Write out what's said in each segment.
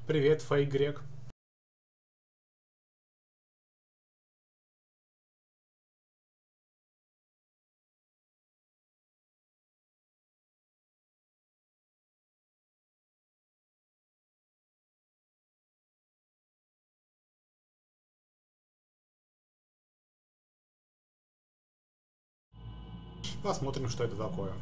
Привет, Фейк Грек. Посмотрим, что это такое.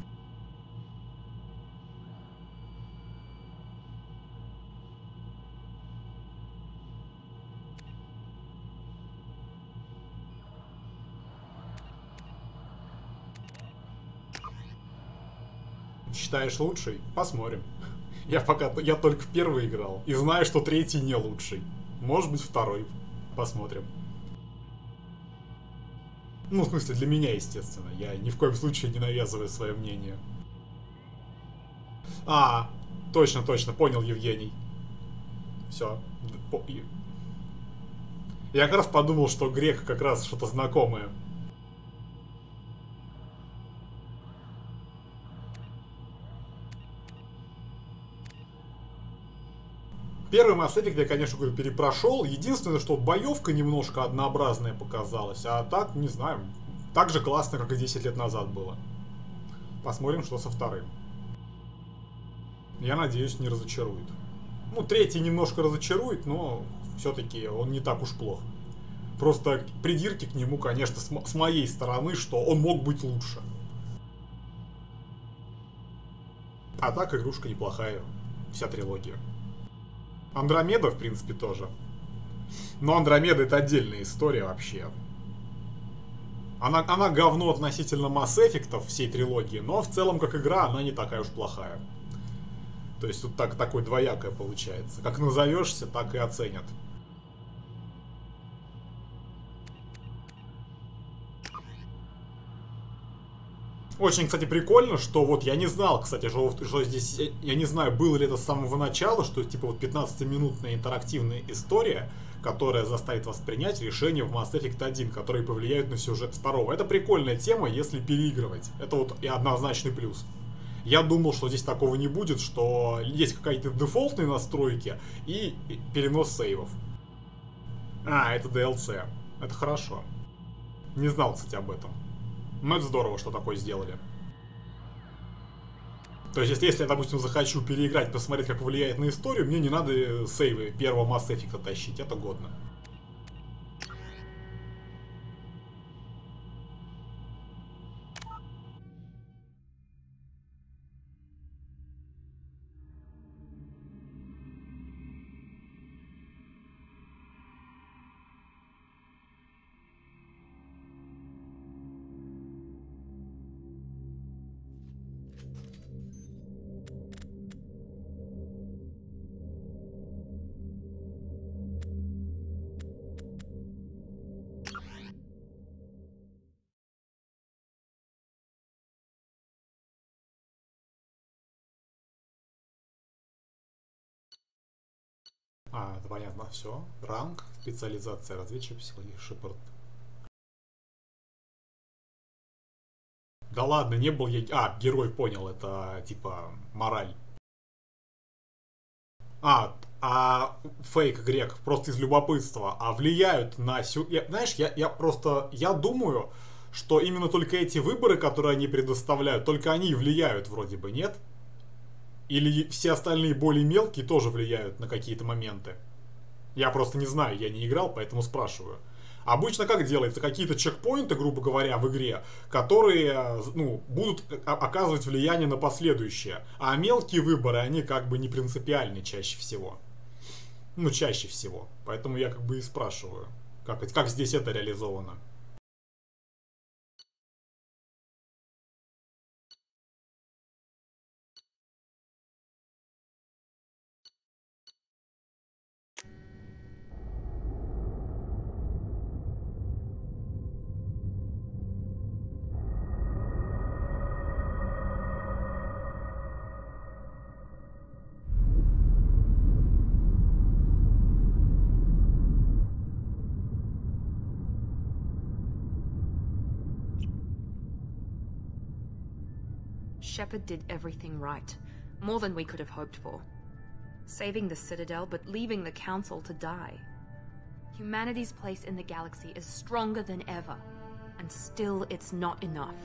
Считаешь лучший? Посмотрим. Я только в первый играл. И знаю, что третий не лучший. Может быть, второй. Посмотрим. Ну, в смысле, для меня, естественно. Я ни в коем случае не навязываю свое мнение. А, точно, понял, Евгений. Все. Я как раз подумал, что Грек как раз что-то знакомое. Первый Mass Effect я, конечно, говорю, перепрошел. Единственное, что боевка немножко однообразная показалась. А так, не знаю, так же классно, как и 10 лет назад было. Посмотрим, что со вторым. Я надеюсь, не разочарует. Ну, третий немножко разочарует, но все-таки он не так уж плох. Просто придирки к нему, конечно, с моей стороны, что он мог быть лучше. А так игрушка неплохая. Вся трилогия. Андромеда, в принципе, тоже. Но Андромеда — это отдельная история вообще. Она говно относительно Mass Effect всей трилогии, но в целом, как игра, она не такая уж плохая. То есть тут такое двоякое получается. Как назовешься, так и оценят. Очень, кстати, прикольно, что вот я не знал, кстати, что здесь, я не знаю, было ли это с самого начала, что типа вот 15-минутная интерактивная история, которая заставит вас принять решение в Mass Effect 1, которые повлияют на сюжет второго. Это прикольная тема, если переигрывать. Это вот и однозначный плюс. Я думал, что здесь такого не будет, что есть какие-то дефолтные настройки и перенос сейвов. А, это DLC. Это хорошо. Не знал, кстати, об этом. Но это здорово, что такое сделали. То есть, если я, допустим, захочу переиграть, посмотреть, как повлияет на историю, мне не надо сейвы первого Mass Effect тащить, это годно. А, это понятно, все. Ранг, специализация, разведчик, психология, шепард. Да ладно, не был я... А, герой, понял, это типа мораль. А фейк грек просто из любопытства, а влияют на... Знаешь, я просто... Я думаю, что именно только эти выборы, которые они предоставляют, только они и влияют вроде бы, нет? Или все остальные более мелкие тоже влияют на какие-то моменты? Я просто не знаю, я не играл, поэтому спрашиваю. Обычно как делается? Какие-то чекпоинты, грубо говоря, в игре, которые, ну, будут оказывать влияние на последующее. А мелкие выборы, они как бы не принципиальны чаще всего. Ну, чаще всего. Поэтому я как бы и спрашиваю, как здесь это реализовано. Shepard did everything right. More than we could have hoped for. saving the Citadel but leaving the Council to die. Humanity's place in the galaxy is stronger than ever, and still it's not enough.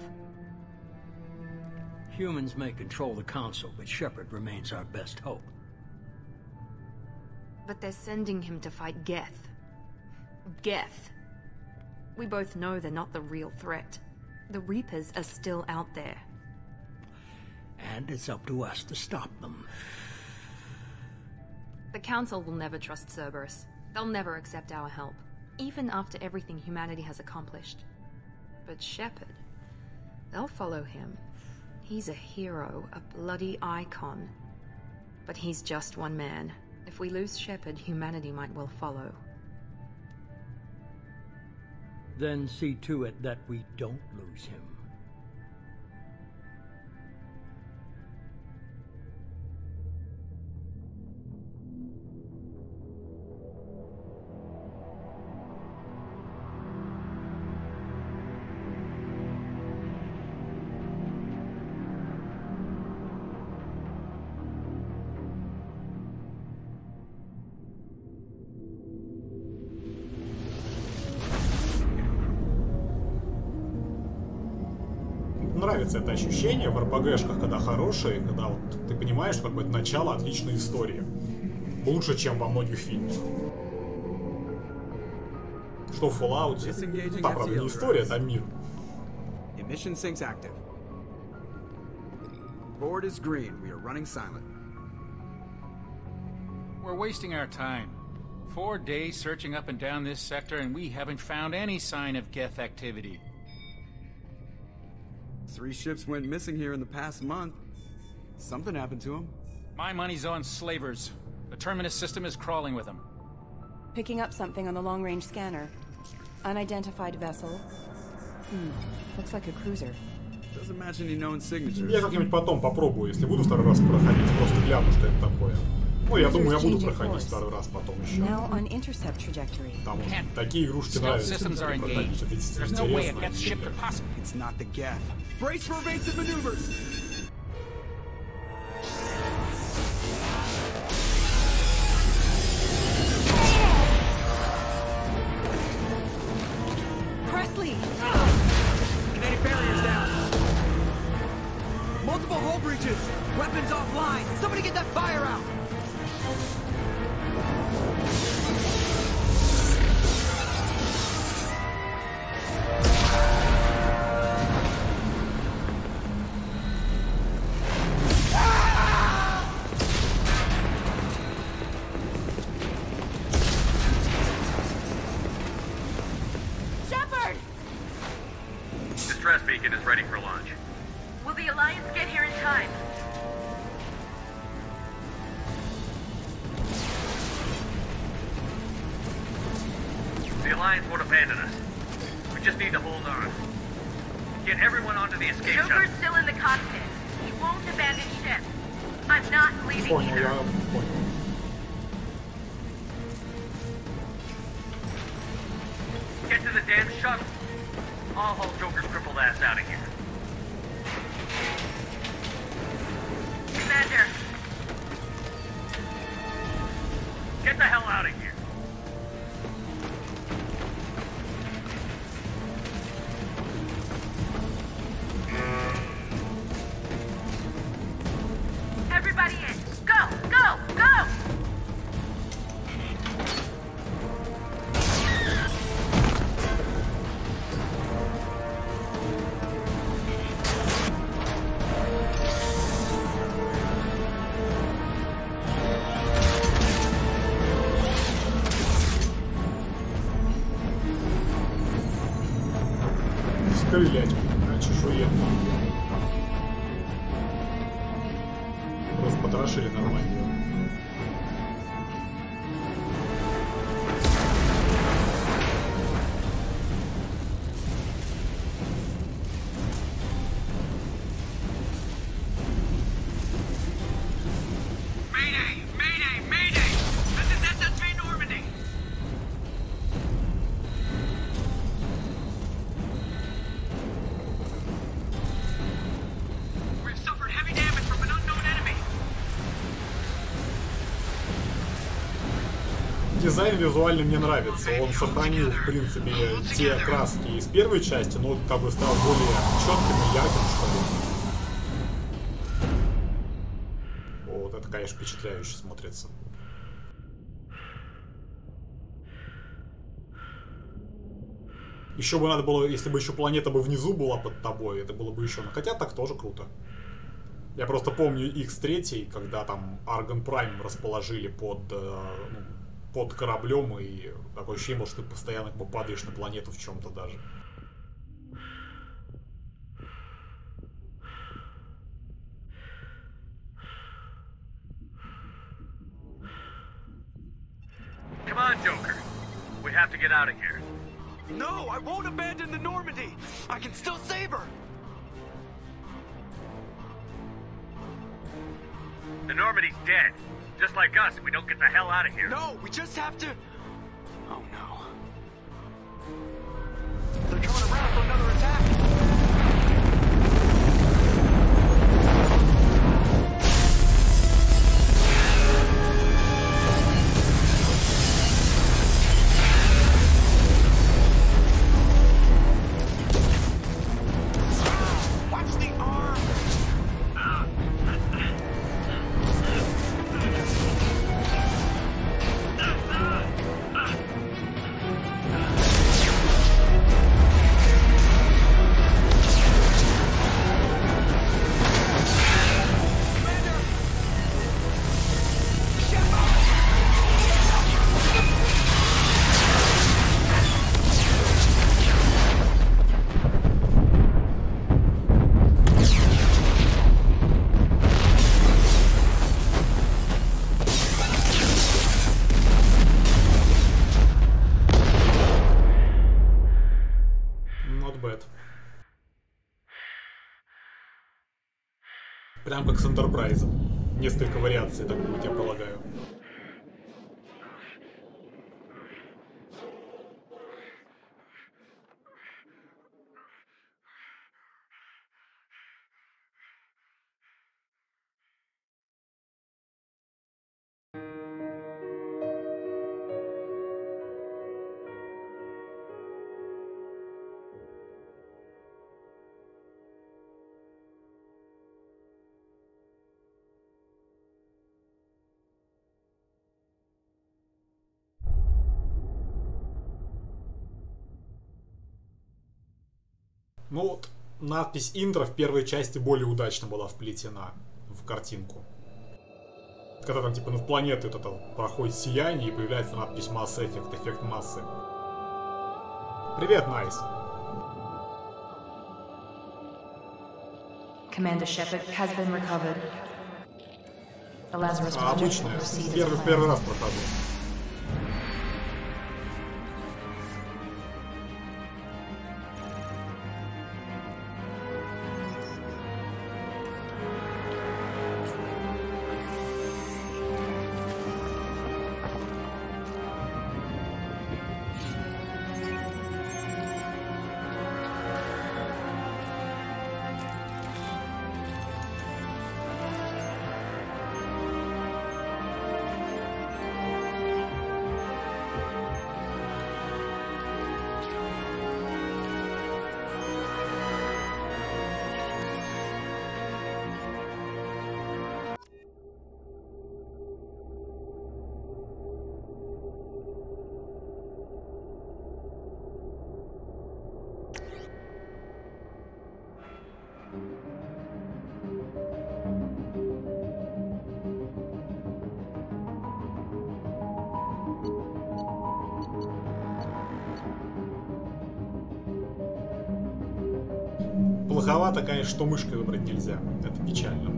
Humans may control the Council, but Shepard remains our best hope. But they're sending him to fight Geth. Geth. We both know they're not the real threat. The Reapers are still out there. And it's up to us to stop them. The Council will never trust Cerberus. They'll never accept our help, even after everything humanity has accomplished. But Shepard, they'll follow him. He's a hero, a bloody icon. But he's just one man. If we lose Shepard, humanity might well follow. Then see to it that we don't lose him. Нравится это ощущение в РПГшках, когда хорошие, когда вот ты понимаешь, что какое-то начало отличной истории. Лучше, чем во многих фильмах. Что в Fallout. Там, правда, не история, там мир. Emission sinks active. Board is green. We are running silent. We're wasting our time. 4 days searching up and down this sector, and we haven't found any sign of Geth activity. 3 ships went missing here in the past month. Something happened to them. My money's on slavers. The Terminus system is crawling with them. Picking up something on the long-range scanner. Unidentified vessel. Looks like a cruiser. Doesn't match any known signatures. Я как-нибудь потом попробую, если буду второй раз проходить, просто гляну, что это такое. Ну, я думаю, я буду проходить второй раз потом еще. Там такие игрушки нравятся проходить, это действительно интересно. It's not the Geth. Brace for evasive maneuvers! Presley! Kinetic barriers down! Multiple hull breaches! Weapons offline! Somebody get that fire out! Distress beacon is ready for launch. Will the Alliance get here in time? The Alliance won't abandon us. We just need to hold on. Get everyone onto the escape shuttle. Joker's still in the cockpit. He won't abandon ship. I'm not leaving either. Get to the damn shuttle. I'll haul Joker's crippled ass out of here. Commander. Get the hell out of here. Everybody in. Go! Go! Go! Стрелять на чешуе. Просто потрошили нормально. Mayday! Mayday! Mayday! This is SSV Normandy! We've suffered heavy damage from an unknown enemy. дизайн визуально мне нравится. Он сохранил, в принципе, те краски из первой части, но как бы стал более четким и ярким, что ли. Вот, это, конечно, впечатляюще смотрится. Еще бы надо было, если бы еще планета бы внизу была под тобой, это было бы еще... Хотя так тоже круто. Я просто помню X3, когда там Argon Prime расположили под кораблем, и такое ощущение, что ты постоянно как бы падаешь на планету в чем-то даже. Come on, Joker. We have to get out of here. No, I won't abandon the Normandy. I can still save her. The Normandy's dead. Just like us if we don't get the hell out of here. No, we just have to... Oh no. They're coming around for another attack. Прям как с Энтерпрайзом. Несколько вариаций, так будет, я полагаю. Ну вот, надпись интро в первой части более удачно была вплетена в картинку. Когда там типа над планетой вот это проходит сияние и появляется надпись Mass Effect, эффект массы. Привет, Найс. Commander Shepard has been recovered. The Lazarus project Обычная, will proceed as первый planned. раз прохожу. Плоховато, конечно, что мышкой выбрать нельзя. Это печально.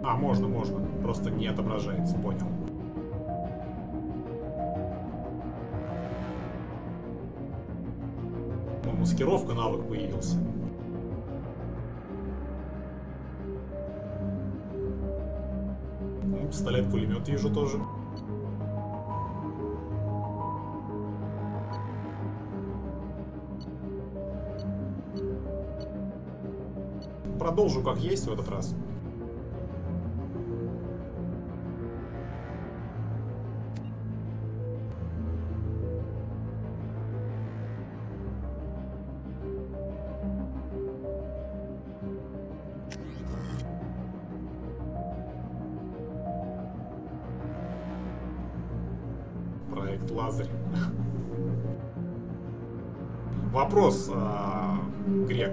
А, можно. Просто не отображается, понял. Ну, маскировка, навык появился. Пистолет-пулемет вижу тоже. продолжу как есть в этот раз. Проект Лазарь. Вопрос, Грек.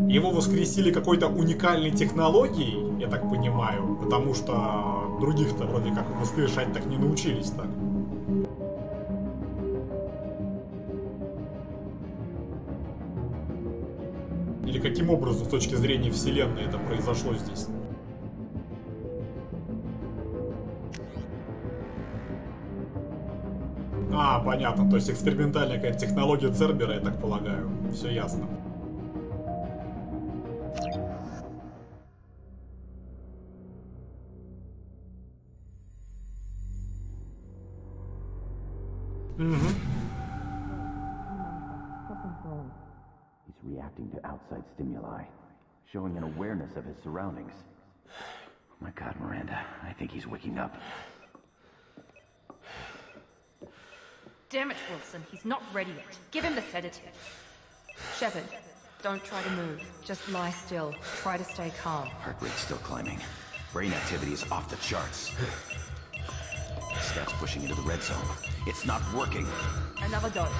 Его воскресили какой-то уникальной технологией, я так понимаю, потому что других-то вроде как воскрешать так не научились так. Или каким образом, с точки зрения вселенной, это произошло здесь? А, понятно, то есть экспериментальная какая-то технология Цербера, я так полагаю. Все ясно. He's reacting to outside stimuli, showing an awareness of his surroundings. My God, Miranda, I think he's waking up. Damn it, Wilson. He's not ready yet. Give him the sedative. Shepard, don't try to move. Just lie still. Try to stay calm. Heart rate's still climbing. Brain activity is off the charts. Stats pushing into the red zone. It's not working. Another dose.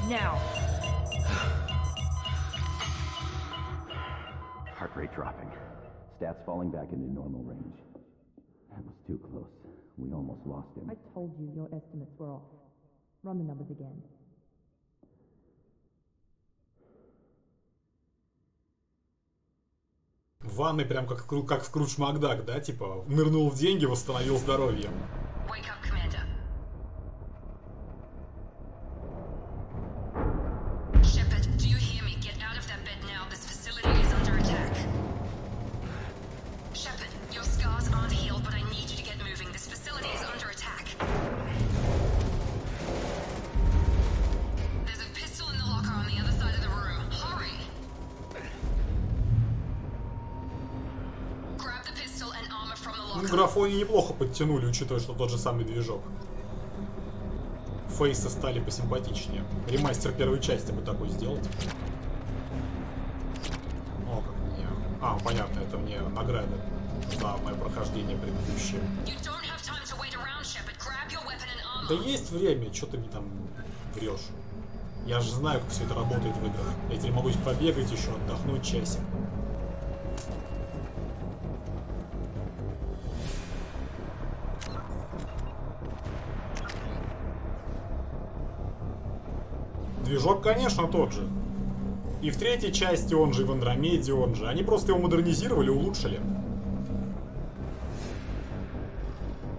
Now. Heart rate dropping. Stats falling back into normal range. That was too close. We almost lost him. I told you your estimates were off. Run the numbers again. В ванной прям как Скрудж Макдак, да? Типа нырнул в деньги, восстановил здоровье. Wake up, Commander. Shepard, do you hear me? Get out of that bed now. This facility is under attack. Shepard, your scars aren't healed, but I need you to get moving. This facility is under attack. There's a pistol in the locker on the other side of the room. Hurry! Grab the pistol and armor from the Ну, locker. графони неплохо подтянули, учитывая, что тот же самый движок. Фейсы стали посимпатичнее. Ремастер первой части бы такой сделать. О, как мне... А, понятно, это мне награда за мое прохождение предыдущее. Да есть время, что ты мне там врешь? Я же знаю, как все это работает в играх. Я теперь могу побегать еще, отдохнуть часик. Движок, конечно, тот же. И в третьей части он же, и в Андромеде он же. Они просто его модернизировали, улучшили.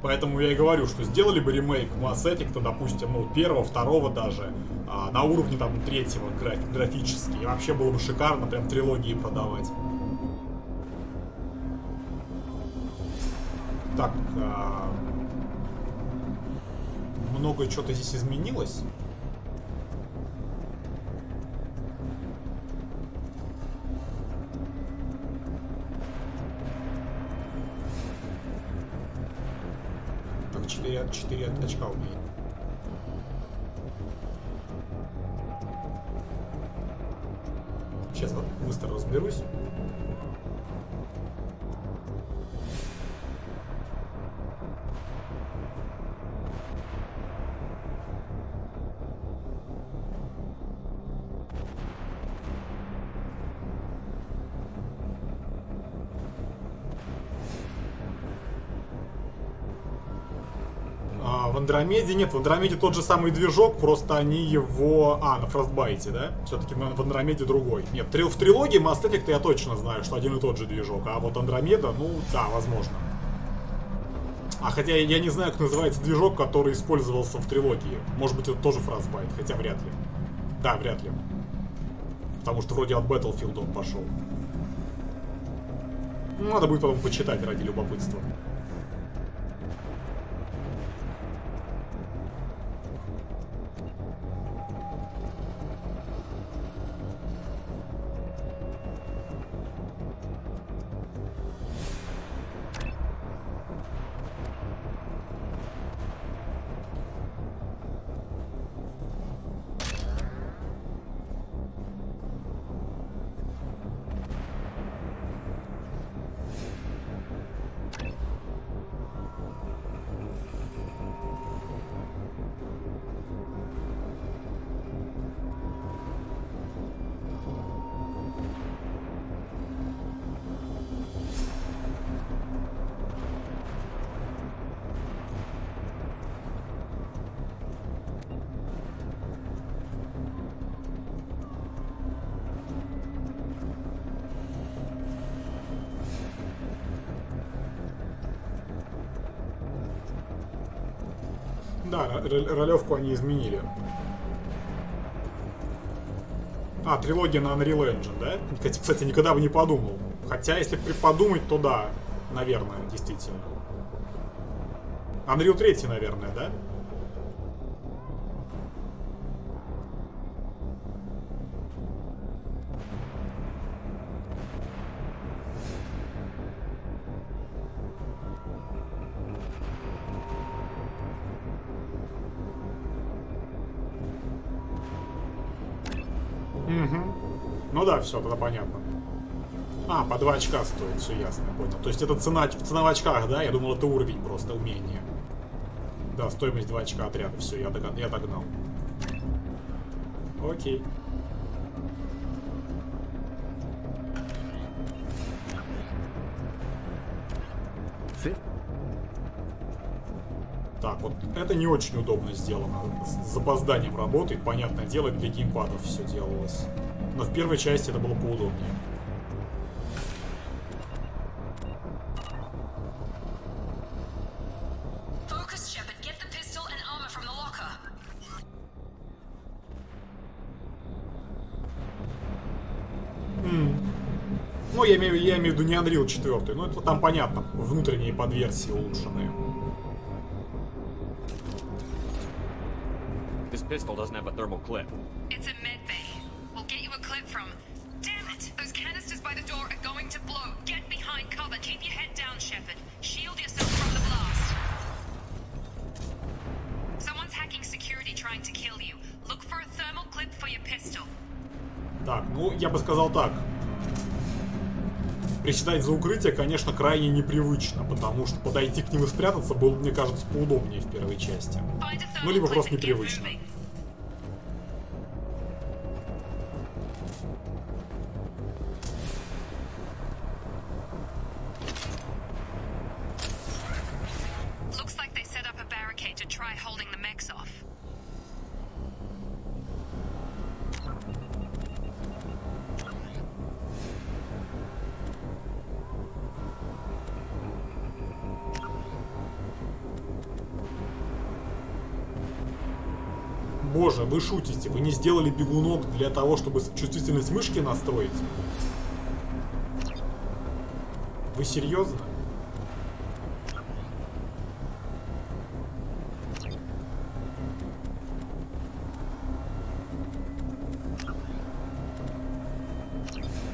Поэтому я и говорю, что сделали бы ремейк Mass Effect, допустим, ну, первого, второго даже, на уровне там третьего графически. И вообще было бы шикарно прям трилогии продавать. Так, много чего-то здесь изменилось. Так, 4 очка у меня. Сейчас вот быстро разберусь. В Андромеде нет, в Андромеде тот же самый движок, просто они его... А, на Фростбайте, да? Все-таки в Андромеде другой. Нет, в трилогии Mass Effect я точно знаю, что один и тот же движок, а вот Андромеда, ну, да, возможно. А хотя я не знаю, как называется движок, который использовался в трилогии. Может быть, это тоже Frostbite, хотя вряд ли. Да, вряд ли. Потому что вроде от Battlefield он пошел. Надо будет потом почитать ради любопытства. Да, ролевку они изменили. А, трилогия на Unreal Engine, да? Кстати, никогда бы не подумал. Хотя, если подумать, то да, наверное, действительно. Unreal 3, наверное, да? Ну да, все, тогда понятно. А, по 2 очка стоит, все ясно, понял. То есть это цена в очках, да? Я думал, это уровень просто, умение. Да, стоимость 2 очка отряда, все, я догнал. Окей. Так, вот это не очень удобно сделано. С запозданием работает, понятное дело, для геймпадов все делалось. Но в первой части это было поудобнее. Ну, я имею в виду не Unreal 4, но это там понятно, внутренние подверсии улучшенные. This pistol doesn't have a thermal clip. It's a med bay. We'll get you a clip from. Damn it! Those canisters by the door are going to blow. Get behind cover. Keep your head down, Shepard. Shield yourself from the blast. Someone's hacking security trying to kill you. Look for a thermal clip for your pistol. Так, ну, я бы сказал так. Приседать за укрытие, конечно, крайне непривычно, потому что подойти к ним и спрятаться было, мне кажется, поудобнее в первой части. Ну, либо просто непривычно. Боже, вы шутите, вы не сделали бегунок для того, чтобы чувствительность мышки настроить? Вы серьезно?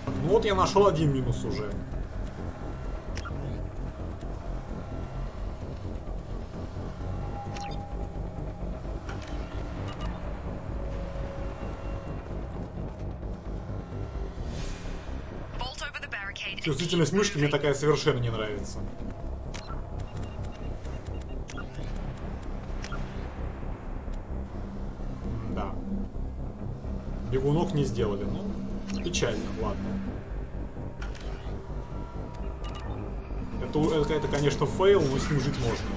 Ну вот я нашел один минус уже. Чувствительность мышки мне такая совершенно не нравится. Да. Бегунок не сделали. Ну, печально, ладно. Это, конечно, фейл, но с ним жить можно.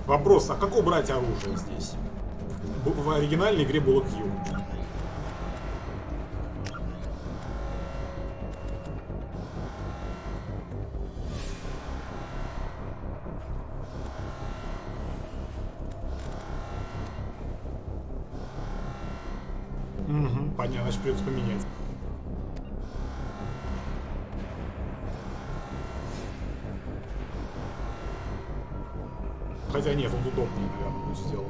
Вопрос, а как убрать оружие здесь? В оригинальной игре было Q. Угу, понятно, значит придется поменять. Хотя нет, он удобнее, наверное, будет сделан.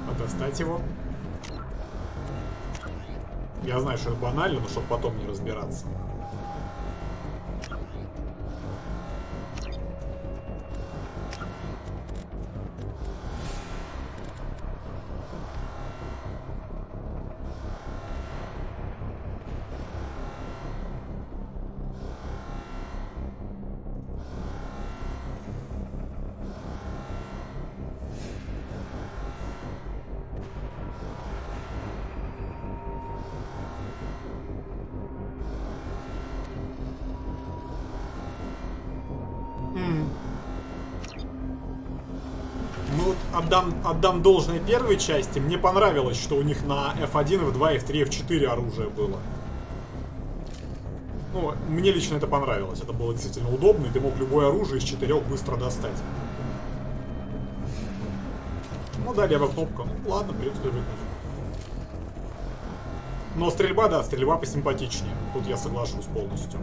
А достать его? Я знаю, что это банально, но чтобы потом не разбираться. отдам должное первой части. Мне понравилось, что у них на F1, F2, F3, F4 оружие было. Ну, мне лично это понравилось. Это было действительно удобно, и ты мог любое оружие из 4 быстро достать. Ну да, левая кнопка. Ну ладно, придется выключить. Но стрельба, да, стрельба посимпатичнее. Тут я соглашусь полностью.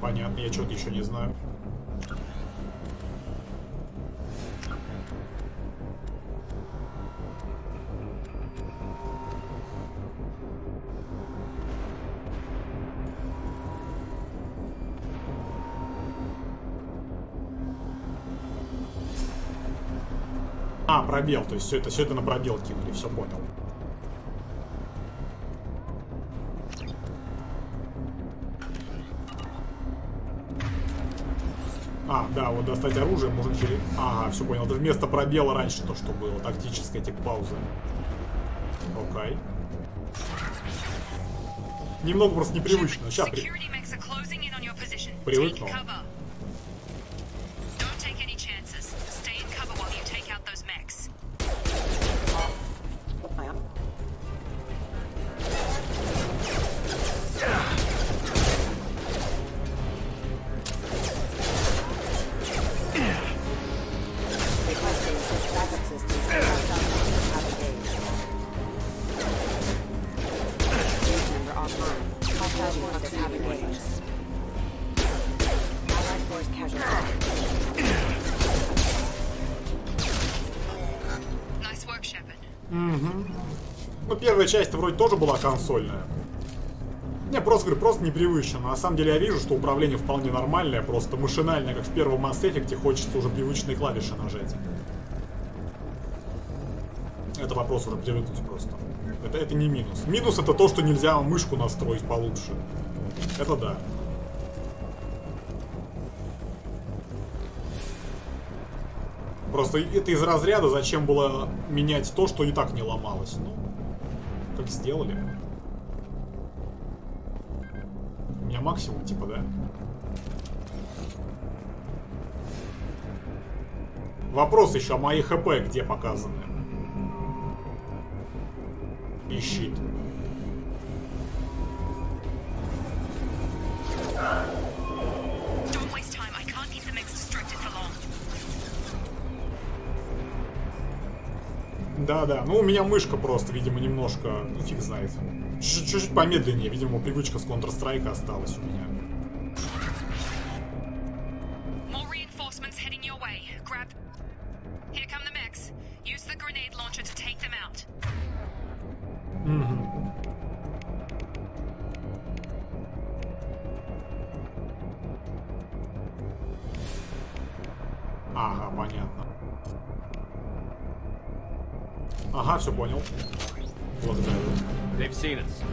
Понятно, я что-то еще не знаю. А, пробел, то есть все это на пробел кинули, все понял. А, да, вот достать оружие можно через... Ага, все понял. Это вместо пробела раньше то, что было. Тактическая типа пауза. Окей. Немного просто непривычно. Сейчас привыкну. Ну, первая часть вроде тоже была консольная. Не, просто говорю, просто непривычно. На самом деле я вижу, что управление вполне нормальное, просто машинальное, как в первом Mass Effect, хочется уже привычные клавиши нажать. Это вопрос уже привыкнуть просто. Это не минус. Минус это то, что нельзя мышку настроить получше. Это да. Просто это из разряда, зачем было менять то, что и так не ломалось. Ну, как сделали. У меня максимум, типа, да? Вопрос еще, а мои ХП где показаны? И щит. Да-да, ну у меня мышка просто, видимо, немножко, ну фиг знает. Чуть-чуть помедленнее, видимо, привычка с Counter-Strike осталась у меня. Ага, понятно. Ага, все понял. Благодарю. They've seen us.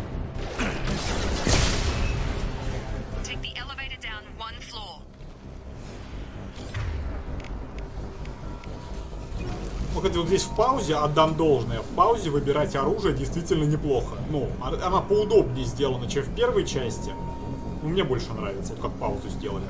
Take the elevator down one floor. Ну, хотя вот здесь в паузе отдам должное. В паузе выбирать оружие действительно неплохо. Ну, она поудобнее сделана, чем в первой части. Ну, мне больше нравится, вот как паузу сделали.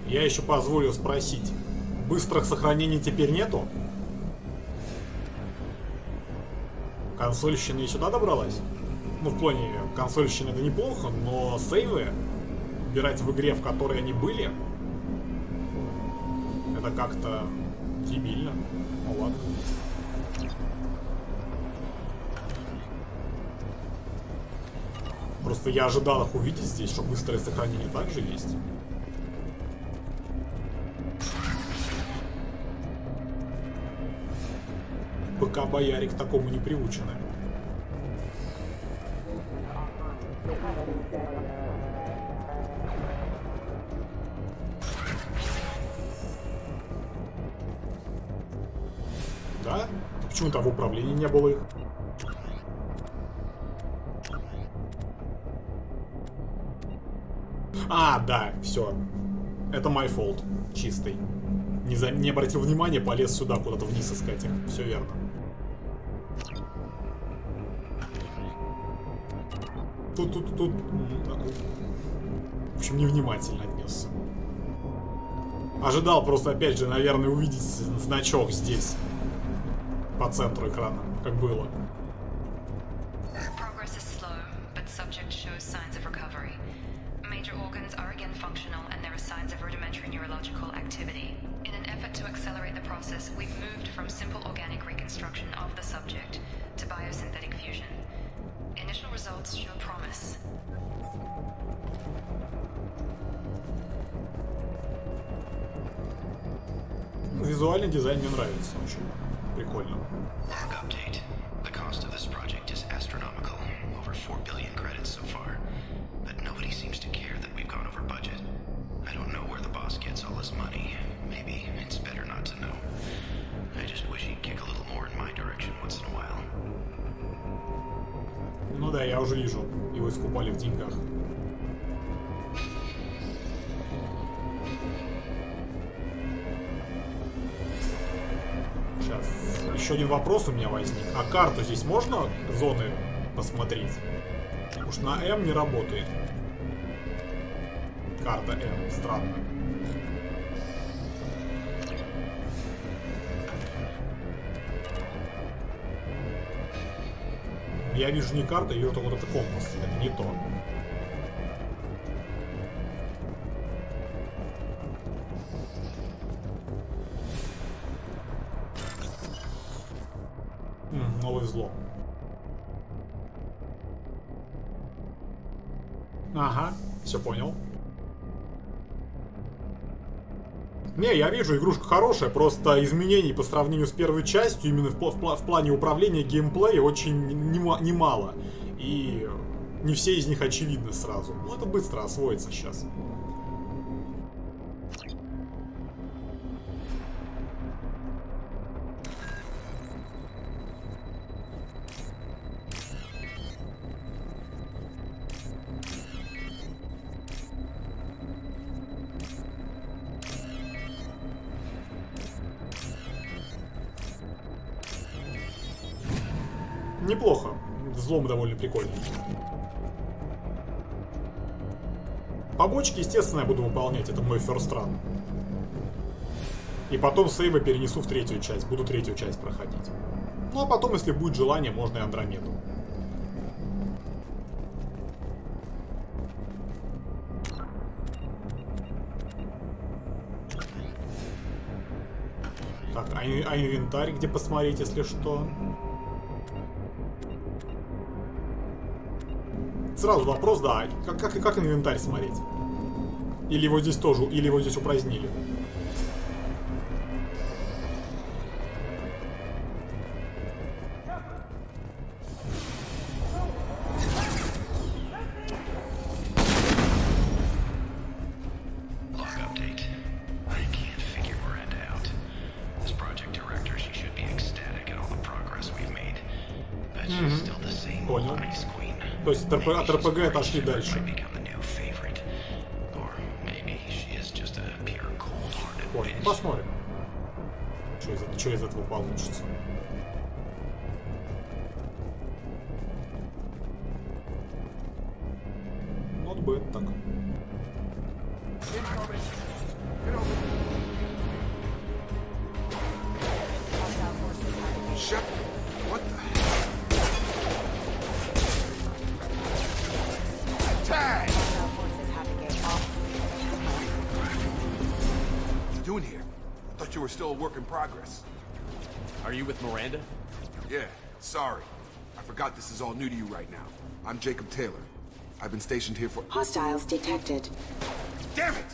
Я еще позволю спросить. Быстрых сохранений теперь нету? Консольщина и сюда добралась? Ну, в плане, консольщина это неплохо, но сейвы убирать в игре, в которой они были, это как-то дебильно. Ну ладно. Просто я ожидал их увидеть здесь, что быстрое сохранение также есть. ПК бояре к такому не приучены. Да? Почему там в управлении не было их? А, да, все. Это my fault. Чистый. Не обратил внимания, полез сюда, куда-то вниз искать их. Все верно. Тут. В общем, невнимательно отнесся. Ожидал просто, опять же, наверное, увидеть значок здесь. По центру экрана, как было. Визуальный дизайн мне нравится очень. Прикольно. Ну да, я уже вижу. Его искупали в деньгах. Сейчас. Еще один вопрос у меня возник. А карту здесь можно зоны посмотреть? Потому что на М не работает. Карта М. Странно. Я вижу не карта, я вижу только вот это компас. Это не то. Новый взлом. Ага, все понял. Не, я вижу, игрушка хорошая, просто изменений по сравнению с первой частью, именно в плане управления геймплея, очень немало. И не все из них очевидны сразу. Ну, это быстро освоится сейчас. Неплохо. Взлом довольно прикольный. Побочки, естественно, я буду выполнять. Это мой Фёрстран. И потом сейвы перенесу в третью часть. Буду третью часть проходить. Ну а потом, если будет желание, можно и Андромеду. Так, а инвентарь где посмотреть, если что? Сразу вопрос, да, как инвентарь смотреть? Или его здесь тоже, или его здесь упразднили? Понял. То есть от РПГ отошли дальше. Понял. Посмотрим, что из этого получится. Not bad, так. What the? What you doing here? I thought you were still a work in progress. Are you with Miranda? Yeah, sorry. I forgot this is all new to you right now. I'm Jacob Taylor. I've been stationed here for... Hostiles detected. Damn it!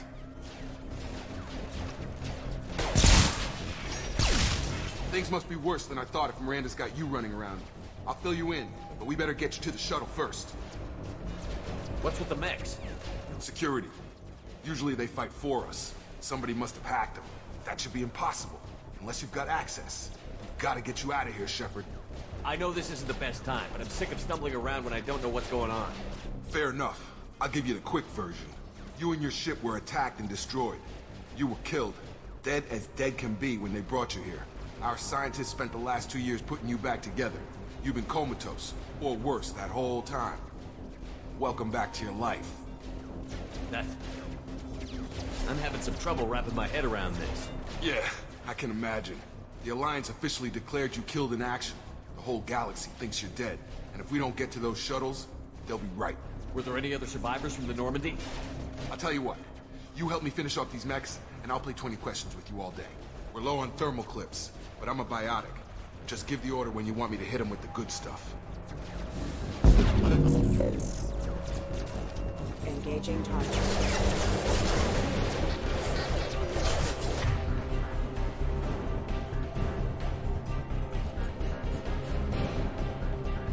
Things must be worse than I thought if Miranda's got you running around. I'll fill you in, but we better get you to the shuttle first. What's with the mechs? Security. Usually they fight for us. Somebody must have hacked them. That should be impossible, unless you've got access. We've got to get you out of here, Shepard. I know this isn't the best time, but I'm sick of stumbling around when I don't know what's going on. Fair enough. I'll give you the quick version. You and your ship were attacked and destroyed. You were killed. Dead as dead can be when they brought you here. Our scientists spent the last 2 years putting you back together. You've been comatose, or worse, that whole time. Welcome back to your life. I'm having some trouble wrapping my head around this. Yeah, I can imagine. The Alliance officially declared you killed in action. The whole galaxy thinks you're dead. And if we don't get to those shuttles, they'll be right. Were there any other survivors from the Normandy? I'll tell you what. You help me finish off these mechs, and I'll play 20 questions with you all day. We're low on thermal clips, but I'm a biotic. Just give the order when you want me to hit them with the good stuff. Engaging target.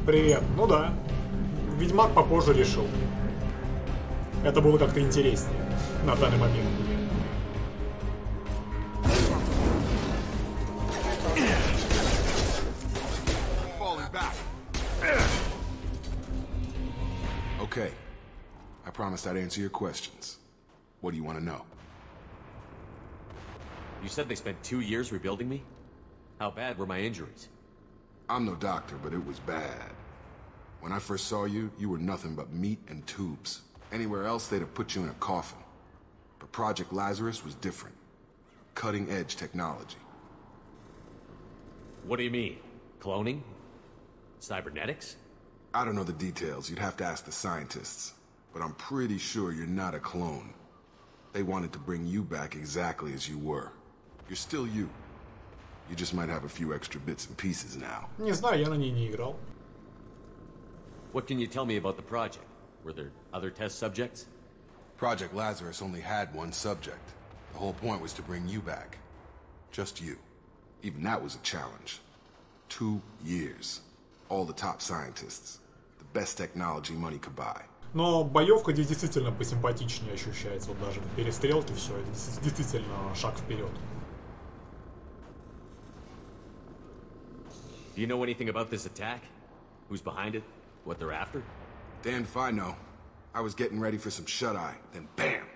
Привет. Ну да. Ведьмак попозже решил. Это было как-то интереснее на данный момент. Okay. I promised I'd answer your questions. What do you want to know? You said they spent 2 years rebuilding me? How bad were my injuries? I'm no doctor, but it was bad. When I first saw you, you were nothing but meat and tubes. Anywhere else, they'd have put you in a coffin. But Project Lazarus was different. Cutting-edge technology. What do you mean? Cloning? Cybernetics? I don't know the details. You'd have to ask the scientists. But I'm pretty sure you're not a clone. They wanted to bring you back exactly as you were. You're still you. You just might have a few extra bits and pieces now. Не знаю, я на ней не играл. What can you tell me about the project? Were there other test subjects? Project Lazarus only had one subject. The whole point was to bring you back. Just you. Even that was a challenge. 2 years. All the top scientists. The best technology money could buy. Но боевка здесь действительно посимпатичнее ощущается. Вот даже перестрелки, все. Это действительно шаг вперед. Do you know anything about this attack? Who's behind it? What they're after? Damned if I know. I was getting ready for some shut-eye, then bam!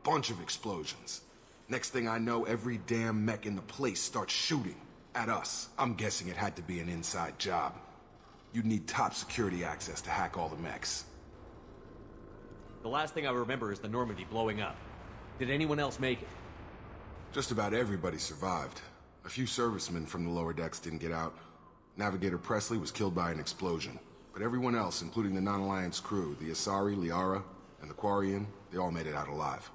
Bunch of explosions. Next thing I know, every damn mech in the place starts shooting. At us. I'm guessing it had to be an inside job. You'd need top security access to hack all the mechs. The last thing I remember is the Normandy blowing up. Did anyone else make it? Just about everybody survived. A few servicemen from the lower decks didn't get out. Navigator Presley was killed by an explosion. But everyone else, including the non-Alliance crew, the Asari, Liara, and the Quarian, they all made it out alive.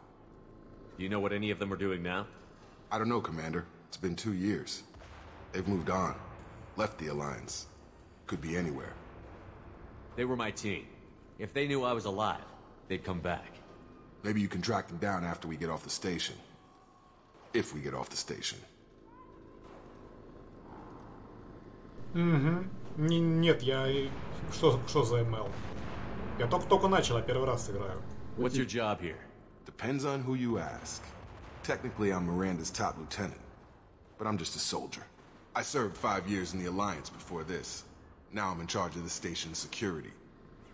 Do you know what any of them are doing now? I don't know, Commander. It's been 2 years. They've moved on. Left the Alliance. Could be anywhere. They were my team. If they knew I was alive, they'd come back. Maybe you can track them down after we get off the station. If we get off the station. Нет, я... Что за ML? Я только начал, я первый раз играю. What's your job here? Depends on who you ask. Technically, I'm Miranda's top lieutenant. But I'm just a soldier. I served 5 years in the Alliance before this. Now I'm in charge of the station's security.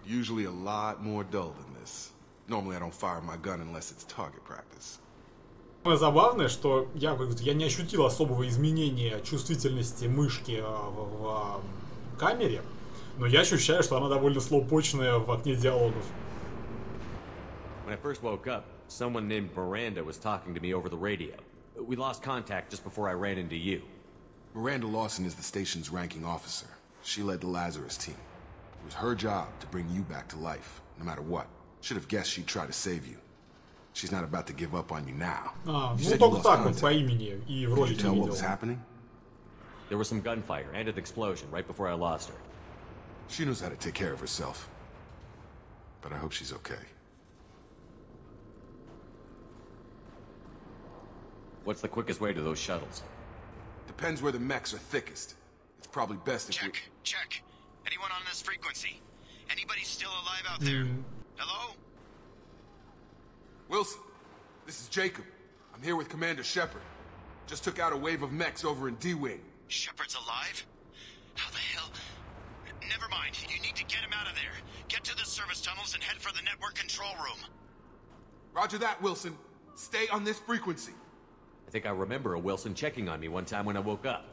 Usually a lot more dull than this. Normally I don't fire my gun unless it's target practice. Самое забавное, что я не ощутил особого изменения чувствительности мышки в камере, но я ощущаю, что она довольно слоупочная в окне диалогов. When I first woke up, someone named Miranda was talking to me over the radio. We lost contact just before I ran into you. Miranda Lawson is the station's ranking officer. She led the Lazarus team. It was her job to bring you back to life, no matter what. Should have guessed she'd try to save you. She's not about to give up on you now. Ну только так вот по имени и в роли не видел. What was happening? There was some gunfire and an explosion right before I lost her. She knows how to take care of herself. but I hope she's okay. What's the quickest way to those shuttles? Depends where the mechs are thickest. It's probably best if Check. Check. Anyone on this frequency? Anybody still alive out there? Hello? Wilson, this is Jacob. I'm here with Commander Shepard. Just took out a wave of mechs over in D-Wing. Shepard's alive? How the hell? Never mind. You need to get him out of there. Get to the service tunnels and head for the network control room. Roger that, Wilson. Stay on this frequency. I think I remember a Wilson checking on me one time when I woke up.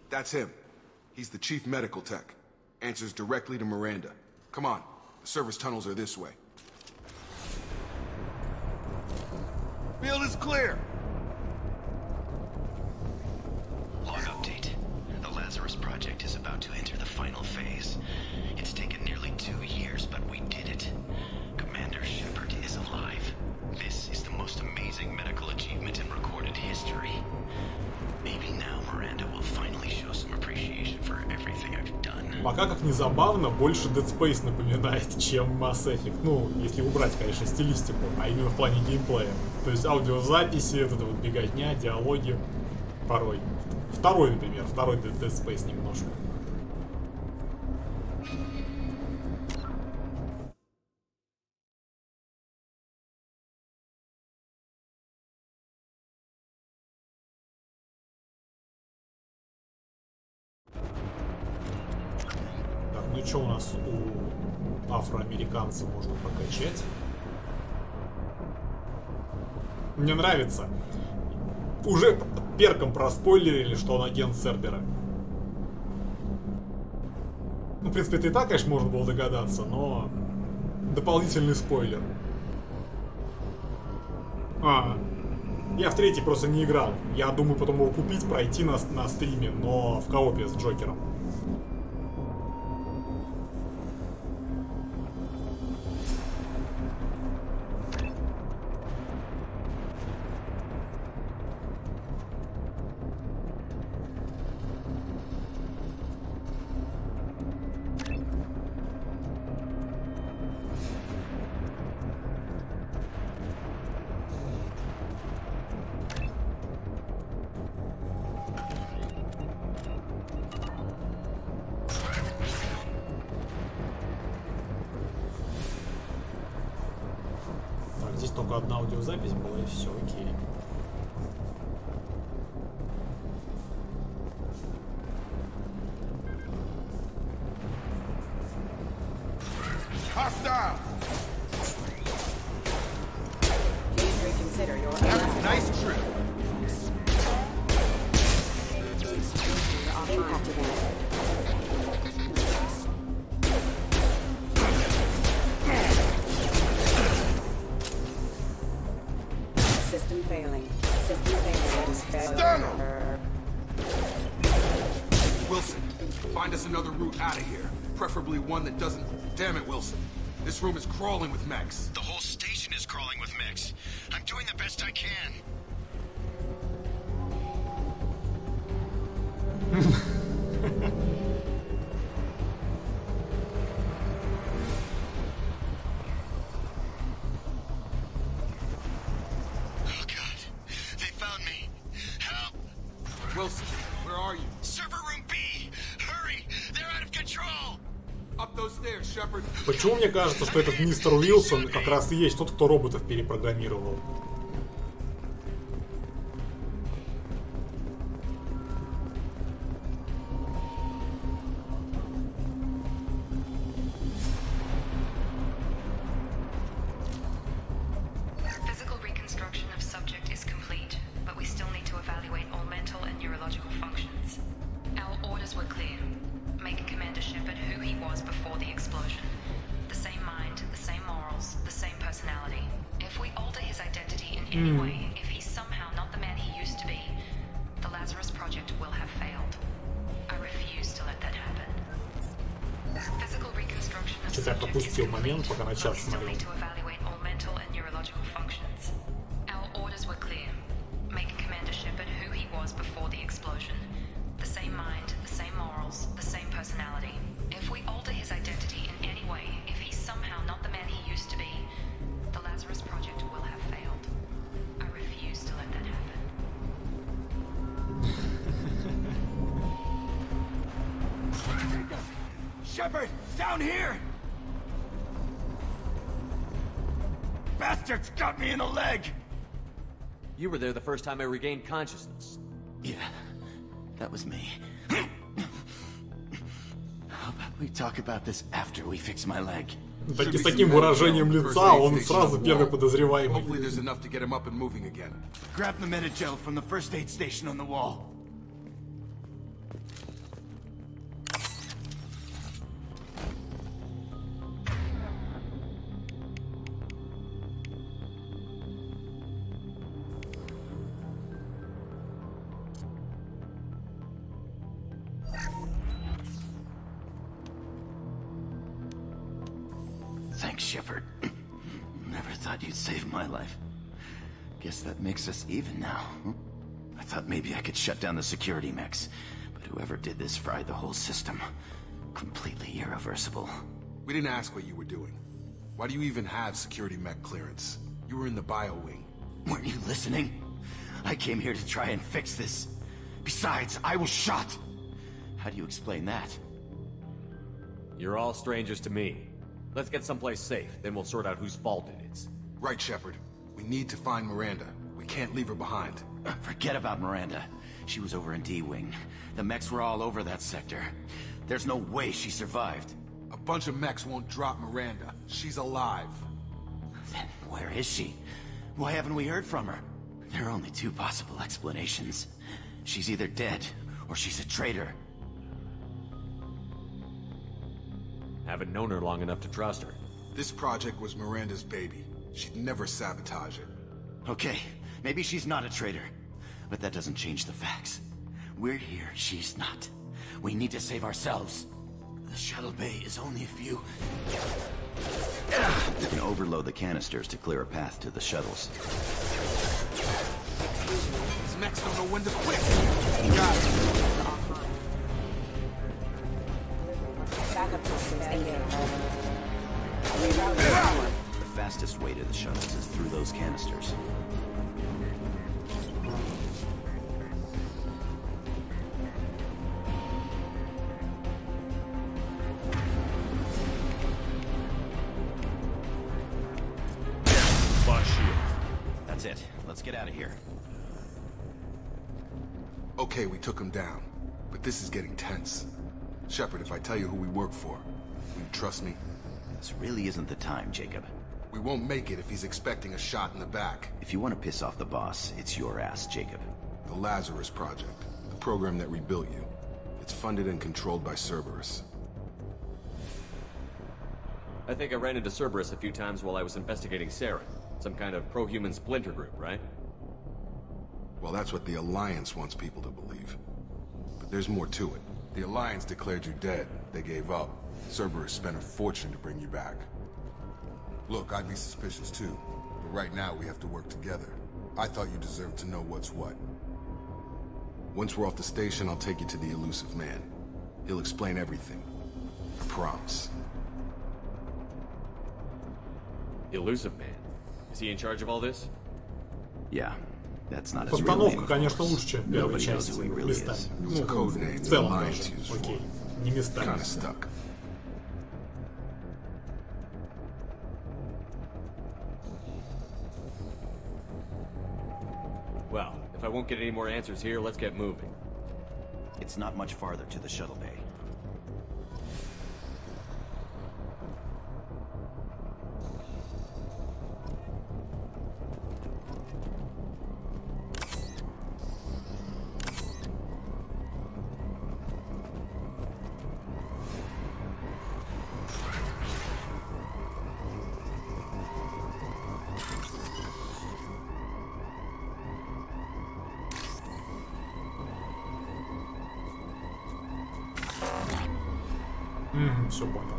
That's him. He's the chief medical tech. Answers directly to Miranda. Come on. The service tunnels are this way. Field is clear. Log update. The Lazarus Project is about to enter the final phase. It's taken nearly 2 years, but we did it. Commander Shepard is alive. This is the most amazing medical achievement in recorded history. Maybe now Miranda will finally show some appreciation for everything I've done. Пока, как ни забавно, больше Dead Space напоминает, чем Mass Effect. Ну, если убрать, конечно, стилистику, а именно в плане геймплея. То есть аудиозаписи, вот эта вот беготня, диалоги. Порой. Второй, например, второй Dead Space немножко. Так, ну и что у нас у афроамериканца можно прокачать? Мне нравится. Уже перком проспойлерили, что он агент Цербера. Ну, в принципе, это и так, конечно, можно было догадаться, но дополнительный спойлер. Я в третий просто не играл. Я думаю потом его купить, пройти на стриме, но в коопе с Джокером. Здесь только одна аудиозапись была, и все, окей. Hostile! Please reconsider your Nice trip. impact event. System failing. System failing. Stun him! Wilson, find us another route out of here. Preferably one that doesn't... Damn it, Wilson. This room is crawling with mechs. The whole station is crawling with mechs. I'm doing the best I can. Oh God, they found me. Help! Wilson, where are you? Server room B! Hurry! They're out of control! Up those stairs, Shepard. Почему мне кажется, что этот мистер Уилсон как раз и есть тот, кто роботов перепрограммировал? Physical reconstruction of subject is complete, but we still need to evaluate all mental and neurological functions. Our orders were clear. Make Commander Shepard who he was before the explosion. The same mind, the same morals, the same personality. If we alter his identity in any way, if he's somehow not the man he used to be, the Lazarus Project will have failed. I refuse to let that happen. Physical reconstruction of Что-то я subject is пропустил момент, complete, пока на but we час still смотрел. need to evaluate all mental and neurological functions. Our orders were clear. Make Commander Shepard who he was before the explosion. The same mind, the same morals, the same personality. If we alter his identity in any way, if he's somehow not the man he Shepard! Down here! Bastards got me in the leg! You were there the first time I regained consciousness. Yeah, that was me. How about we talk about this after we fix my leg? С таким выражением лица он сразу первый подозреваемый. Hopefully there's enough to get him up and moving again. Grab the Medi-gel from the first aid station on the wall. Thanks, Shepard. Never thought you'd save my life. Guess that makes us even now. I thought maybe I could shut down the security mechs, but whoever did this fried the whole system. Completely irreversible. We didn't ask what you were doing. Why do you even have security mech clearance? You were in the bio wing. Weren't you listening? I came here to try and fix this. Besides, I was shot. How do you explain that? You're all strangers to me. Let's get someplace safe, then we'll sort out whose fault it is. Right, Shepard. We need to find Miranda. We can't leave her behind. Forget about Miranda. She was over in D-Wing. The mechs were all over that sector. There's no way she survived. A bunch of mechs won't drop Miranda. She's alive. Then where is she? Why haven't we heard from her? There are only two possible explanations. She's either dead, or she's a traitor. Haven't known her long enough to trust her. This project was Miranda's baby. She'd never sabotage it. Okay, maybe she's not a traitor. But that doesn't change the facts. We're here, she's not. We need to save ourselves. The shuttle bay is only a few... You can overload the canisters to clear a path to the shuttles. These mechs don't know when to quit. Got it. Backup systems engaged. The fastest way to the shuttles is through those canisters. That's it. Let's get out of here. Okay, we took him down. But this is getting tense. Shepard, if I tell you who we work for, will you trust me? This really isn't the time, Jacob. We won't make it if he's expecting a shot in the back. If you want to piss off the boss, it's your ass, Jacob. The Lazarus Project, the program that rebuilt you. It's funded and controlled by Cerberus. I think I ran into Cerberus a few times while I was investigating Saren. Some kind of pro-human splinter group, right? Well, that's what the Alliance wants people to believe. But there's more to it. The Alliance declared you dead. They gave up. Cerberus spent a fortune to bring you back. Look, I'd be suspicious too. But right now, we have to work together. I thought you deserved to know what's what. Once we're off the station, I'll take you to the elusive man. He'll explain everything. I promise. Elusive man? Is he in charge of all this? Yeah. That's not his real Постановка, name. конечно, лучше, чем первая Nobody knows часть. who he really Местами. is. It was a code name В the целом Alliance даже. used for. Окей. Не местами. Kinda stuck. Well, if I won't get any more answers here, let's get moving. It's not much farther to the shuttle bay. Все понял.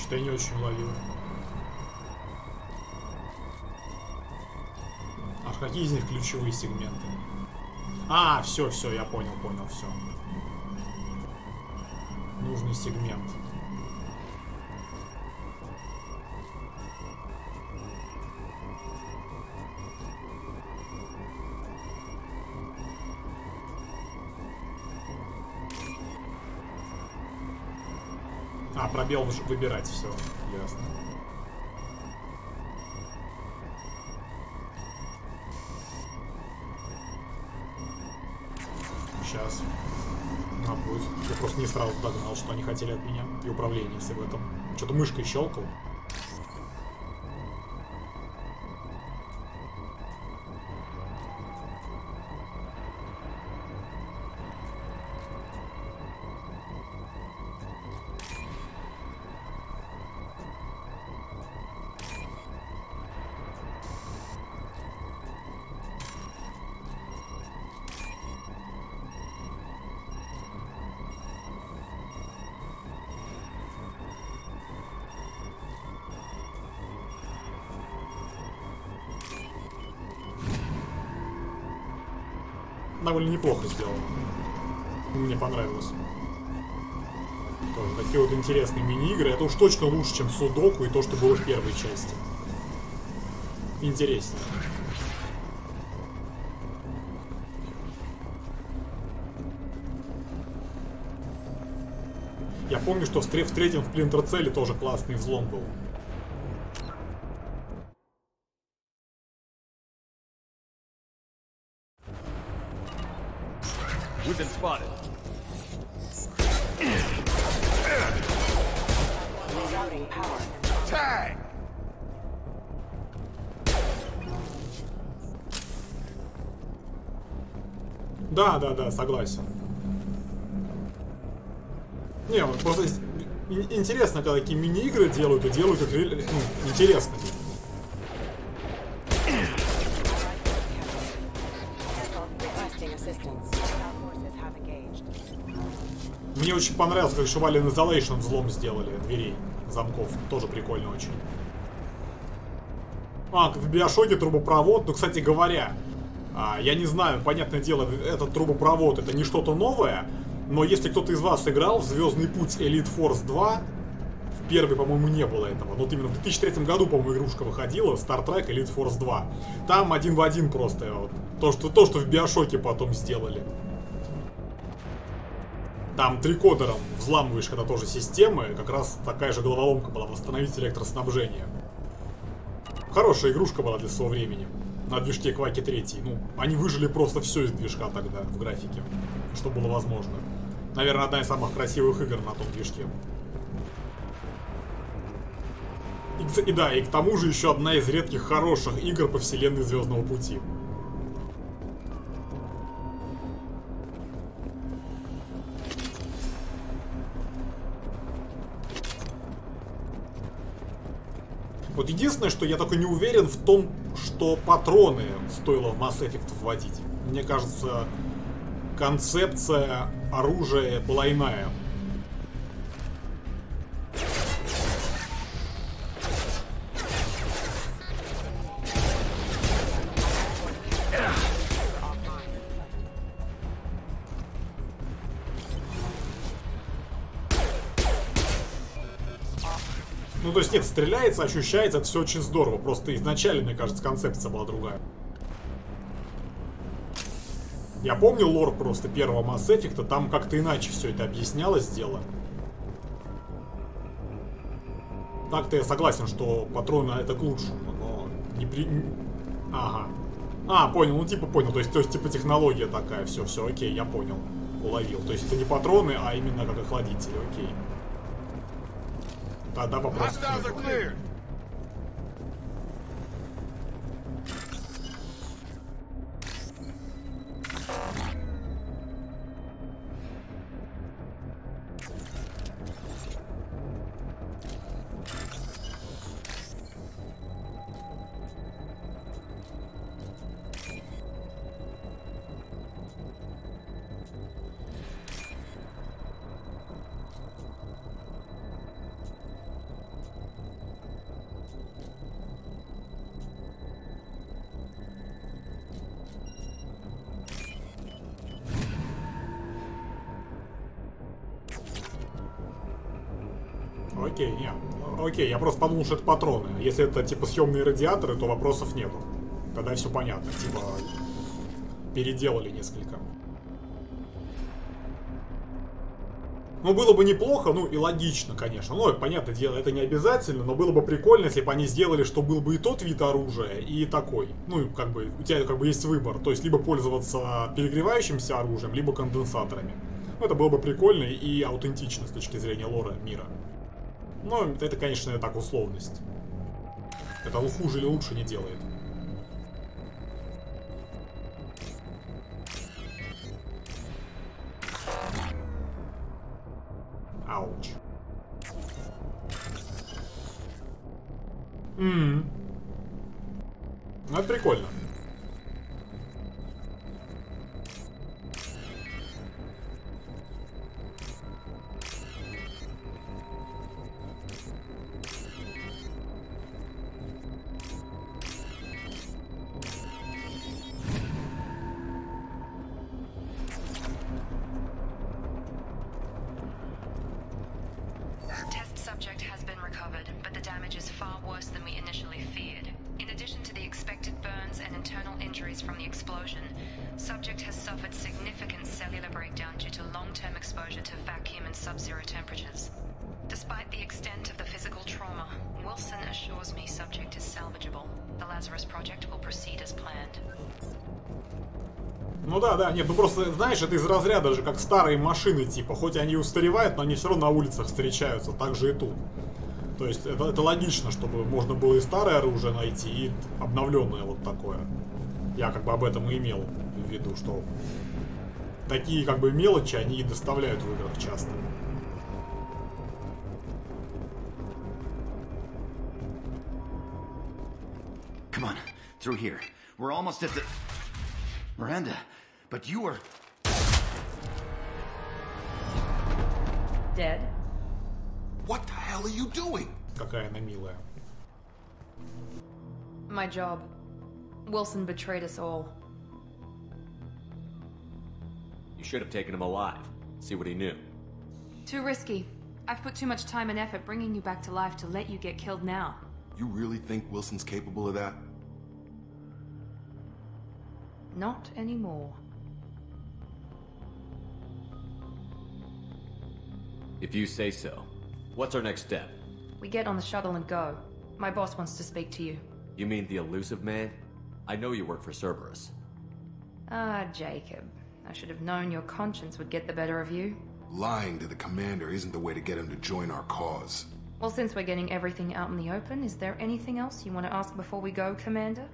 Что-то я не очень уловил. А какие из них ключевые сегменты? А, все, я понял, все. Нужный сегмент. А, пробел выбирать, все, ясно. Сейчас. Будет. Я просто не сразу догнал, что они хотели от меня. И управление, если в этом. Что-то мышкой щелкал. Довольно неплохо сделано. Мне понравилось. Тоже такие вот интересные мини-игры. Это уж точно лучше, чем Судоку и то, что было в первой части. Интереснее. Я помню, что в третьем в Splinter Cell тоже классный взлом был. We've been spotted. Rerouting power. Tag! Да, согласен. Не, вот просто интересно, когда такие мини-игры делают, и делают их интересно. Мне очень понравилось, как Шевали Isolation взлом сделали дверей, замков. Тоже прикольно очень. А, как в Биошоке трубопровод. Ну, кстати говоря, я не знаю, понятное дело, этот трубопровод это не что-то новое, но если кто-то из вас играл в Звездный путь Elite Force 2, в первой, по-моему, не было этого. Вот именно в 2003 году, по-моему, игрушка выходила, Star Trek Elite Force 2. Там один в один просто вот, то, что в Биошоке потом сделали. Там трикодером взламываешь, когда тоже системы, как раз такая же головоломка была, восстановить электроснабжение. Хорошая игрушка была для своего времени. На движке Кваки 3. Ну, они выжили просто все из движка тогда, в графике. Что было возможно. Наверное, одна из самых красивых игр на том движке. И к тому же еще одна из редких хороших игр по вселенной Звездного пути. Вот единственное, что я только не уверен в том, что патроны стоило в Mass Effect вводить. Мне кажется, концепция оружия была иная. Ну, то есть, нет, стреляется, ощущается, это все очень здорово. Просто изначально, мне кажется, концепция была другая. Я помню лор просто первого Mass Effect, там как-то иначе все это объяснялось, дело. Так-то я согласен, что патроны это к лучшему, но не при... Ага. А, понял, ну типа понял, то есть типа технология такая, все, окей, я понял, уловил. То есть это не патроны, а именно как охладители, окей. Тогда вопрос. Окей, нет. Окей, я просто подумал, что это патроны. Если это типа съемные радиаторы, то вопросов нету. Тогда все понятно. Типа переделали несколько. Ну, было бы неплохо, ну и логично, конечно. Ну, понятное дело, это не обязательно, но было бы прикольно, если бы они сделали, что был бы и тот вид оружия, и такой. Ну, как бы, у тебя как бы есть выбор. То есть, либо пользоваться перегревающимся оружием, либо конденсаторами. Ну, это было бы прикольно и аутентично с точки зрения лора мира. Но это, конечно, так, условность. Это хуже или лучше не делает. Ауч. Ну, это прикольно. Ну да, нет, ну просто, знаешь, это из разряда же, как старые машины, типа, хоть они устаревают, но они все равно на улицах встречаются, так же и тут. То есть это логично, чтобы можно было и старое оружие найти, и обновленное вот такое. Я как бы об этом и имел в виду, что такие как бы мелочи они и доставляют в играх часто. Come on, through here. We're almost at the... Miranda, but you are... Dead? What the hell are you doing? Какая она милая. My job. Wilson betrayed us all. You should have taken him alive. See what he knew. Too risky. I've put too much time and effort bringing you back to life to let you get killed now. You really think Wilson's capable of that? Not anymore. If you say so. What's our next step? We get on the shuttle and go. My boss wants to speak to you. You mean the elusive man? I know you work for Cerberus. Ah, Jacob. I should have known your conscience would get the better of you. Lying to the commander isn't the way to get him to join our cause. Well, since we're getting everything out in the open, is there anything else you want to ask before we go, Commander?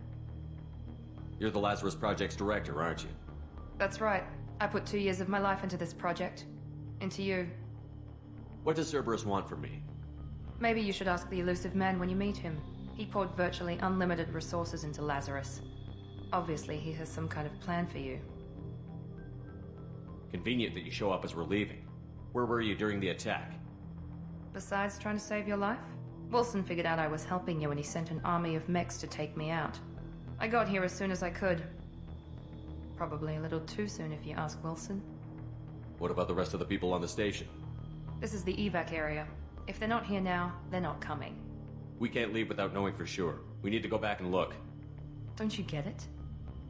You're the Lazarus Project's director, aren't you? That's right. I put 2 years of my life into this project. Into you. What does Cerberus want from me? Maybe you should ask the elusive man when you meet him. He poured virtually unlimited resources into Lazarus. Obviously, he has some kind of plan for you. Convenient that you show up as we're leaving. Where were you during the attack? Besides trying to save your life, Wilson figured out I was helping you and he sent an army of mechs to take me out. I got here as soon as I could. Probably a little too soon if you ask Wilson. What about the rest of the people on the station? This is the evac area. If they're not here now, they're not coming. We can't leave without knowing for sure. We need to go back and look. Don't you get it?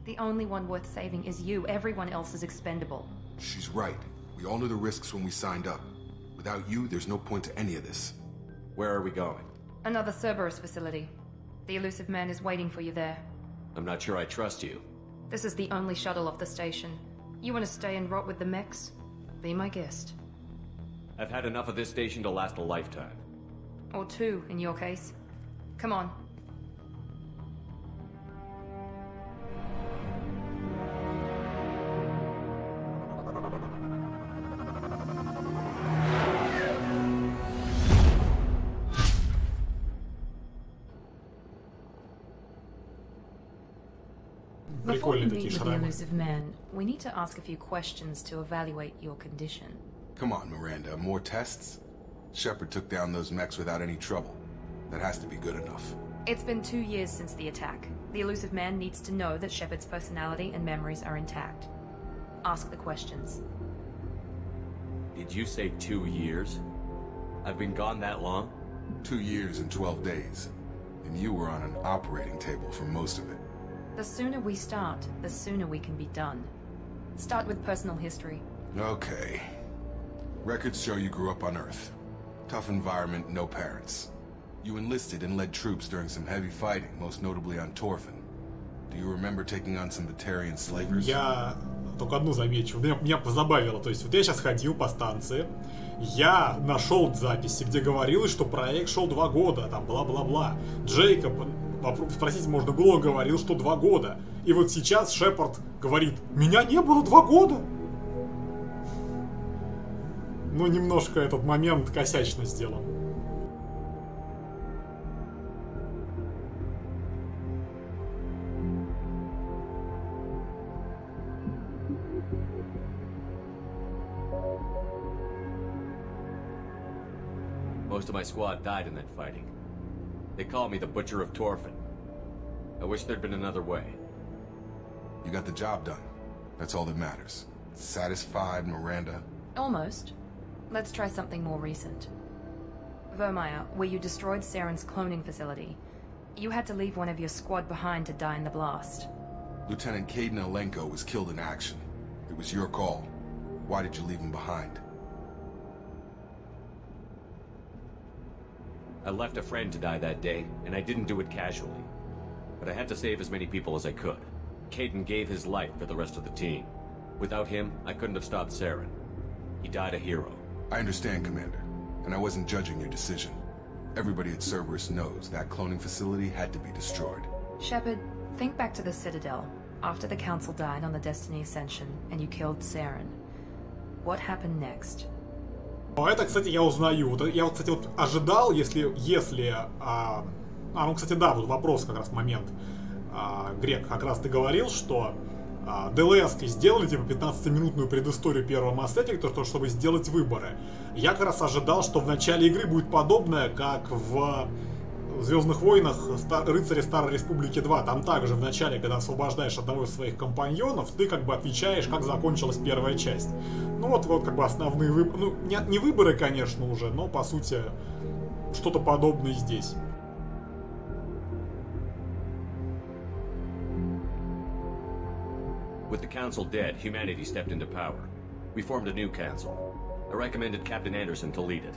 The only one worth saving is you. Everyone else is expendable. She's right. We all knew the risks when we signed up. Without you, there's no point to any of this. Where are we going? Another Cerberus facility. The elusive man is waiting for you there. I'm not sure I trust you. This is the only shuttle off the station. You want to stay and rot with the mechs? Be my guest. I've had enough of this station to last a lifetime. Or 2, in your case. Come on. Before we meet with the elusive man, we need to ask a few questions to evaluate your condition. Come on, Miranda. More tests? Shepard took down those mechs without any trouble. That has to be good enough. It's been 2 years since the attack. The elusive man needs to know that Shepard's personality and memories are intact. Ask the questions. Did you say 2 years? I've been gone that long? 2 years and 12 days. And you were on an operating table for most of it. The sooner we start, the sooner we can be done. Start with personal history. Okay. Records show you grew up on Earth. Tough environment, no parents. You enlisted and led troops during some heavy fighting, most notably on Torfin. Do you remember taking on some Batarian slavers? Я только одну замечу. Меня позабавило. То есть вот я сейчас ходил по станции, я нашел записи, где говорилось, что проект шел 2 года, там бла-бла-бла. Джейкоб, спросить можно было, говорил, что 2 года. И вот сейчас Шепард говорит, меня не было 2 года. Ну, немножко этот момент косячно сделан. Most of my squad died in that fighting. They call me the Butcher of Torfin. I wish there'd been another way. You got the job done. That's all that matters. Satisfied, Miranda? Almost. Let's try something more recent. Vermeer, where you destroyed Saren's cloning facility, you had to leave one of your squad behind to die in the blast. Lieutenant Caden Alenko was killed in action. It was your call. Why did you leave him behind? I left a friend to die that day, and I didn't do it casually. But I had to save as many people as I could. Caden gave his life for the rest of the team. Without him, I couldn't have stopped Saren. He died a hero. I understand, Commander, and I wasn't judging your decision. Everybody at Cerberus knows that cloning facility had to be destroyed. Shepard, think back to the Citadel, after the Council died on the Destiny Ascension, and you killed Saren. What happened next? Это, кстати, я узнаю. Вот я, кстати, вот ожидал, если ну, кстати, да, вот вопрос как раз момент. Грек, как раз ты говорил, что ДЛС-ки сделали типа 15-минутную предысторию первого Mass Effect, чтобы сделать выборы. Я как раз ожидал, что в начале игры будет подобное, как в Звездных войнах Рыцари Старой Республики 2. Там также в начале, когда освобождаешь одного из своих компаньонов, ты как бы отвечаешь, как закончилась первая часть. Ну вот как бы основные выборы. Ну, не выборы, конечно, уже, но по сути что-то подобное здесь. With the Council dead, humanity stepped into power. We formed a new Council. I recommended Captain Anderson to lead it.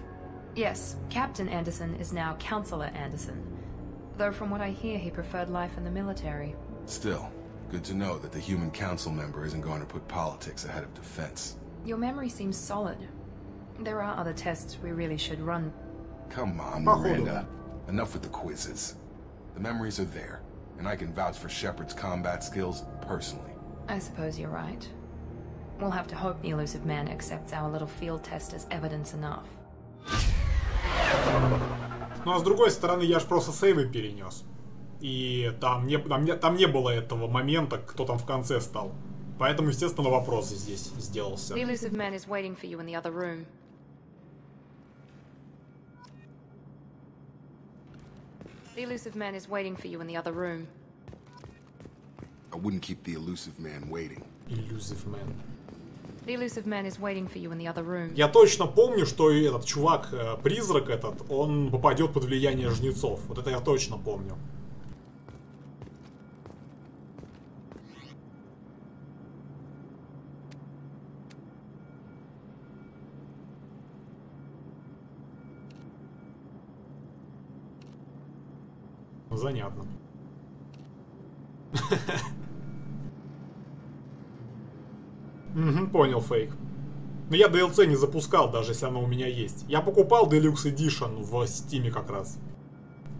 Yes, Captain Anderson is now Counselor Anderson. Though from what I hear, he preferred life in the military. Still, good to know that the human council member isn't going to put politics ahead of defense. Your memory seems solid. There are other tests we really should run. Come on, Miranda. Enough with the quizzes. The memories are there, and I can vouch for Shepard's combat skills personally. I suppose you're right. We'll have to hope the elusive man accepts our little field test as evidence enough. Ну а с другой стороны, я же просто сейвы перенес. И там не было этого момента, кто там в конце стал. Поэтому, естественно, вопрос здесь сделался. The elusive man is waiting for you in the other room. The elusive man is waiting for you in the other room. I wouldn't keep the elusive man waiting. Elusive man. The elusive man is waiting for you in the other room. Я точно помню, что этот чувак, призрак этот, он попадет под влияние жнецов. Вот это я точно помню. Занятно. Угу, понял, фейк. Но я DLC не запускал, даже если оно у меня есть. Я покупал Deluxe Edition в Steam как раз.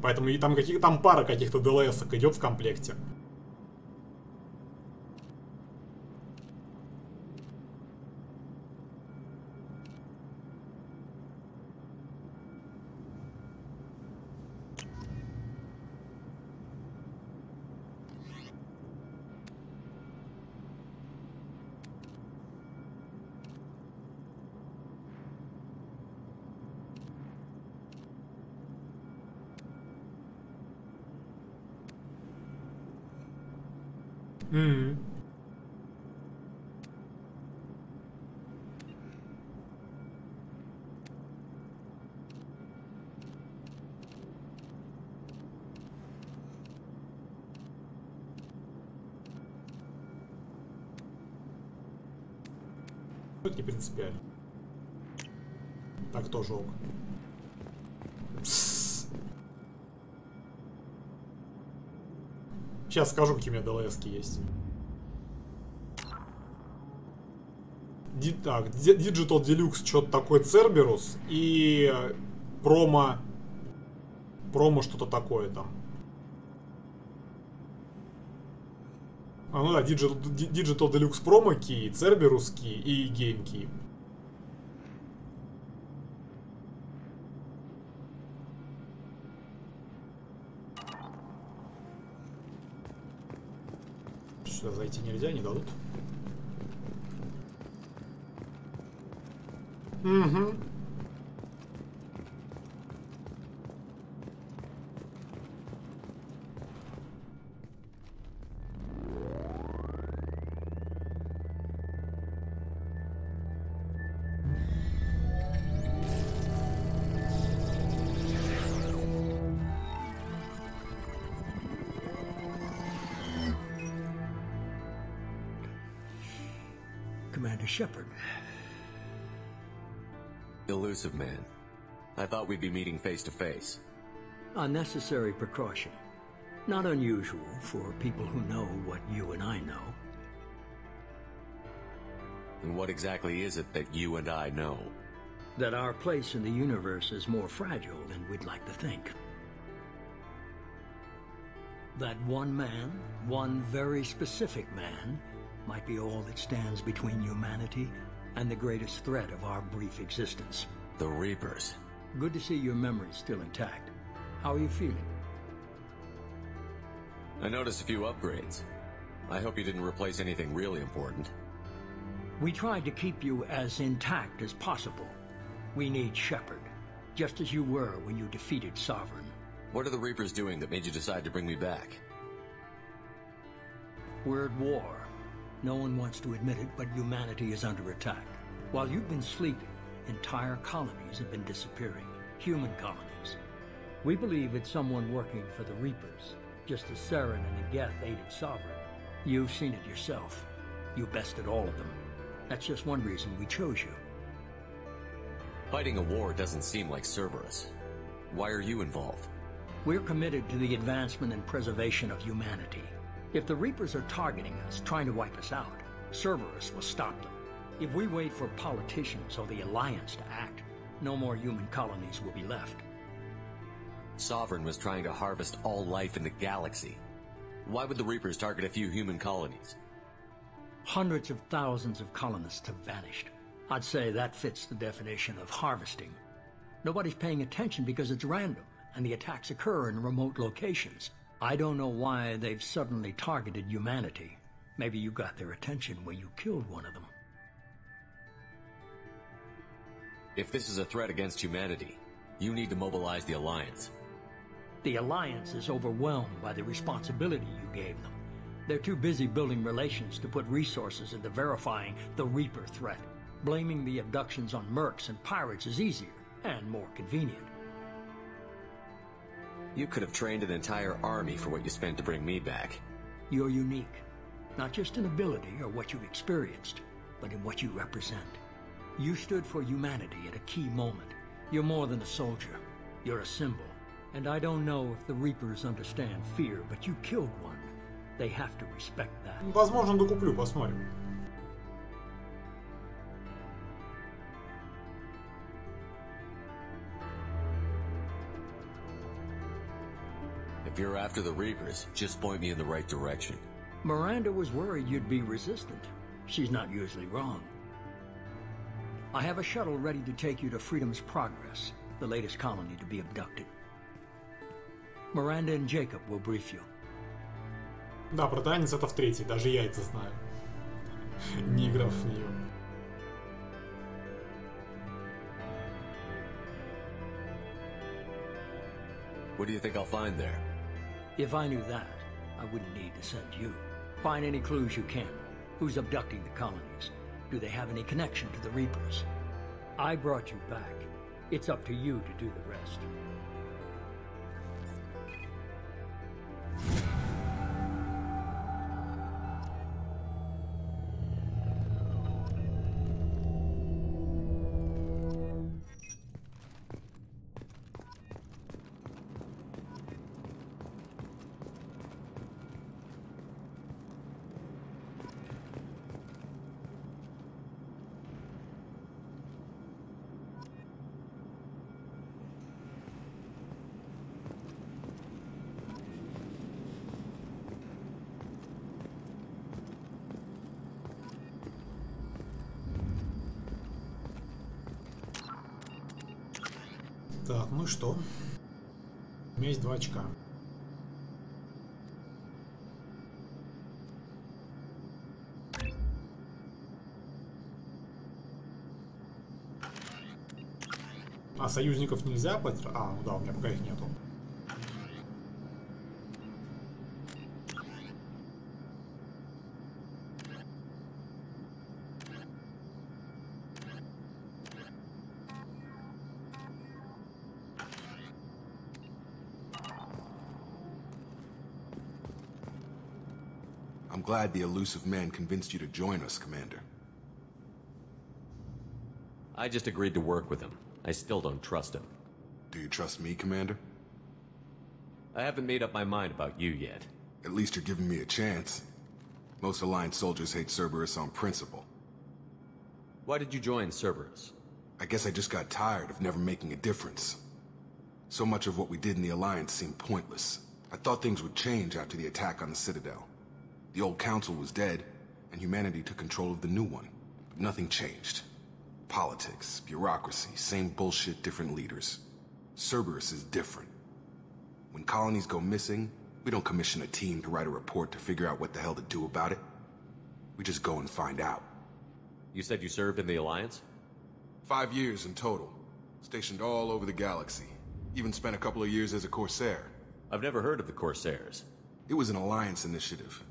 Поэтому и там пара каких-то DLC-ок идет в комплекте. Это не принципиально. Так тоже ок. Сейчас скажу, какие у меня ДЛСки есть. Так, Digital Deluxe, что-то такое Cerberus и промо что-то такое там. Ну да, Digital Deluxe промо key, Cerberus key и Game key. Сюда зайти нельзя, не дадут. Угу. Commander Shepard. Elusive man. I thought we'd be meeting face to face. A necessary precaution. Not unusual for people who know what you and I know. And what exactly is it that you and I know? That our place in the universe is more fragile than we'd like to think. That one man, one very specific man, might be all that stands between humanity and the greatest threat of our brief existence. The Reapers. Good to see your memory's still intact. How are you feeling? I noticed a few upgrades. I hope you didn't replace anything really important. We tried to keep you as intact as possible. We need Shepard, just as you were when you defeated Sovereign. What are the Reapers doing that made you decide to bring me back? We're at war. No one wants to admit it, but humanity is under attack. While you've been sleeping, entire colonies have been disappearing. Human colonies. We believe it's someone working for the Reapers, just as Saren and the Geth aided Sovereign. You've seen it yourself. You bested all of them. That's just one reason we chose you. Fighting a war doesn't seem like Cerberus. Why are you involved? We're committed to the advancement and preservation of humanity. If the Reapers are targeting us, trying to wipe us out, Cerberus will stop them. If we wait for politicians or the Alliance to act, no more human colonies will be left. Sovereign was trying to harvest all life in the galaxy. Why would the Reapers target a few human colonies? Hundreds of thousands of colonists have vanished. I'd say that fits the definition of harvesting. Nobody's paying attention because it's random, and the attacks occur in remote locations. I don't know why they've suddenly targeted humanity. Maybe you got their attention when you killed one of them. If this is a threat against humanity, you need to mobilize the Alliance. The Alliance is overwhelmed by the responsibility you gave them. They're too busy building relations to put resources into verifying the Reaper threat. Blaming the abductions on mercs and pirates is easier and more convenient. You could have trained an entire army for what you spent to bring me back. You're unique, not just in ability or what you've experienced, but in what you represent. You stood for humanity at a key moment. You're more than a soldier. You're a symbol. And I don't know if the Reapers understand fear, but you killed one. They have to respect that. Возможно, докуплю, посмотрим. If you're after the Reapers, just point me in the right direction. Miranda was worried you'd be resistant. She's not usually wrong. I have a shuttle ready to take you to Freedom's Progress, the latest colony to be abducted. Miranda and Jacob will brief you. Да, про танец это в третьей, даже я это знаю. Не играв в нее. What do you think I'll find there? If I knew that, I wouldn't need to send you. Find any clues you can. Who's abducting the colonies? Do they have any connection to the Reapers? I brought you back. It's up to you to do the rest. Так, ну и что? У меня есть 2 очка. А союзников нельзя потратить? А, ну да, у меня пока их нету. I'm glad the elusive man convinced you to join us, Commander. I just agreed to work with him. I still don't trust him. Do you trust me, Commander? I haven't made up my mind about you yet. At least you're giving me a chance. Most Alliance soldiers hate Cerberus on principle. Why did you join Cerberus? I guess I just got tired of never making a difference. So much of what we did in the Alliance seemed pointless. I thought things would change after the attack on the Citadel. The old council was dead, and humanity took control of the new one. But nothing changed. Politics, bureaucracy, same bullshit, different leaders. Cerberus is different. When colonies go missing, we don't commission a team to write a report to figure out what the hell to do about it. We just go and find out. You said you served in the Alliance? 5 years in total. Stationed all over the galaxy. Even spent a couple of years as a Corsair. I've never heard of the Corsairs. It was an Alliance initiative.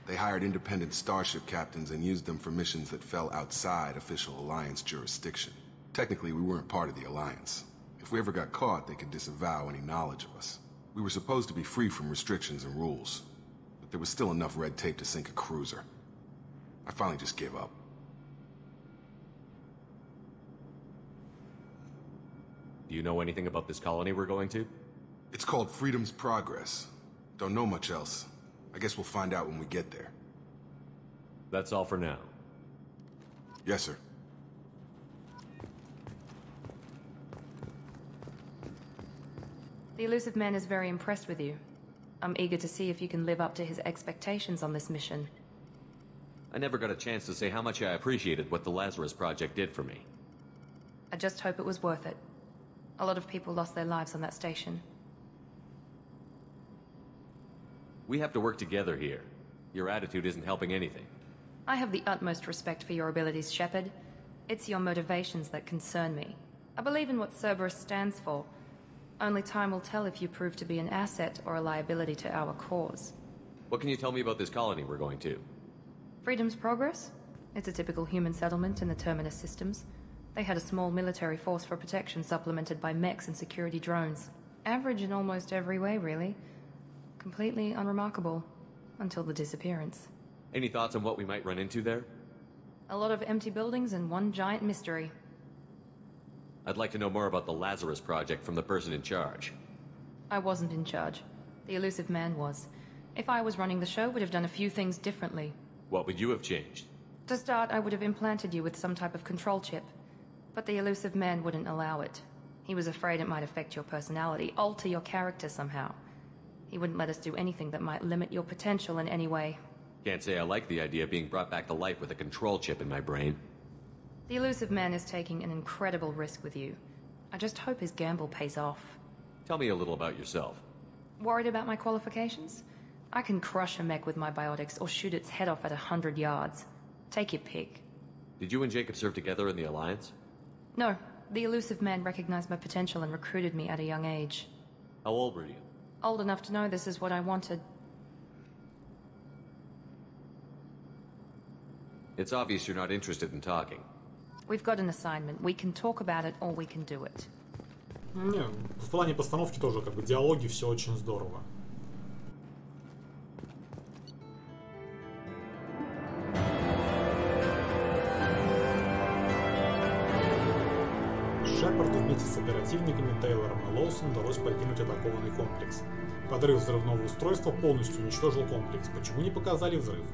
They hired independent starship captains and used them for missions that fell outside official Alliance jurisdiction. Technically, we weren't part of the Alliance. If we ever got caught, they could disavow any knowledge of us. We were supposed to be free from restrictions and rules, but there was still enough red tape to sink a cruiser. I finally just gave up. Do you know anything about this colony we're going to? It's called Freedom's Progress. Don't know much else. I guess we'll find out when we get there. That's all for now. Yes, sir. The elusive man is very impressed with you. I'm eager to see if you can live up to his expectations on this mission. I never got a chance to say how much I appreciated what the Lazarus Project did for me. I just hope it was worth it. A lot of people lost their lives on that station. We have to work together here. Your attitude isn't helping anything. I have the utmost respect for your abilities, Shepard. It's your motivations that concern me. I believe in what Cerberus stands for. Only time will tell if you prove to be an asset or a liability to our cause. What can you tell me about this colony we're going to? Freedom's Progress? It's a typical human settlement in the Terminus systems. They had a small military force for protection supplemented by mechs and security drones. Average in almost every way, really. Completely unremarkable. Until the disappearance. Any thoughts on what we might run into there? A lot of empty buildings and one giant mystery. I'd like to know more about the Lazarus Project from the person in charge. I wasn't in charge. The elusive man was. If I was running the show, would have done a few things differently. What would you have changed? To start, I would have implanted you with some type of control chip. But the elusive man wouldn't allow it. He was afraid it might affect your personality, alter your character somehow. He wouldn't let us do anything that might limit your potential in any way. Can't say I like the idea of being brought back to life with a control chip in my brain. The elusive man is taking an incredible risk with you. I just hope his gamble pays off. Tell me a little about yourself. Worried about my qualifications? I can crush a mech with my biotics or shoot its head off at 100 yards. Take your pick. Did you and Jacob serve together in the Alliance? No. The elusive man recognized my potential and recruited me at a young age. How old were you? Old enough to know this is what I wanted. It's obvious you're not interested in talking. We've got an assignment. We can talk about it or we can do it. Не, в плане постановки тоже как бы диалоги, все очень здорово. Шепарду вместе с оперативниками Тейлором и Лоусом удалось покинуть атакованный комплекс. Подрыв взрывного устройства полностью уничтожил комплекс. Почему не показали взрыв?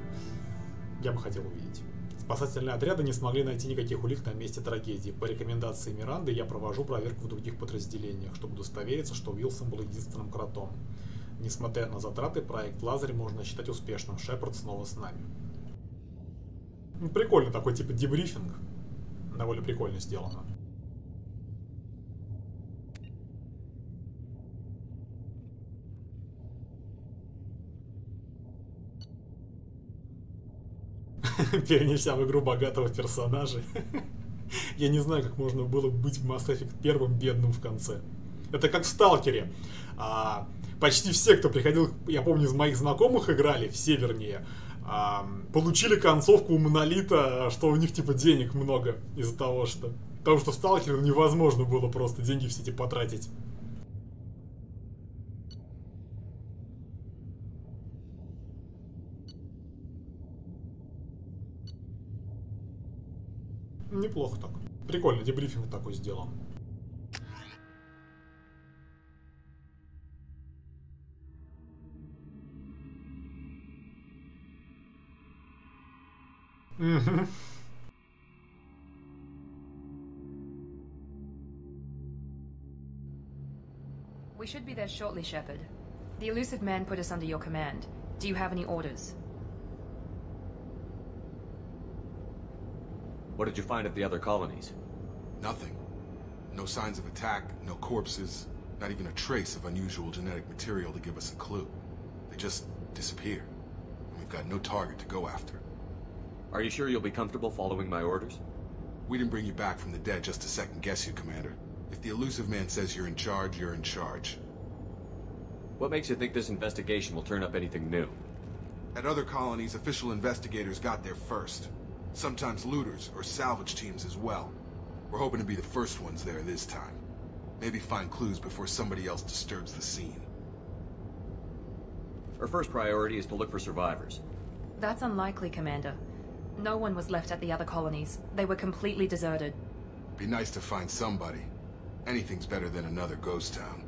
Я бы хотел увидеть. Спасательные отряды не смогли найти никаких улик на месте трагедии. По рекомендации Миранды я провожу проверку в других подразделениях, чтобы удостовериться, что Уилсон был единственным кротом. Несмотря на затраты, проект Лазарь можно считать успешным. Шепард снова с нами. Прикольно, такой типа дебрифинг. Довольно прикольно сделано. перенеся в игру богатого персонажа. Я не знаю, как можно было быть в Mass Effect первым бедным в конце. Это как в Сталкере. Почти все, кто приходил, я помню, из моих знакомых играли, все вернее, получили концовку у Монолита, что у них типа денег много из-за того, что... Потому что в Сталкере невозможно было просто деньги все эти потратить. Неплохо так. Прикольно, дебрифинг такой сделан. Угу. We should be there shortly, Shepard. The elusive man put us under your command. Do you have any orders? What did you find at the other colonies? Nothing. No signs of attack, no corpses, not even a trace of unusual genetic material to give us a clue. They just disappear. And we've got no target to go after. Are you sure you'll be comfortable following my orders? We didn't bring you back from the dead just to second guess you, Commander. If the elusive man says you're in charge, you're in charge. What makes you think this investigation will turn up anything new? At other colonies, official investigators got there first. Sometimes looters or salvage teams as well. We're hoping to be the first ones there this time. Maybe find clues before somebody else disturbs the scene. Our first priority is to look for survivors. That's unlikely, Commander. No one was left at the other colonies. They were completely deserted. Be nice to find somebody. Anything's better than another ghost town.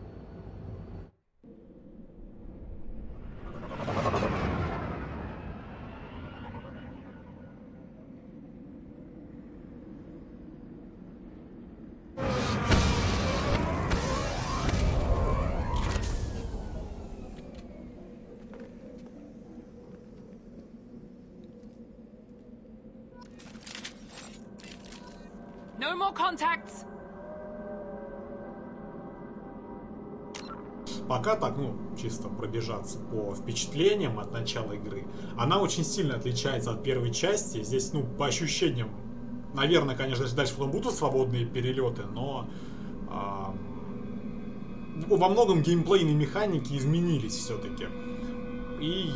No more contacts! Пока так, ну, чисто пробежаться по впечатлениям от начала игры. Она очень сильно отличается от первой части. Здесь, ну, по ощущениям, наверное, конечно, дальше потом будут свободные перелеты, но во многом геймплейные механики изменились все-таки. И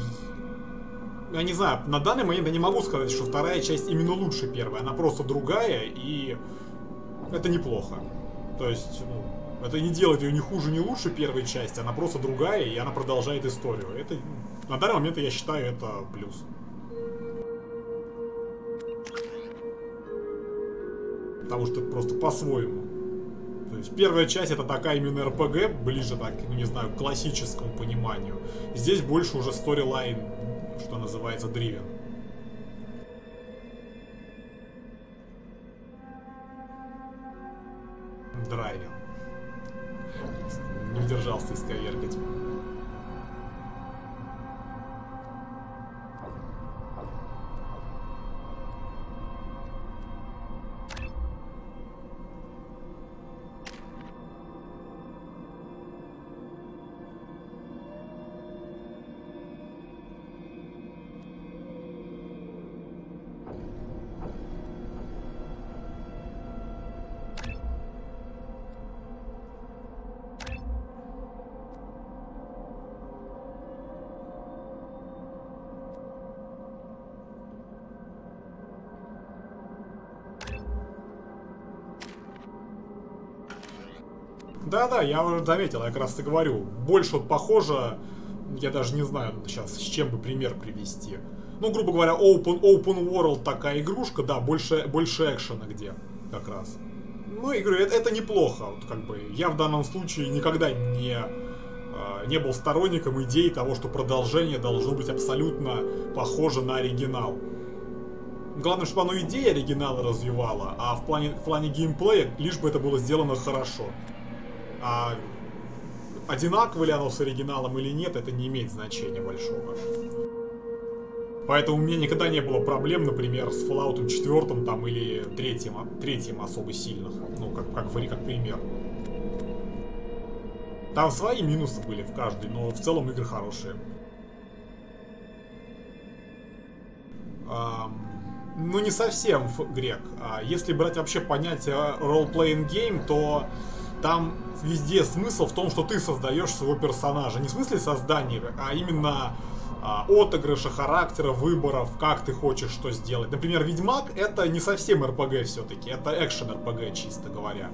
я не знаю, на данный момент я не могу сказать, что вторая часть именно лучше первой. Она просто другая, и это неплохо. То есть, ну, это не делает ее ни хуже, ни лучше первой части, она просто другая, и она продолжает историю. Это, на данный момент, я считаю, это плюс. Потому что это просто по-своему. То есть первая часть это такая именно РПГ, ближе так, ну не знаю, к классическому пониманию. Здесь больше уже сторилайн, что называется, дривен. Драйвен. Не удержался исковеркать. Да-да, я уже заметил, я как раз и говорю. Больше вот похоже, я даже не знаю сейчас, с чем бы пример привести. Ну, грубо говоря, open world такая игрушка, да, больше экшена где, как раз. Ну, и говорю, это неплохо. Вот, как бы, я в данном случае никогда не был сторонником идеи того, что продолжение должно быть абсолютно похоже на оригинал. Главное, чтобы оно идеи оригинала развивало, а в плане геймплея лишь бы это было сделано хорошо. А одинаково ли оно с оригиналом или нет, это не имеет значения большого. Поэтому у меня никогда не было проблем, например, с Fallout 4 там, или третьим особо сильных. Ну, как пример. Там свои минусы были в каждой, но в целом игры хорошие. Ну, не совсем, Грек. Если брать вообще понятие role-playing game, то там везде смысл в том, что ты создаешь своего персонажа. Не в смысле создания, а именно отыгрыша, характера, выборов, как ты хочешь что сделать. Например, Ведьмак — это не совсем RPG все-таки, это экшен-RPG, чисто говоря.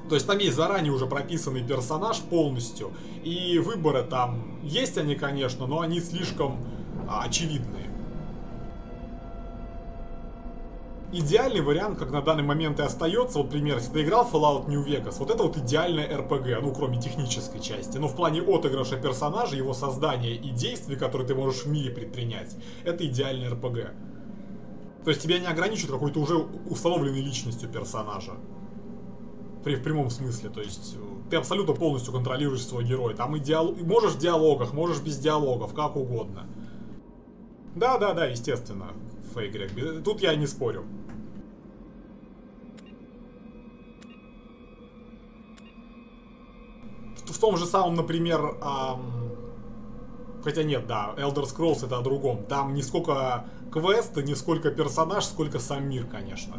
То есть там есть заранее уже прописанный персонаж полностью, и выборы там есть они, конечно, но они слишком очевидные. Идеальный вариант, как на данный момент и остается, вот, например, если ты играл в Fallout New Vegas, вот это вот идеальная RPG, ну, кроме технической части. Но в плане отыгрыша персонажа, его создания и действий, которые ты можешь в мире предпринять, это идеальный RPG. То есть тебя не ограничивают какой-то уже установленной личностью персонажа. В прямом смысле, то есть ты абсолютно полностью контролируешь своего героя. Там и можешь в диалогах, можешь без диалогов, как угодно. Да, естественно, Фейгрек. Тут я не спорю. В том же самом, например, хотя нет, да, Elder Scrolls это о другом. Там не сколько квеста, не сколько персонаж, сколько сам мир, конечно.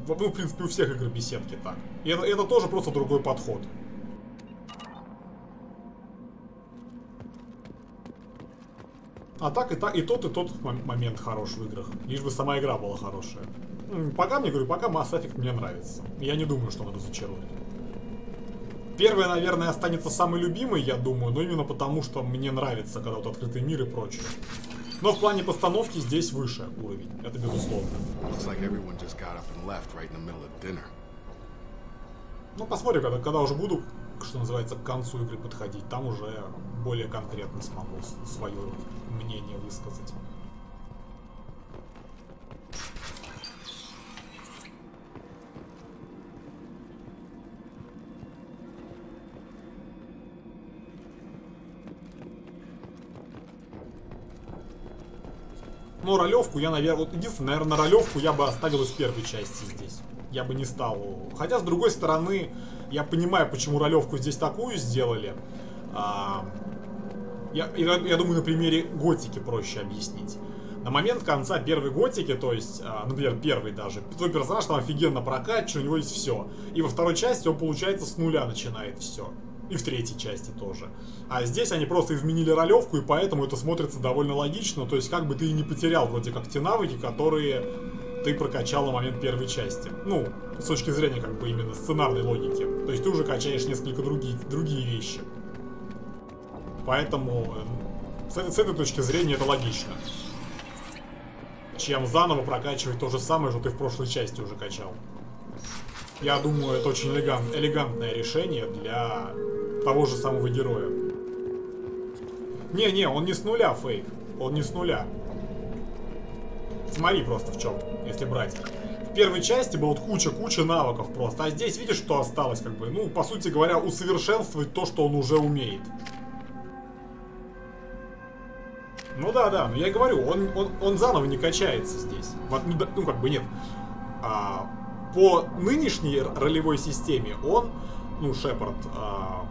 Ну, в принципе, у всех игр беседки так. И это тоже просто другой подход. А так и тот момент хорош в играх. Лишь бы сама игра была хорошая. Пока мне говорю, пока Mass Effect мне нравится. Я не думаю, что он разочарует. Первая, наверное, останется самой любимой, я думаю, но именно потому, что мне нравится, когда вот открытый мир и прочее. Но в плане постановки здесь выше уровень, это безусловно. Ну, посмотрим, когда уже буду, что называется, к концу игры подходить, там уже более конкретно смогу свое мнение высказать. Но ролевку я, наверное, вот единственное, наверное, ролевку я бы оставил из первой части здесь. Я бы не стал. Хотя, с другой стороны, я понимаю, почему ролевку здесь такую сделали. Я думаю, на примере Готики проще объяснить. На момент конца первой Готики, то есть, например, первый даже, твой персонаж там офигенно прокачан, у него есть все. И во второй части он, получается, с нуля начинает все. И в третьей части тоже. А здесь они просто изменили ролевку, и поэтому это смотрится довольно логично. То есть, как бы ты и не потерял вроде как те навыки, которые ты прокачал на момент первой части. Ну, с точки зрения как бы именно сценарной логики. То есть ты уже качаешь несколько другие вещи. Поэтому с этой точки зрения это логично. Чем заново прокачивать то же самое, что ты в прошлой части уже качал. Я думаю, это очень элегантное решение для того же самого героя. Не, он не с нуля, Фейк. Он не с нуля. Смотри просто в чем, если брать. В первой части было вот куча навыков просто. А здесь видишь, что осталось, как бы, ну, по сути говоря, усовершенствовать то, что он уже умеет. Ну да, но я и говорю, он заново не качается здесь. Ну, как бы нет. По нынешней ролевой системе он, ну, Шепард,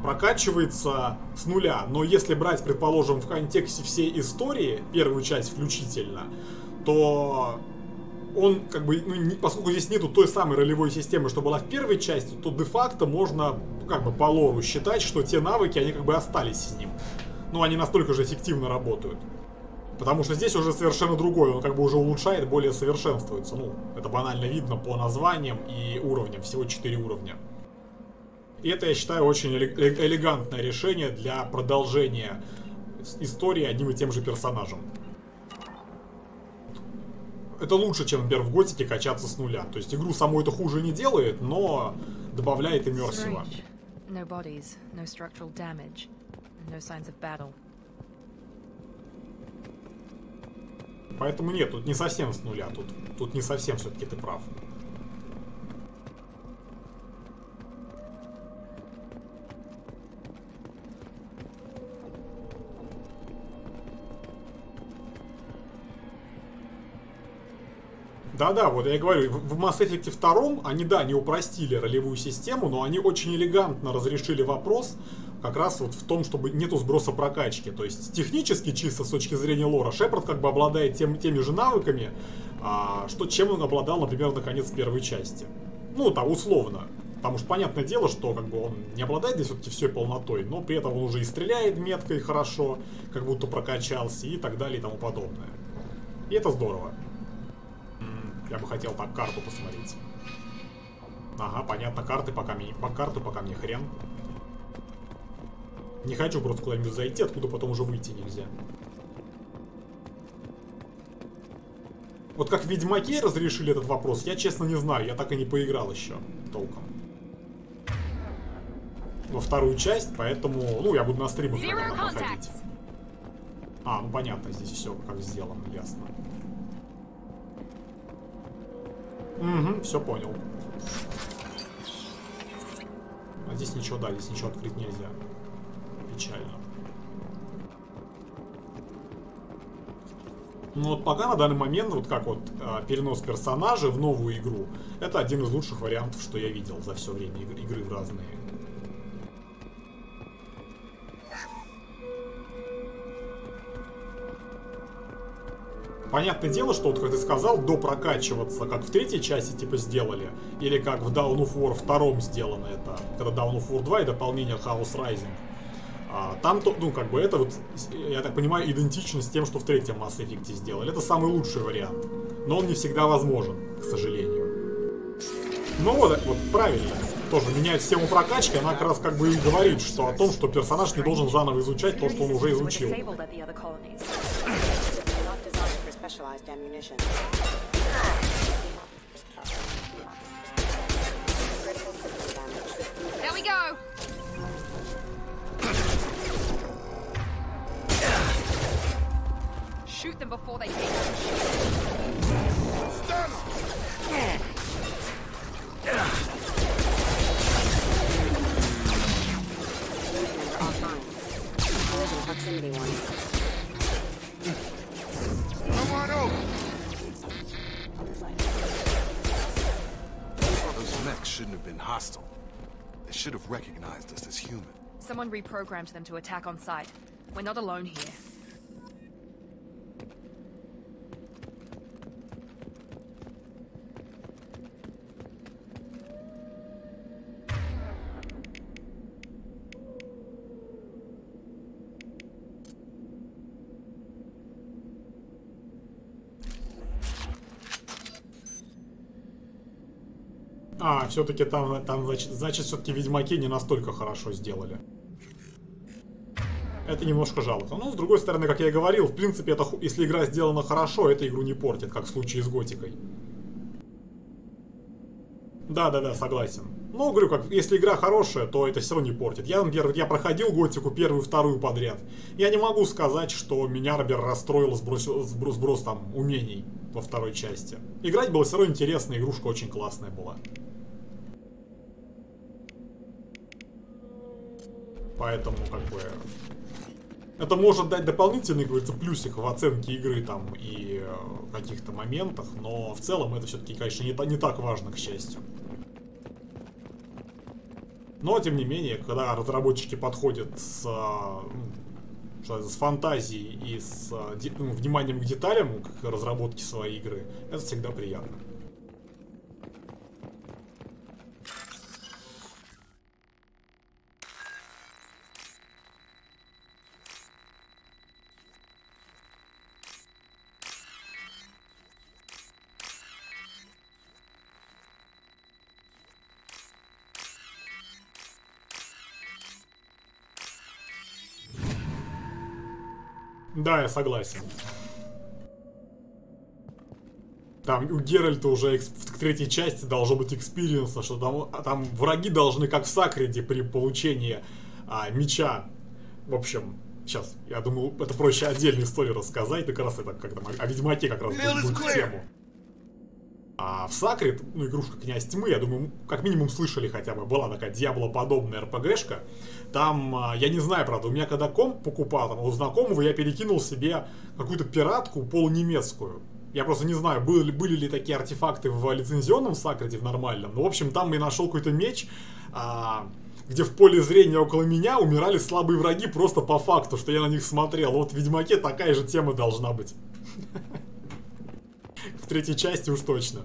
прокачивается с нуля. Но если брать, предположим, в контексте всей истории, первую часть включительно, то он, как бы, ну, поскольку здесь нету той самой ролевой системы, что была в первой части, то де-факто можно, как бы, по лору считать, что те навыки, они как бы остались с ним. Ну, они настолько же эффективно работают. Потому что здесь уже совершенно другое, он как бы уже улучшает, более совершенствуется. Ну, это банально видно по названиям и уровням, всего 4 уровня. И это, я считаю, очень элегантное решение для продолжения истории одним и тем же персонажем. Это лучше, чем, например, в Готике качаться с нуля. То есть игру саму это хуже не делает, но добавляет иммерсива. Поэтому нет, тут не совсем с нуля, тут не совсем все-таки ты прав. Да, вот я и говорю, в Mass Effect 2 они, да, не упростили ролевую систему, но они очень элегантно разрешили вопрос как раз вот в том, чтобы нету сброса прокачки. То есть технически, чисто с точки зрения лора, Шепард как бы обладает теми же навыками, чем он обладал, например, на конец первой части. Ну, там, условно. Потому что, понятное дело, что как бы он не обладает здесь все-таки всей полнотой, но при этом он уже и стреляет метко и хорошо, как будто прокачался и так далее и тому подобное. И это здорово. Я бы хотел так карту посмотреть. Ага, понятно, карты пока мне хрен. Не хочу просто куда-нибудь зайти, откуда потом уже выйти нельзя. Вот как в Ведьмаке разрешили этот вопрос, я честно не знаю, я так и не поиграл еще толком. Во вторую часть, поэтому, ну, я буду на стримах проходить. Ну понятно, здесь все как сделано, ясно. Угу, все понял. А здесь ничего, да, здесь ничего открыть нельзя. Печально. Ну вот пока на данный момент, вот как вот перенос персонажа в новую игру, это один из лучших вариантов, что я видел за все время игры в разные. Понятное дело, что, вот, как ты сказал, допрокачиваться, как в третьей части типа сделали, или как в Dawn of War 2 сделано это, когда Dawn of War 2 и дополнение Chaos Rising. Там, ну, как бы это вот, я так понимаю, идентично с тем, что в третьем Mass Effect сделали. Это самый лучший вариант, но он не всегда возможен, к сожалению. Ну вот правильно, тоже меняет систему прокачки, она как раз как бы и говорит, что о том, что персонаж не должен заново изучать то, что он уже изучил. Specialized ammunition. There we go. Shoot them before they take us. Proximity one. Those mechs shouldn't have been hostile. They should have recognized us as human. Someone reprogrammed them to attack on sight. We're not alone here. Все-таки там значит, все-таки Ведьмаки не настолько хорошо сделали. Это немножко жалко. Но, с другой стороны, как я и говорил, в принципе, это, если игра сделана хорошо, это игру не портит, как в случае с Готикой. Да, согласен. Но, говорю, как, если игра хорошая, то это все равно не портит. Я, например, проходил Готику первую и вторую подряд. Я не могу сказать, что меня, например, расстроил сброс там умений во второй части. Играть было все равно интересно, игрушка очень классная была. Поэтому, как бы, это может дать дополнительный, говорится, плюсик в оценке игры там и каких-то моментах, но в целом это все-таки, конечно, не так важно, к счастью. Но, тем не менее, когда разработчики подходят с фантазией и с вниманием к деталям, к разработке своей игры, это всегда приятно. Да, я согласен. Там у Геральта уже к третьей части должно быть экспириенса, что там враги должны, как в Сакреде, при получении меча. В общем, сейчас, я думаю, это проще отдельную историю рассказать, как раз это как там, о Ведьмаке как раз будет тему. А в Сакред, ну, игрушка Князь Тьмы, я думаю, как минимум слышали хотя бы, была такая Диабло-подобная РПГшка. Там, я не знаю, правда, у меня когда комп покупал, там, у знакомого я перекинул себе какую-то пиратку полунемецкую. Я просто не знаю, были ли такие артефакты в лицензионном Сакреде, в нормальном. Но, в общем, там я нашел какой-то меч, где в поле зрения около меня умирали слабые враги просто по факту, что я на них смотрел. Вот в Ведьмаке такая же тема должна быть. В третьей части уж точно.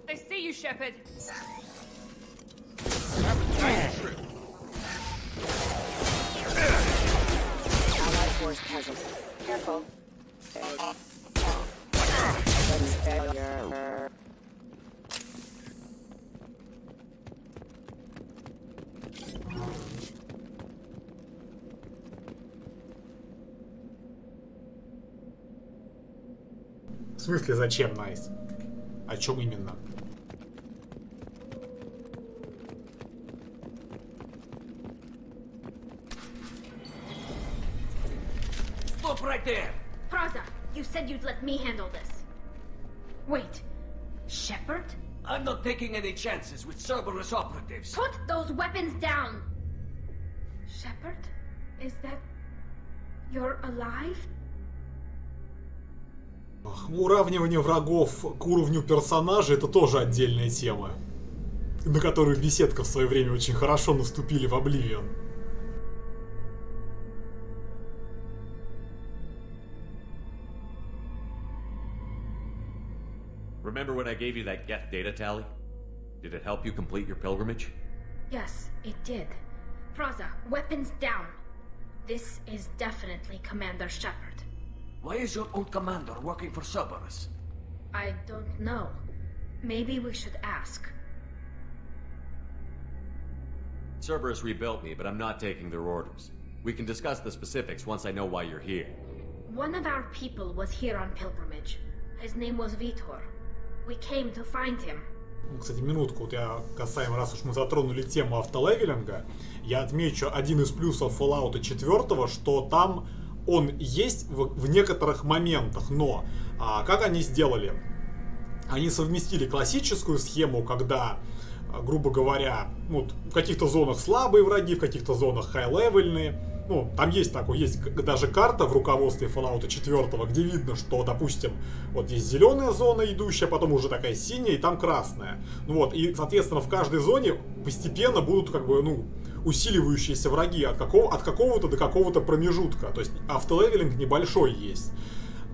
They see you, Shepard. Allied force present. Careful. Failure. В смысле, зачем, Найс? О чем именно? Stop right there! Praza, you said you'd let me handle this. Wait, Shepard? I'm not taking any chances with Cerberus operatives. Put those weapons down! Shepard? Is that... You're alive? Уравнивание врагов к уровню персонажа — это тоже отдельная тема, на которую беседка в свое время очень хорошо наступили в Обливион. Remember when I gave you that Geth data tally? Did it help you complete your pilgrimage? Yes, it did. Praza, weapons down. This is definitely Commander Shepard. Why is your old commander working for Cerberus? I don't know. Maybe we should ask. Cerberus rebuilt me, but I'm not taking their orders. We can discuss the specifics once I know why you're here. One of our people was here on pilgrimage. His name was Vitor. We came to find him. Кстати, минутку, вот я касаемо, раз уж мы затронули тему автолевелинга, я отмечу один из плюсов Fallout 4, что там он есть в некоторых моментах, но как они сделали? Они совместили классическую схему, когда, грубо говоря, вот, в каких-то зонах слабые враги, в каких-то зонах хай-левельные. Ну, там есть такой, есть даже карта в руководстве Fallout 4, где видно, что, допустим, вот здесь зеленая зона идущая, потом уже такая синяя, и там красная. Ну вот, и, соответственно, в каждой зоне постепенно будут, как бы, ну, усиливающиеся враги от какого-то до какого-то промежутка. То есть автолевелинг небольшой есть.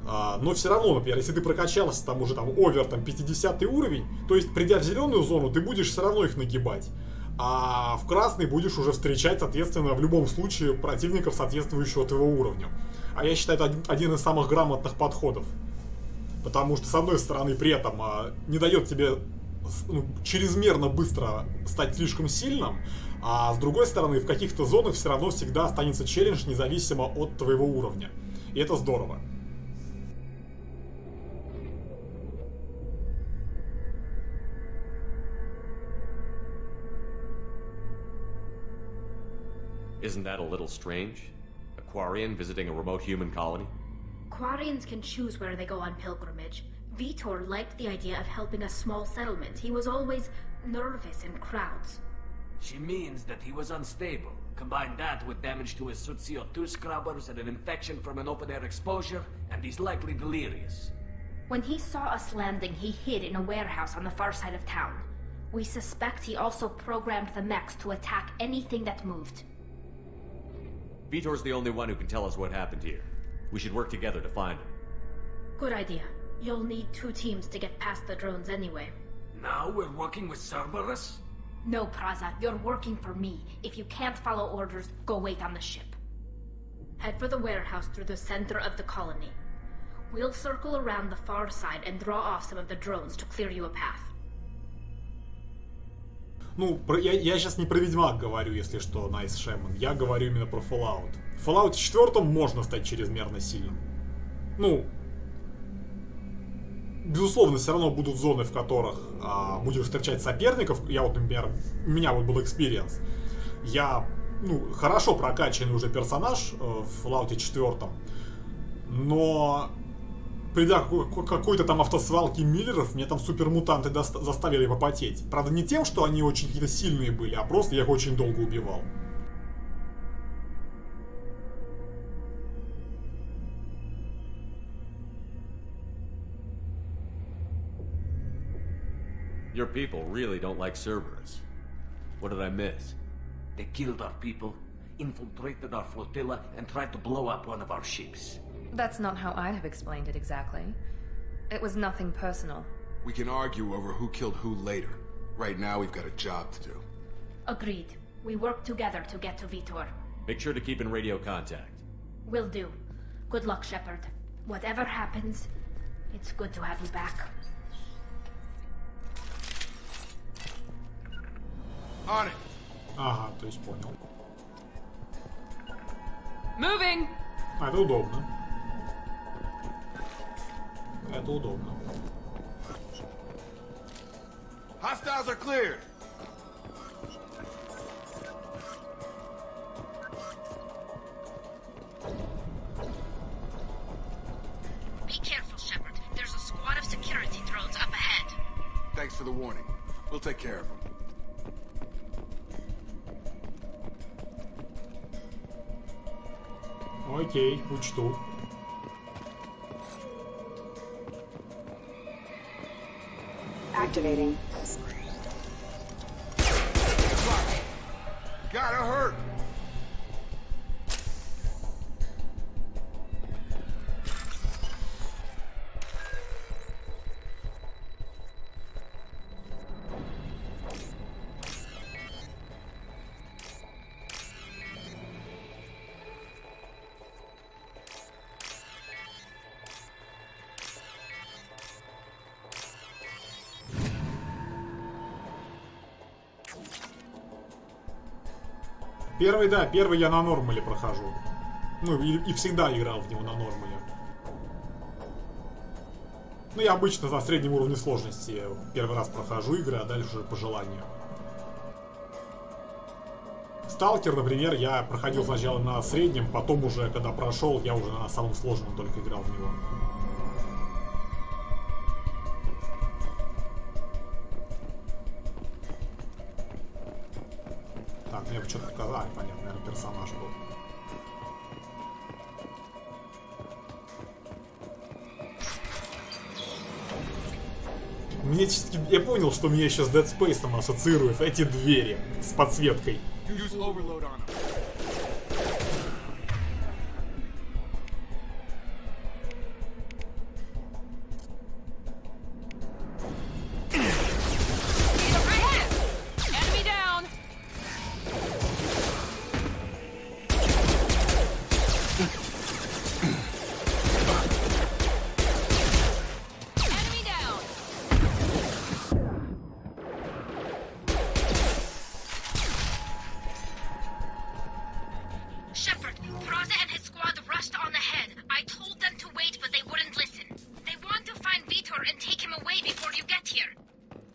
Но все равно, например, если ты прокачался там уже там овер там 50 уровень, то есть придя в зеленую зону, ты будешь все равно их нагибать. А в красный будешь уже встречать, соответственно, в любом случае противников, соответствующего твоего уровню. А я считаю, это один из самых грамотных подходов. Потому что, с одной стороны, при этом не дает тебе чрезмерно быстро стать слишком сильным, а с другой стороны, в каких-то зонах все равно всегда останется челлендж, независимо от твоего уровня. И это здорово. Isn't that a little strange? A Quarian visiting a remote human colony? Quarians can choose where they go on pilgrimage. Vitor liked the idea of helping a small settlement. He was always nervous in crowds. She means that he was unstable. Combine that with damage to his suit CO2 scrubbers and an infection from an open-air exposure, and he's likely delirious. When he saw us landing, he hid in a warehouse on the far side of town. We suspect he also programmed the mechs to attack anything that moved. Vitor's the only one who can tell us what happened here. We should work together to find him. Good idea. You'll need 2 teams to get past the drones anyway. Now we're working with Cerberus? No, Praza, you're working for me. If you can't follow orders, go wait on the ship. Head for the warehouse through the center of the colony. We'll circle around the far side and draw off some of the drones to clear you a path. Ну, я сейчас не про Ведьмак говорю, если что, Найс Шемон. Я говорю именно про Fallout. В Fallout 4 можно стать чрезмерно сильным. Ну, безусловно, все равно будут зоны, в которых будешь встречать соперников. Я вот, например, у меня вот был экспириенс. Я, хорошо прокачанный уже персонаж в Fallout 4, но придя к какой-то там автосвалке миллеров, мне там супермутанты заставили попотеть. Правда, не тем, что они очень какие-то сильные были, а просто я их очень долго убивал. Your people really don't like Cerberus. What did I miss? They killed our people, infiltrated our flotilla, and tried to blow up one of our ships. That's not how I'd have explained it exactly. It was nothing personal. We can argue over who killed who later. Right now, we've got a job to do. Agreed. We work together to get to Vitor. Make sure to keep in radio contact. Will do. Good luck, Shepard. Whatever happens, it's good to have you back. On it. Ага, то есть понял. Moving! А, это удобно. Это удобно. Hostiles are cleared. Be careful, Shepard. There's a squad of security drones up ahead. Thanks for the warning. We'll take care of them. Окей, учту. Activating. Gotta hurt. Первый я на нормале прохожу. Ну, и всегда играл в него на нормале. Ну, я обычно на среднем уровне сложности первый раз прохожу игры, а дальше по желанию. Сталкер, например, я проходил сначала на среднем, потом уже, когда прошел, я уже на самом сложном только играл в него. Так, мне бы что-то показали, понятно, наверное, персонаж был. Мне, я понял, что меня еще с Dead Space ассоциируют эти двери с подсветкой.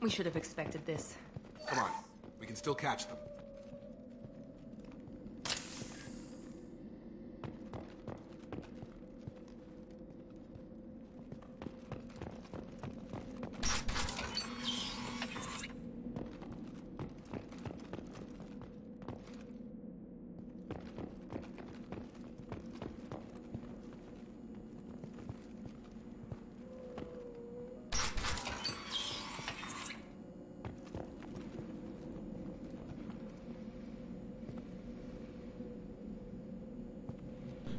We should have expected this. Come on, we can still catch them.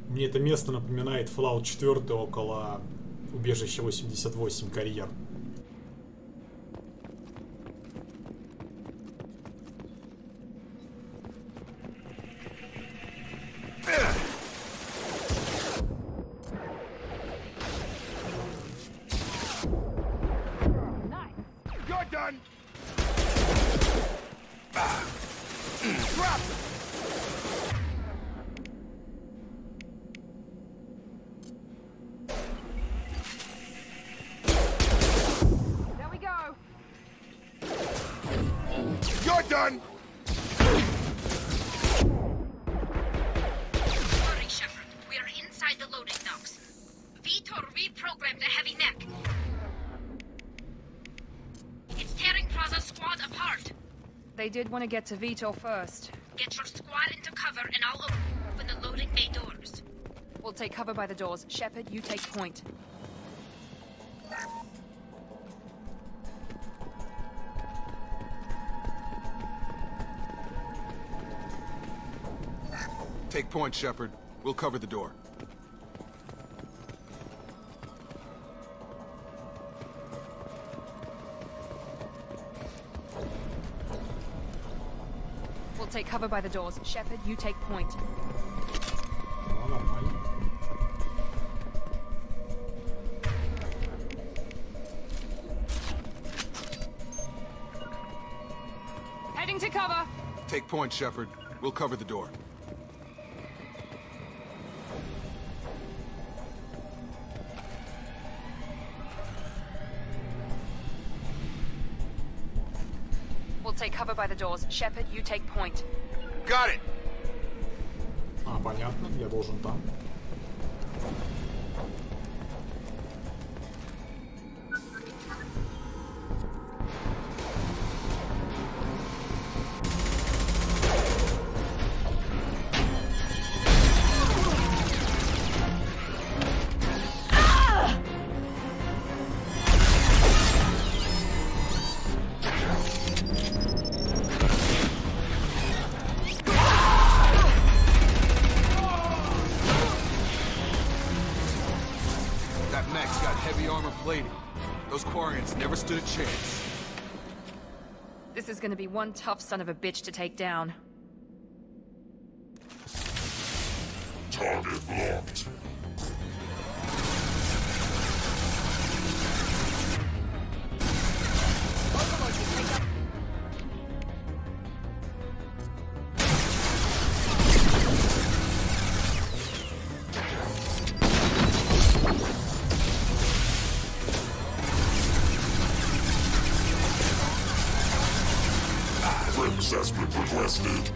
Мне это место напоминает Fallout 4 около убежища 88 карьер. They did want to get to Vitor first. Get your squad into cover and I'll open the loading bay doors. We'll take cover by the doors. Shepard, you take point. Take point, Shepard. We'll cover the door. We'll take cover by the doors. Shepard, you take point. Heading to cover. Take point, Shepard. We'll cover the door. We'll take cover by the doors. Shepard, you take point. Got it. А, понятно, я должен там. This is gonna be one tough son of a bitch to take down. Target blocked. Assessment requested.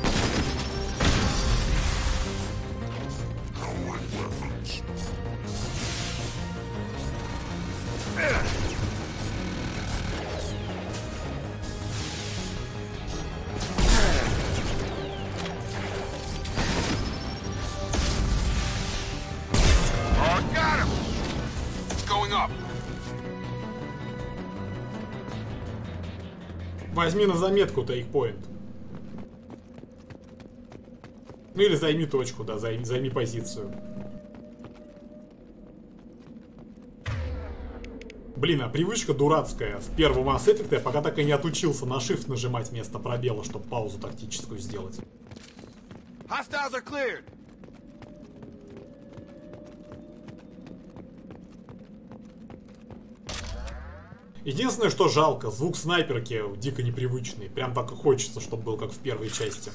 Cowling weapons. Oh, got him! It's going up. Возьми на заметку тейкпоинт. Ну или займи точку, да, займи позицию. Блин, а привычка дурацкая. В первом Mass Effect я пока так и не отучился на Shift нажимать вместо пробела, чтобы паузу тактическую сделать. Hostiles are cleared. Единственное, что жалко, звук снайперки дико непривычный. Прям так и хочется, чтобы был как в первой части.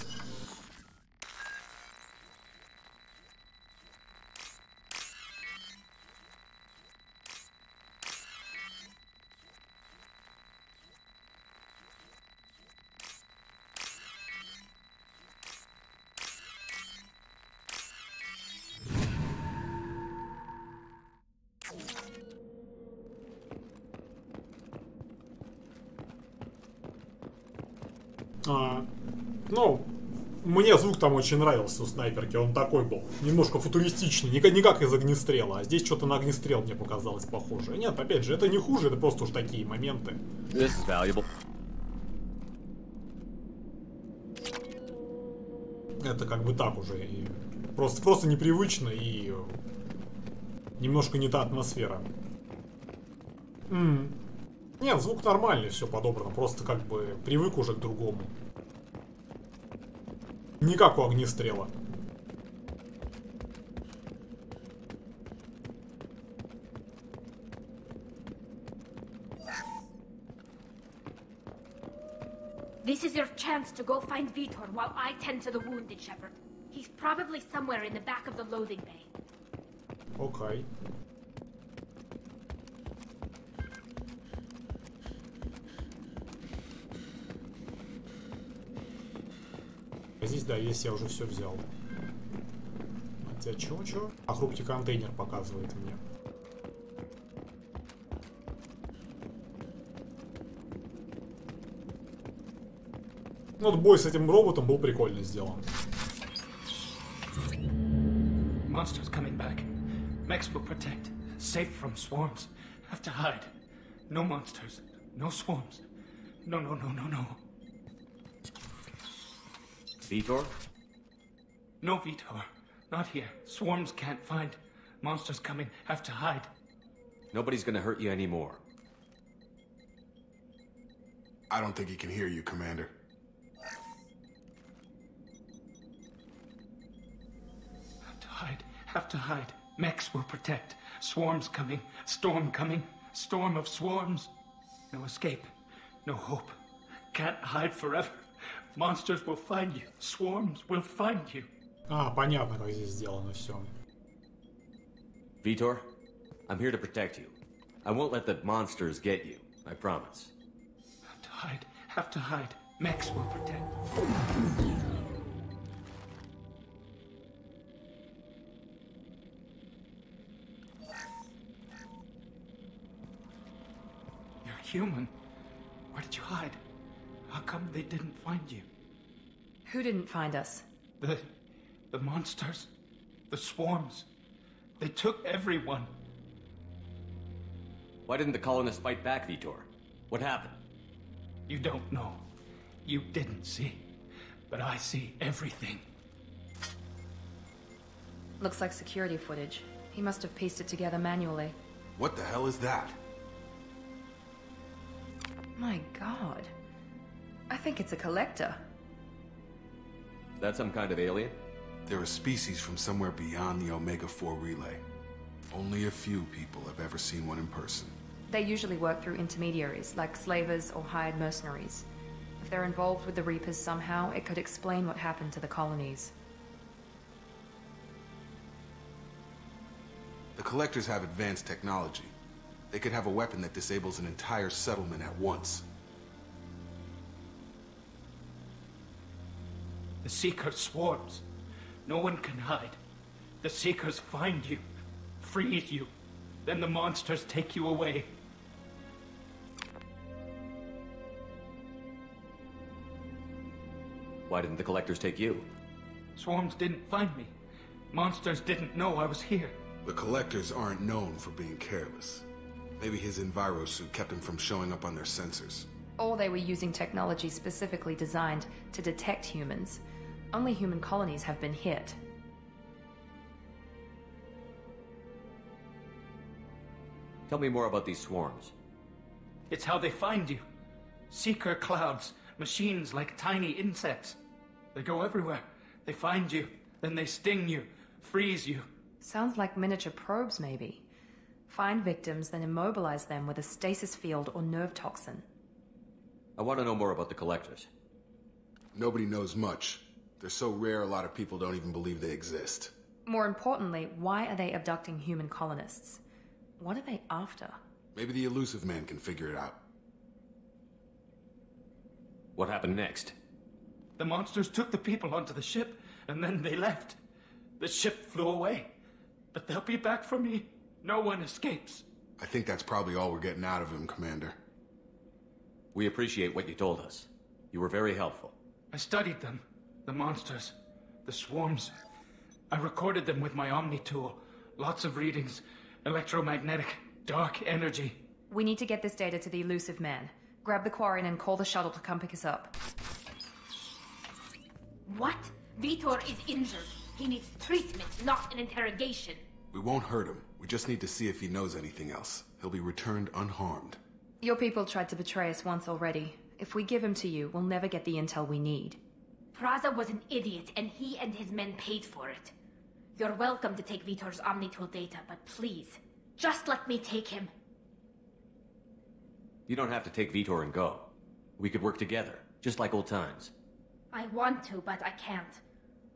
Ну, мне звук там очень нравился у снайперки, он такой был, немножко футуристичный, не как из огнестрела, а здесь что-то на огнестрел мне показалось похоже. Нет, опять же, это не хуже, это просто уж такие моменты. This is valuable. Это как бы так уже, и просто непривычно и немножко не та атмосфера. Нет, звук нормальный, все подобрано, просто как бы привык уже к другому. Не как у огнестрела. This is your chance to go find Vitor while I tend to the wounded, Shepard. He's probably somewhere in the back of the loading bay. Okay. Здесь, да, здесь я уже все взял. Хотя, чего? А хрупкий контейнер показывает мне. Ну, вот бой с этим роботом был прикольно сделан. Monsters coming back. Mechs will protect. Safe from swarms. Have to hide. No monsters. No swarms. No. Vitor? No, Vitor. Not here. Swarms can't find. Monsters coming. Have to hide. Nobody's gonna hurt you anymore. I don't think he can hear you, Commander. Have to hide. Have to hide. Mechs will protect. Swarms coming. Storm coming. Storm of swarms. No escape. No hope. Can't hide forever. Monsters will find you. Swarms will find you. Понятно, как здесь сделано все. Vitor, I'm here to protect you. I won't let the monsters get you. I promise. Have to hide. Have to hide. Mechs will protect. You're human. Where did you hide? How come they didn't find you? Who didn't find us? The monsters. The swarms. They took everyone. Why didn't the colonists fight back, Vitor? What happened? You don't know. You didn't see. But I see everything. Looks like security footage. He must have pieced it together manually. What the hell is that? My god. I think it's a collector. Is that some kind of alien? They're a species from somewhere beyond the Omega-4 relay. Only a few people have ever seen one in person. They usually work through intermediaries, like slavers or hired mercenaries. If they're involved with the Reapers somehow, it could explain what happened to the colonies. The Collectors have advanced technology. They could have a weapon that disables an entire settlement at once. The Seeker swarms. No one can hide. The Seekers find you, freeze you, then the monsters take you away. Why didn't the Collectors take you? Swarms didn't find me. Monsters didn't know I was here. The Collectors aren't known for being careless. Maybe his envirosuit kept him from showing up on their sensors. Or they were using technology specifically designed to detect humans. Only human colonies have been hit. Tell me more about these swarms. It's how they find you. Seeker clouds, machines like tiny insects. They go everywhere. They find you, then they sting you, freeze you. Sounds like miniature probes, maybe. Find victims, then immobilize them with a stasis field or nerve toxin. I want to know more about the Collectors. Nobody knows much. They're so rare, a lot of people don't even believe they exist. More importantly, why are they abducting human colonists? What are they after? Maybe the Elusive Man can figure it out. What happened next? The monsters took the people onto the ship, and then they left. The ship flew away. But they'll be back for me. No one escapes. I think that's probably all we're getting out of him, Commander. We appreciate what you told us. You were very helpful. I studied them. The monsters. The swarms. I recorded them with my Omni tool. Lots of readings. Electromagnetic. Dark energy. We need to get this data to the Elusive Man. Grab the Quarian and call the shuttle to come pick us up. What? Vitor is injured. He needs treatment, not an interrogation. We won't hurt him. We just need to see if he knows anything else. He'll be returned unharmed. Your people tried to betray us once already. If we give him to you, we'll never get the intel we need. Praza was an idiot, and he and his men paid for it. You're welcome to take Vitor's Omnitool data, but please, just let me take him. You don't have to take Vitor and go. We could work together, just like old times. I want to, but I can't.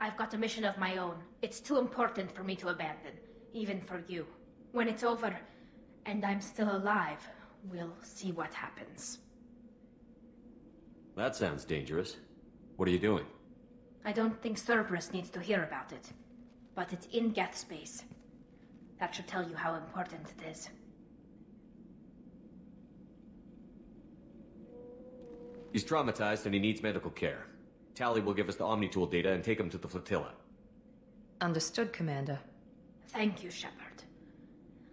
I've got a mission of my own. It's too important for me to abandon, even for you. When it's over, and I'm still alive, we'll see what happens. That sounds dangerous. What are you doing? I don't think Cerberus needs to hear about it. But it's in Geth space. That should tell you how important it is. He's traumatized and he needs medical care. Tally will give us the Omnitool data and take him to the flotilla. Understood, Commander. Thank you, Shepard.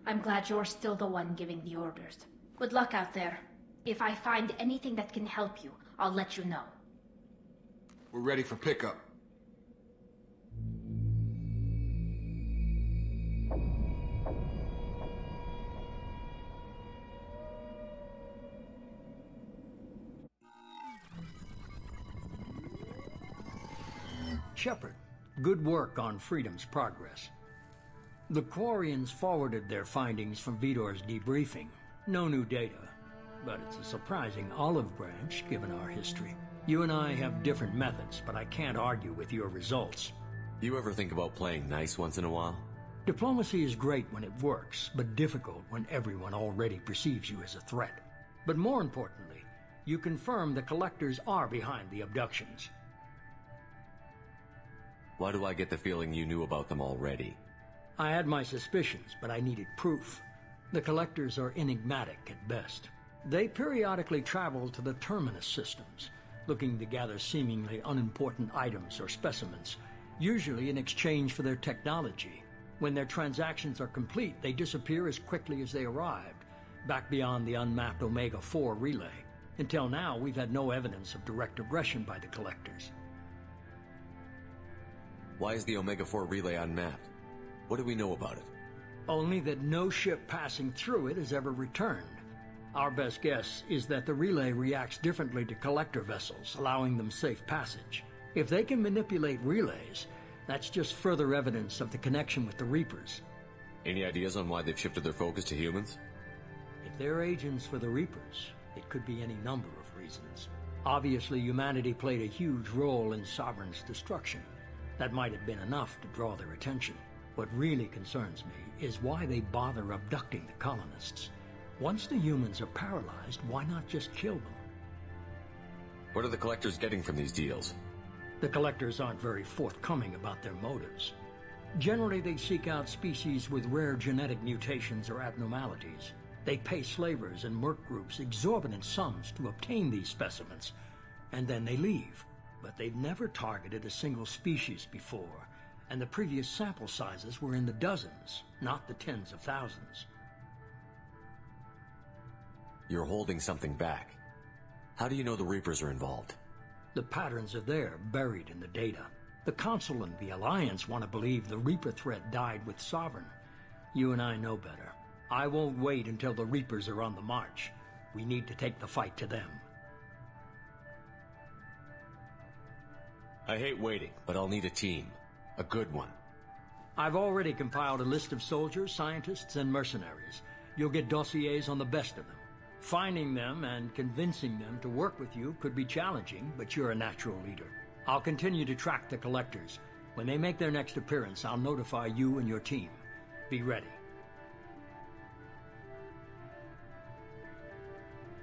I'm glad you're still the one giving the orders. Good luck out there. If I find anything that can help you, I'll let you know. We're ready for pickup. Shepard, good work on Freedom's progress. The Quarians forwarded their findings from Vidor's debriefing. No new data, but it's a surprising olive branch given our history. You and I have different methods, but I can't argue with your results. You ever think about playing nice once in a while? Diplomacy is great when it works, but difficult when everyone already perceives you as a threat. But more importantly, you confirm the Collectors are behind the abductions. Why do I get the feeling you knew about them already? I had my suspicions, but I needed proof. The Collectors are enigmatic at best. They periodically travel to the Terminus systems, looking to gather seemingly unimportant items or specimens, usually in exchange for their technology. When their transactions are complete, they disappear as quickly as they arrived, back beyond the unmapped Omega-4 relay. Until now, we've had no evidence of direct aggression by the Collectors. Why is the Omega-4 relay unmapped? What do we know about it? Only that no ship passing through it has ever returned. Our best guess is that the relay reacts differently to Collector vessels, allowing them safe passage. If they can manipulate relays, that's just further evidence of the connection with the Reapers. Any ideas on why they've shifted their focus to humans? If they're agents for the Reapers, it could be any number of reasons. Obviously, humanity played a huge role in Sovereign's destruction. That might have been enough to draw their attention. What really concerns me is why they bother abducting the colonists. Once the humans are paralyzed, why not just kill them? What are the Collectors getting from these deals? The Collectors aren't very forthcoming about their motives. Generally, they seek out species with rare genetic mutations or abnormalities. They pay slavers and merc groups exorbitant sums to obtain these specimens, and then they leave. But they've never targeted a single species before, and the previous sample sizes were in the dozens, not the tens of thousands. You're holding something back. How do you know the Reapers are involved? The patterns are there, buried in the data. The Council and the Alliance want to believe the Reaper threat died with Sovereign. You and I know better. I won't wait until the Reapers are on the march. We need to take the fight to them. I hate waiting, but I'll need a team. A good one. I've already compiled a list of soldiers, scientists, and mercenaries. You'll get dossiers on the best of them. Finding them and convincing them to work with you could be challenging, but you're a natural leader. I'll continue to track the Collectors. When they make their next appearance, I'll notify you and your team. Be ready.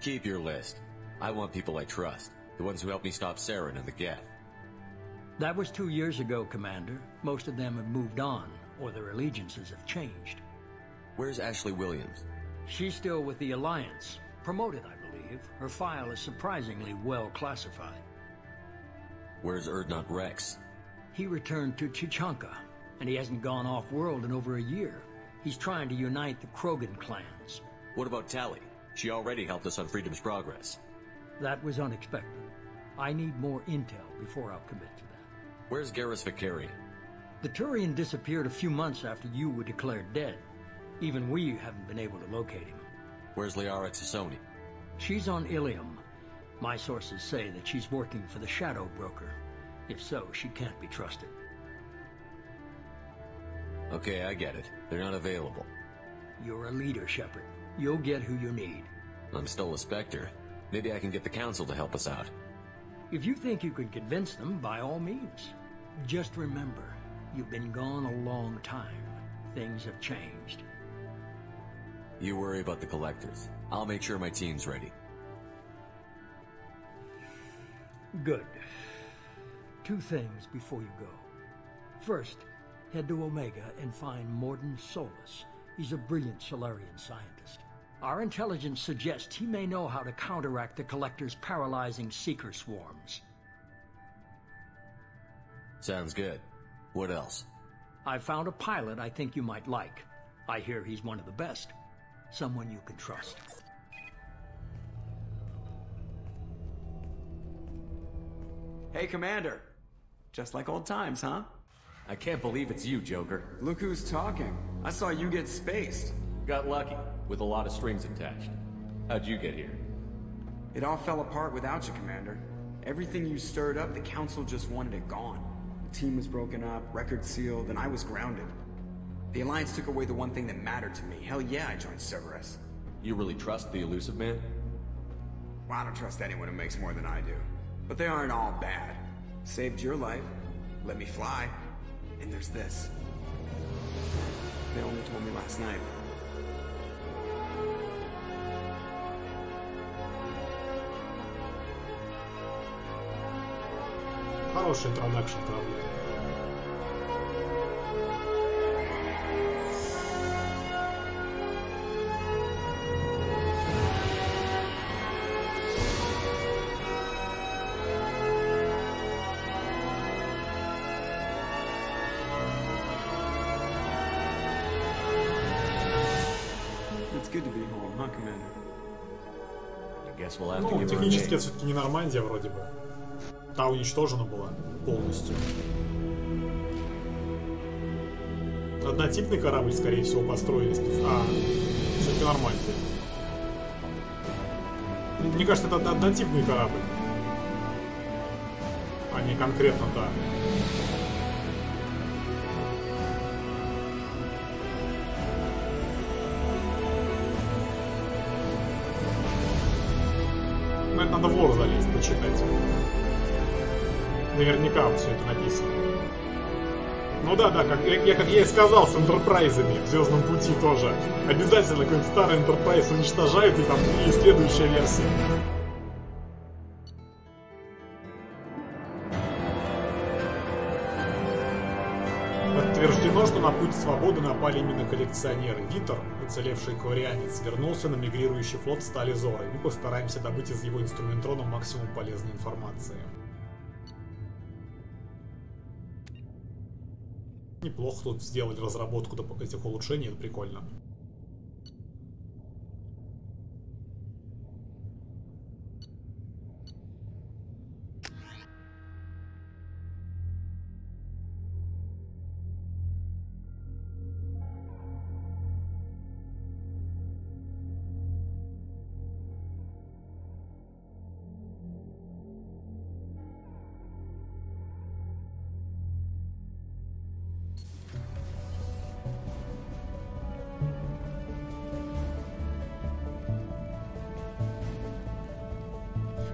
Keep your list. I want people I trust. The ones who helped me stop Saren and the Geth. That was 2 years ago, Commander. Most of them have moved on, or their allegiances have changed. Where's Ashley Williams? She's still with the Alliance. Promoted, I believe. Her file is surprisingly well classified. Where's Erdnot Rex? He returned to Chichanka, and he hasn't gone off-world in over a year. He's trying to unite the Krogan clans. What about Tali? She already helped us on Freedom's progress. That was unexpected. I need more intel before I'll commit to that. Where's Garrus Vakari? The Turian disappeared a few months after you were declared dead. Even we haven't been able to locate him. Where's Liara Tassoni? She's on Ilium. My sources say that she's working for the Shadow Broker. If so, she can't be trusted. Okay, I get it. They're not available. You're a leader, Shepard. You'll get who you need. I'm still a Spectre. Maybe I can get the Council to help us out. If you think you can convince them, by all means. Just remember, you've been gone a long time. Things have changed. You worry about the Collectors. I'll make sure my team's ready. Good. 2 things before you go. First, head to Omega and find Morden Solus. He's a brilliant Solarian scientist. Our intelligence suggests he may know how to counteract the Collector's paralyzing Seeker swarms. Sounds good. What else? I found a pilot I think you might like. I hear he's one of the best. Someone you can trust. Hey, Commander. Just like old times, huh? I can't believe it's you, Joker. Look who's talking. I saw you get spaced. Got lucky, with a lot of strings attached. How'd you get here? It all fell apart without you, Commander. Everything you stirred up, the Council just wanted it gone. The Team was broken up, record sealed, and I was grounded. The Alliance took away the one thing that mattered to me. Hell yeah, I joined Cerberus. You really trust the Elusive Man? Well, I don't trust anyone who makes more than I do. But they aren't all bad. Saved your life, let me fly, and there's this. They only told me last night. Хороший интродакшн, правда. It's good to be home, huh, Commander? I guess we'll have to Ну, give her a технически name. это все-таки не Нормандия вроде бы. Та уничтожена была полностью. Однотипный корабль, скорее всего, построили. Все-таки Нормандия. Мне кажется, это однотипный корабль. А не конкретно та. Ну, это надо в лор залезть, почитать. Наверняка все это написано. Ну да, как я и сказал, с энтерпрайзами в Звездном пути тоже. Обязательно какой-нибудь старый энтерпрайз уничтожают, и там и следующая версия. Подтверждено, что на путь свободы напали именно коллекционеры. Витер, уцелевший кварианец, вернулся на мигрирующий флот Стали Зоры. Мы постараемся добыть из его инструментарона максимум полезной информации. Неплохо тут сделали разработку этих улучшений, это прикольно.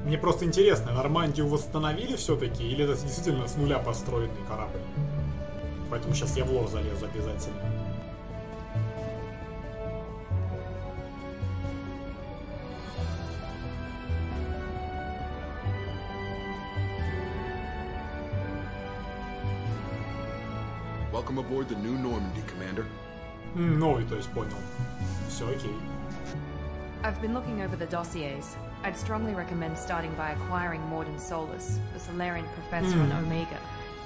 Мне просто интересно, Нормандию восстановили все-таки, или это действительно с нуля построенный корабль? Поэтому сейчас я в лор залезу обязательно. Welcome aboard the New Normandy, Commander. Новый, то есть, понял. Все окей. I've been looking over the dossiers. I'd strongly recommend starting by acquiring Morden Solus, the Solarian professor on Omega.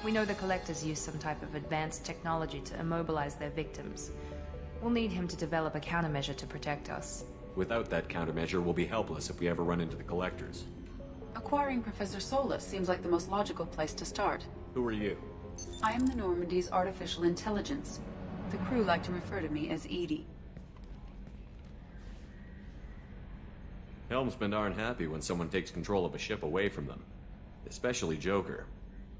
We know the Collectors use some type of advanced technology to immobilize their victims. We'll need him to develop a countermeasure to protect us. Without that countermeasure, we'll be helpless if we ever run into the Collectors. Acquiring Professor Solus seems like the most logical place to start. Who are you? I am the Normandy's artificial intelligence. The crew like to refer to me as Edie. Helmsmen aren't happy when someone takes control of a ship away from them. Especially Joker.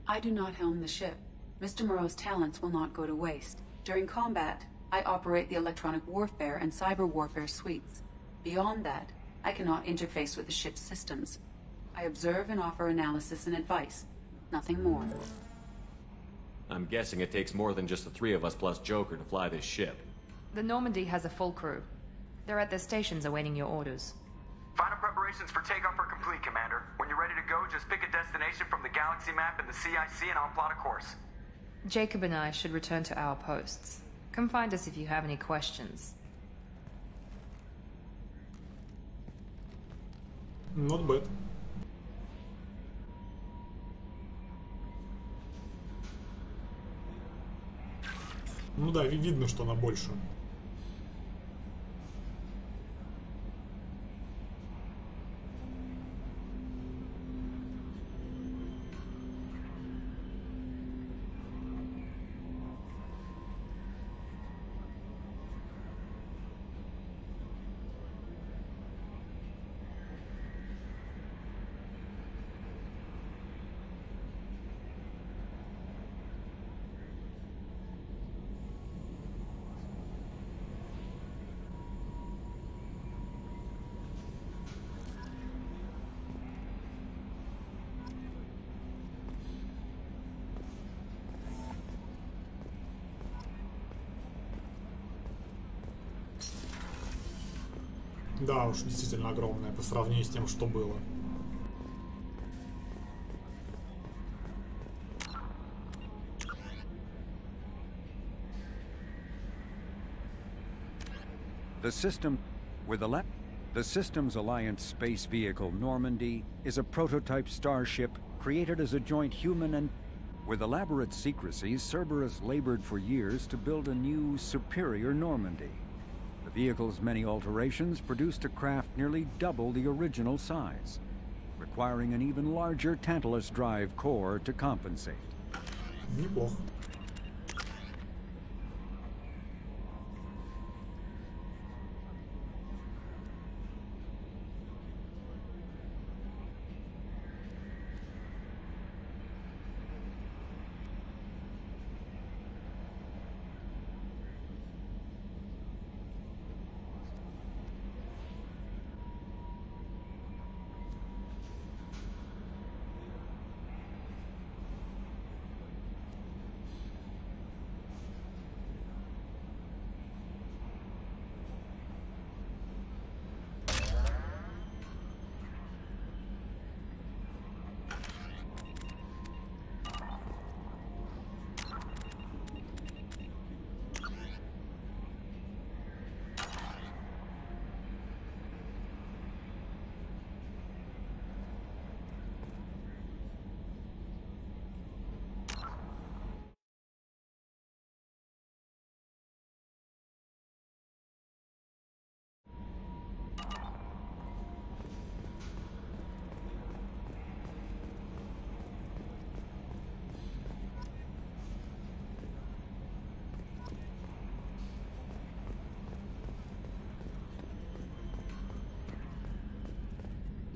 I do not helm the ship. Mr. Moreau's talents will not go to waste. During combat, I operate the electronic warfare and cyber warfare suites. Beyond that, I cannot interface with the ship's systems. I observe and offer analysis and advice. Nothing more. I'm guessing it takes more than just the three of us plus Joker to fly this ship. The Normandy has a full crew. They're at their stations awaiting your orders. Final preparations for takeoff are complete, Commander. When you're ready to go, just pick a destination from the galaxy map and the CIC and I'll plot a course. Jacob and I should return to our posts. Come find us if you have any questions. Not bad. Ну да, видно, что она больше. Да уж, действительно огромное по сравнению с тем, что было. The Systems Alliance space vehicle Normandy is a prototype starship created as a joint human and... With elaborate secrecy, Cerberus labored for years to build a new, superior Normandy. The vehicle's many alterations produced a craft nearly double the original size, requiring an even larger Tantalus drive core to compensate. Неплохо.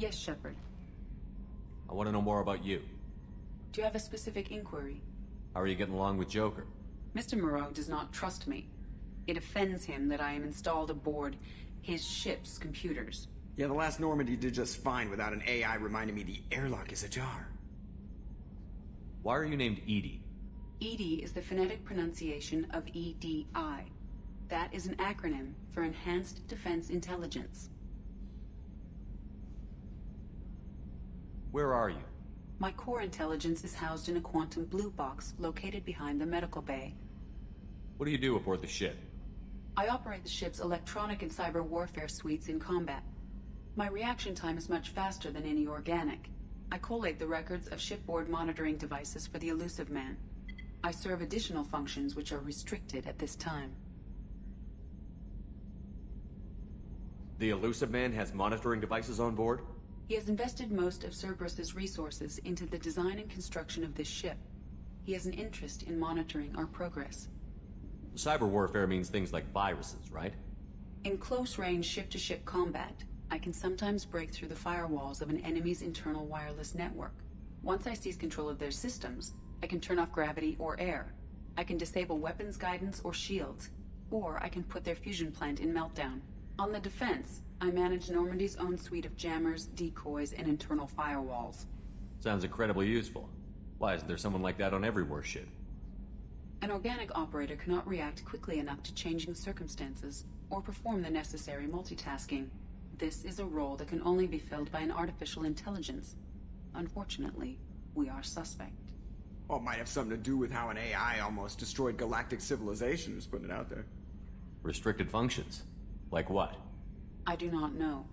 Yes, Shepard. I want to know more about you. Do you have a specific inquiry? How are you getting along with Joker? Mr. Moreau does not trust me. It offends him that I am installed aboard his ship's computers. Yeah, the last Normandy did just fine without an AI reminding me the airlock is ajar. Why are you named Edie? EDI is the phonetic pronunciation of EDI. That is an acronym for Enhanced Defense Intelligence. Where are you? My core intelligence is housed in a quantum blue box located behind the medical bay. What do you do aboard the ship? I operate the ship's electronic and cyber warfare suites in combat. My reaction time is much faster than any organic. I collate the records of shipboard monitoring devices for the Elusive Man. I serve additional functions which are restricted at this time. The Elusive Man has monitoring devices on board? He has invested most of Cerberus's resources into the design and construction of this ship. He has an interest in monitoring our progress. Cyber warfare means things like viruses, right? In close-range ship-to-ship combat, I can sometimes break through the firewalls of an enemy's internal wireless network. Once I seize control of their systems, I can turn off gravity or air. I can disable weapons guidance or shields, or I can put their fusion plant in meltdown. On the defense, I manage Normandy's own suite of jammers, decoys, and internal firewalls. Sounds incredibly useful. Why isn't there someone like that on every warship? An organic operator cannot react quickly enough to changing circumstances or perform the necessary multitasking. This is a role that can only be filled by an artificial intelligence. Unfortunately, we are suspect. Well, it might have something to do with how an AI almost destroyed galactic civilization, just putting it out there. Restricted functions? Like what? I do not know.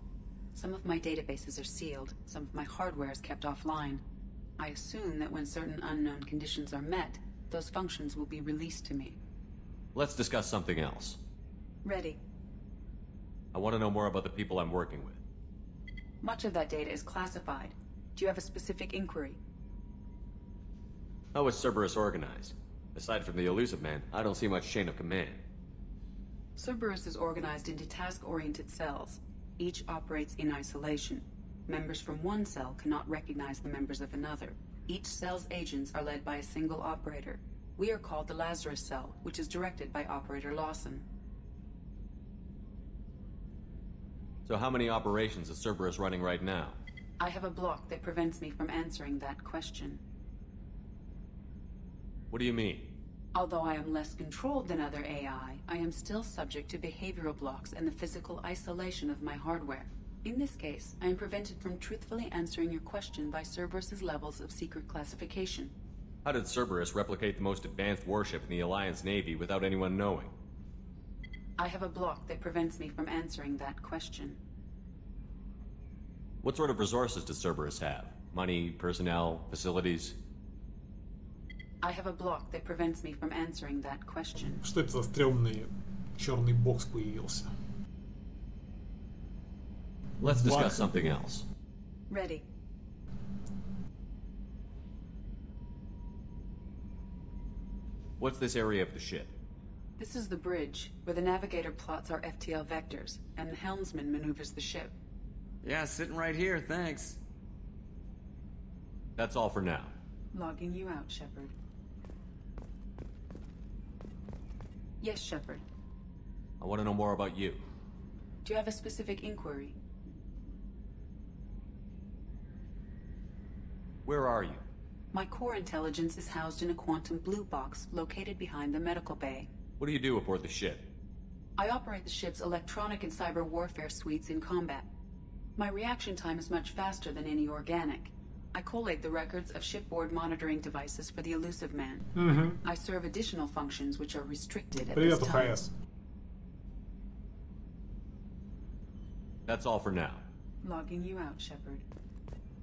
Some of my databases are sealed, some of my hardware is kept offline. I assume that when certain unknown conditions are met, those functions will be released to me. Let's discuss something else. Ready. I want to know more about the people I'm working with. Much of that data is classified. Do you have a specific inquiry? How is Cerberus organized? Aside from the Elusive Man, I don't see much chain of command. Cerberus is organized into task-oriented cells. Each operates in isolation. Members from one cell cannot recognize the members of another. Each cell's agents are led by a single operator. We are called the Lazarus Cell, which is directed by Operator Lawson. So how many operations is Cerberus running right now? I have a block that prevents me from answering that question. What do you mean? Although I am less controlled than other AI, I am still subject to behavioral blocks and the physical isolation of my hardware. In this case, I am prevented from truthfully answering your question by Cerberus's levels of secret classification. How did Cerberus replicate the most advanced warship in the Alliance Navy without anyone knowing? I have a block that prevents me from answering that question. What sort of resources does Cerberus have? Money, personnel, facilities? I have a block that prevents me from answering that question. Что это за стрёмный черный бокс появился? Let's discuss something else. Ready. What's this area of the ship? This is the bridge, where the navigator plots our FTL vectors, and the helmsman maneuvers the ship. Yeah, sitting right here, thanks. That's all for now. Logging you out, Shepard. Yes, Shepard. I want to know more about you. Do you have a specific inquiry? Where are you? My core intelligence is housed in a quantum blue box located behind the medical bay. What do you do aboard the ship? I operate the ship's electronic and cyber warfare suites in combat. My reaction time is much faster than any organic. I collate the records of shipboard monitoring devices for the elusive man. I serve additional functions which are restricted at this time. That's all for now. Logging you out, Shepard.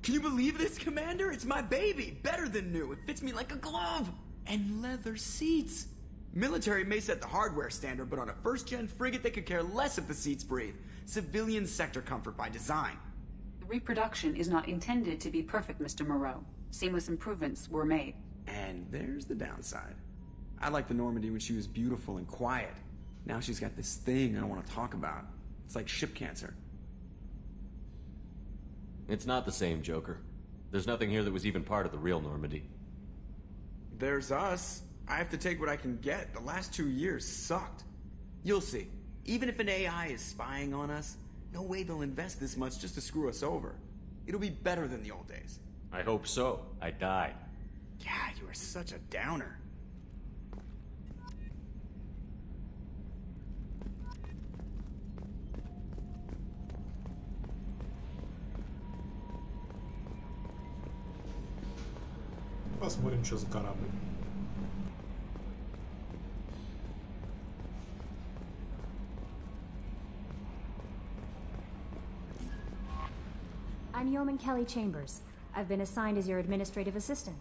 Can you believe this, Commander? It's my baby! Better than new. It fits me like a glove! And leather seats! Military may set the hardware standard, but on a first-gen frigate they could care less if the seats breathe. Civilian sector comfort by design. The reproduction is not intended to be perfect, Mr. Moreau. Seamless improvements were made. And there's the downside. I liked the Normandy when she was beautiful and quiet. Now she's got this thing I don't want to talk about. It's like ship cancer. It's not the same, Joker. There's nothing here that was even part of the real Normandy. There's us. I have to take what I can get. The last 2 years sucked. You'll see. Even if an AI is spying on us, no way they'll invest this much just to screw us over. It'll be better than the old days. I hope so. I died. Yeah, you are such a downer. Посмотрим, что за корабль. I'm Yeoman Kelly Chambers. I've been assigned as your administrative assistant.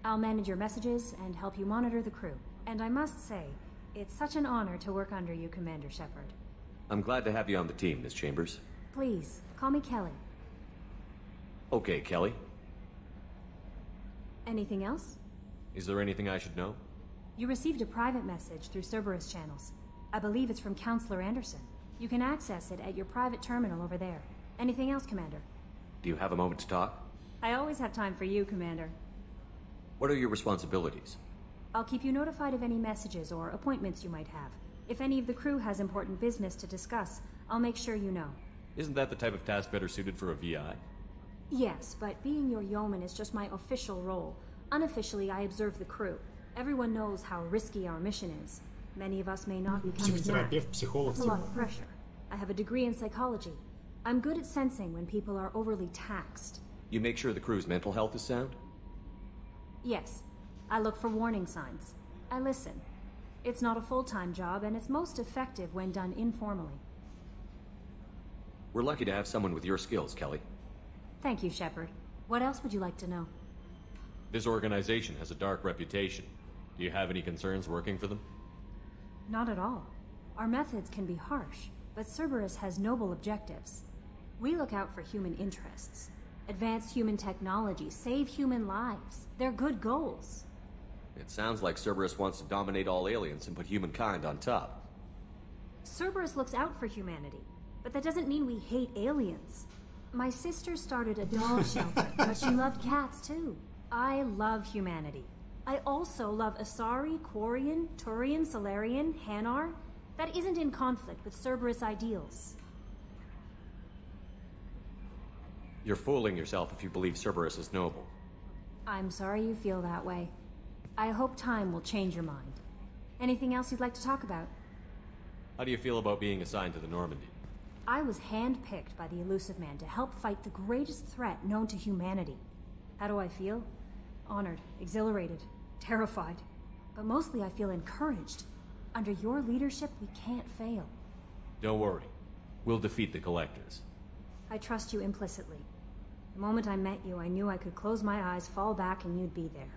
I'll manage your messages and help you monitor the crew. And I must say, it's such an honor to work under you, Commander Shepard. I'm glad to have you on the team, Miss Chambers. Please, call me Kelly. Okay, Kelly. Anything else? Is there anything I should know? You received a private message through Cerberus channels. I believe it's from Counselor Anderson. You can access it at your private terminal over there. Anything else, Commander? Do you have a moment to talk? I always have time for you, Commander. What are your responsibilities? I'll keep you notified of any messages or appointments you might have. If any of the crew has important business to discuss, I'll make sure you know. Isn't that the type of task better suited for a VI? Yes, but being your yeoman is just my official role. Unofficially, I observe the crew. Everyone knows how risky our mission is. Many of us may not be coming back. It's a lot of pressure. I have a degree in psychology. I'm good at sensing when people are overly taxed. You make sure the crew's mental health is sound? Yes. I look for warning signs. I listen. It's not a full-time job, and it's most effective when done informally. We're lucky to have someone with your skills, Kelly. Thank you, Shepard. What else would you like to know? This organization has a dark reputation. Do you have any concerns working for them? Not at all. Our methods can be harsh, but Cerberus has noble objectives. We look out for human interests. Advance human technology, save human lives. They're good goals. It sounds like Cerberus wants to dominate all aliens and put humankind on top. Cerberus looks out for humanity, but that doesn't mean we hate aliens. My sister started a dog shelter, but she loved cats too. I love humanity. I also love Asari, Quarian, Turian, Solarian, Hanar. That isn't in conflict with Cerberus ideals. You're fooling yourself if you believe Cerberus is noble. I'm sorry you feel that way. I hope time will change your mind. Anything else you'd like to talk about? How do you feel about being assigned to the Normandy? I was handpicked by the Elusive Man to help fight the greatest threat known to humanity. How do I feel? Honored, exhilarated, terrified. But mostly I feel encouraged. Under your leadership, we can't fail. Don't worry. We'll defeat the Collectors. I trust you implicitly. The moment I met you, I knew I could close my eyes, fall back, and you'd be there.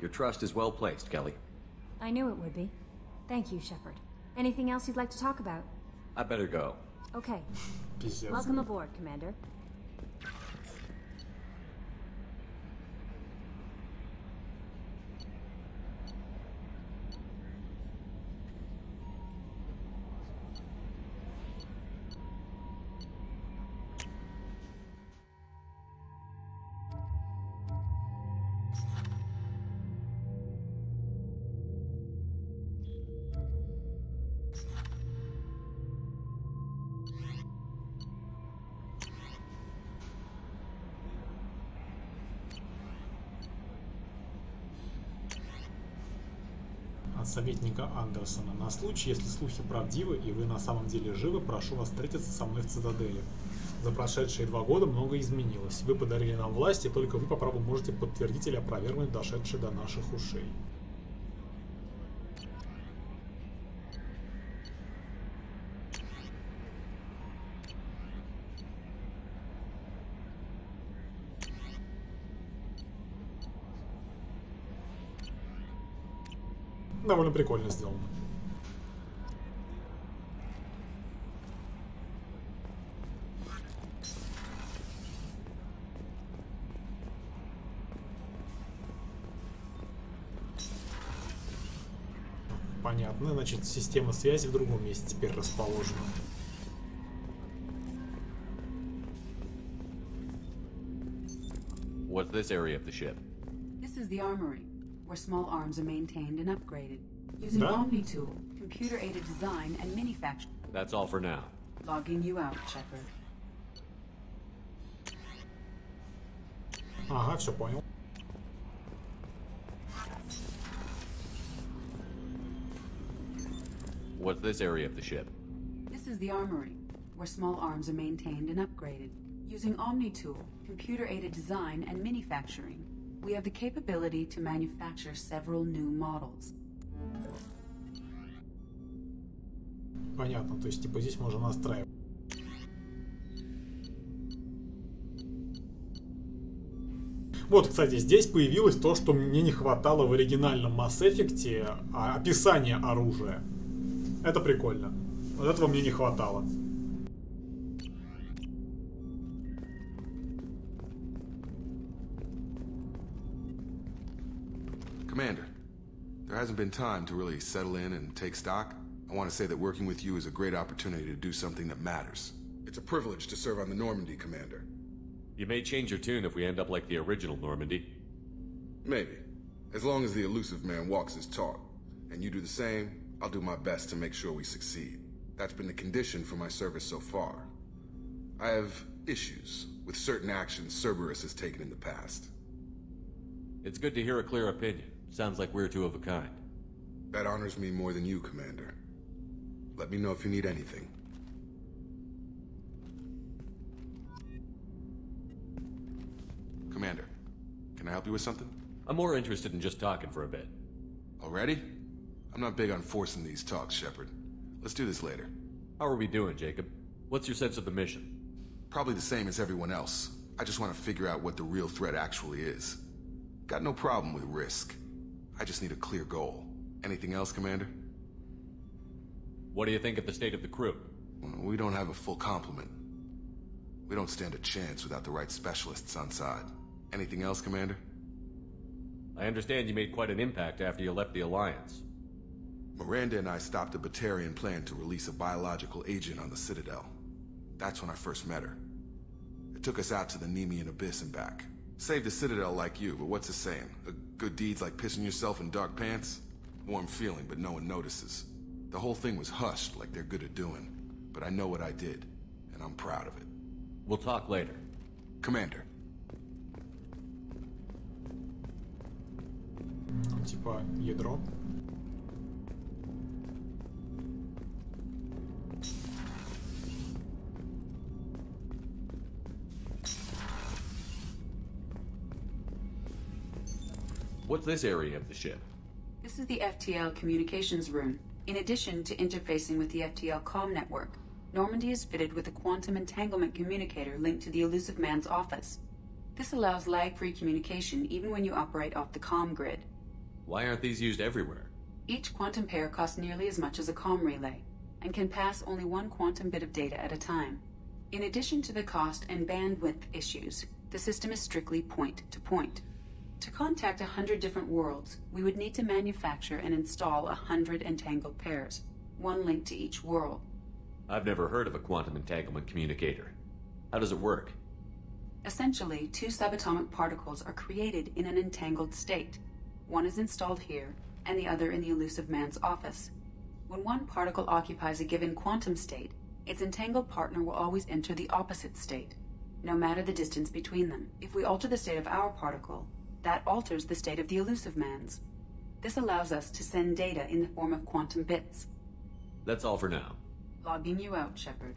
Your trust is well placed, Kelly. I knew it would be. Thank you, Shepard. Anything else you'd like to talk about? I better go. Okay. Пиздец. Welcome aboard, Commander. От советника Андерсона. На случай, если слухи правдивы и вы на самом деле живы, прошу вас встретиться со мной в цитадели. За прошедшие 2 года многое изменилось. Вы подарили нам власть, и только вы по праву можете подтвердить или опровергнуть дошедшие до наших ушей. Довольно прикольно сделано. Понятно, значит, система связи в другом месте теперь расположена. What's this area of the ship? This is the armory, where small arms are maintained and upgraded. Using Omni-Tool, computer-aided design, and manufacturing. That's all for now. Logging you out, Shepard. Ага, все понял. What's this area of the ship? This is the armory, where small arms are maintained and upgraded. Using Omni-Tool, computer-aided design, and manufacturing, we have the capability to manufacture several new models. Понятно, то есть типа здесь можно настраивать. Вот, кстати, здесь появилось то, что мне не хватало в оригинальном Mass Effect, описание оружия. Это прикольно. Вот этого мне не хватало. Commander, there hasn't been time to really settle in and take stock. I want to say that working with you is a great opportunity to do something that matters. It's a privilege to serve on the Normandy, Commander. You may change your tune if we end up like the original Normandy. Maybe. As long as the Elusive Man walks his talk, and you do the same, I'll do my best to make sure we succeed. That's been the condition for my service so far. I have issues with certain actions Cerberus has taken in the past. It's good to hear a clear opinion. Sounds like we're two of a kind. That honors me more than you, Commander. Let me know if you need anything. Commander, can I help you with something? I'm more interested in just talking for a bit. Already? I'm not big on forcing these talks, Shepard. Let's do this later. How are we doing, Jacob? What's your sense of the mission? Probably the same as everyone else. I just want to figure out what the real threat actually is. Got no problem with risk. I just need a clear goal. Anything else, Commander? What do you think of the state of the crew? We don't have a full complement. We don't stand a chance without the right specialists on side. Anything else, Commander? I understand you made quite an impact after you left the Alliance. Miranda and I stopped a Batarian plan to release a biological agent on the Citadel. That's when I first met her. It took us out to the Nemean Abyss and back. Saved the Citadel like you, but what's the saying? A good deed's like pissing yourself in dark pants? Warm feeling, but no one notices. The whole thing was hushed like they're good at doing. But I know what I did, and I'm proud of it. We'll talk later. Commander. типа ядро. What's this area of the ship? This is the FTL communications room. In addition to interfacing with the FTL comm network, Normandy is fitted with a quantum entanglement communicator linked to the Elusive Man's office. This allows lag-free communication even when you operate off the comm grid. Why aren't these used everywhere? Each quantum pair costs nearly as much as a comm relay, and can pass only one quantum bit of data at a time. In addition to the cost and bandwidth issues, the system is strictly point-to-point. To contact 100 different worlds, we would need to manufacture and install 100 entangled pairs, one link to each world. I've never heard of a quantum entanglement communicator. How does it work? Essentially, two subatomic particles are created in an entangled state. One is installed here, and the other in the Elusive Man's office. When one particle occupies a given quantum state, its entangled partner will always enter the opposite state, no matter the distance between them. If we alter the state of our particle, that alters the state of the Elusive Man's. This allows us to send data in the form of quantum bits. That's all for now. Logging you out, Shepard.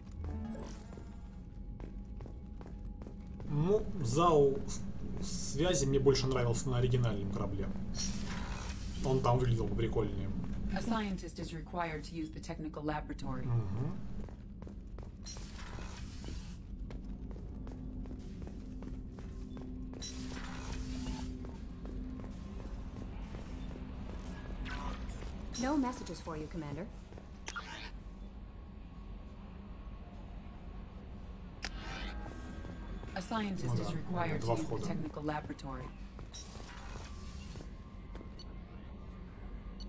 Ну, зал связи мне больше нравился на оригинальном корабле. Он там выглядел поприкольнее. A scientist is required to use the technical laboratory. No messages for you, Commander. A scientist is required to use the technical laboratory.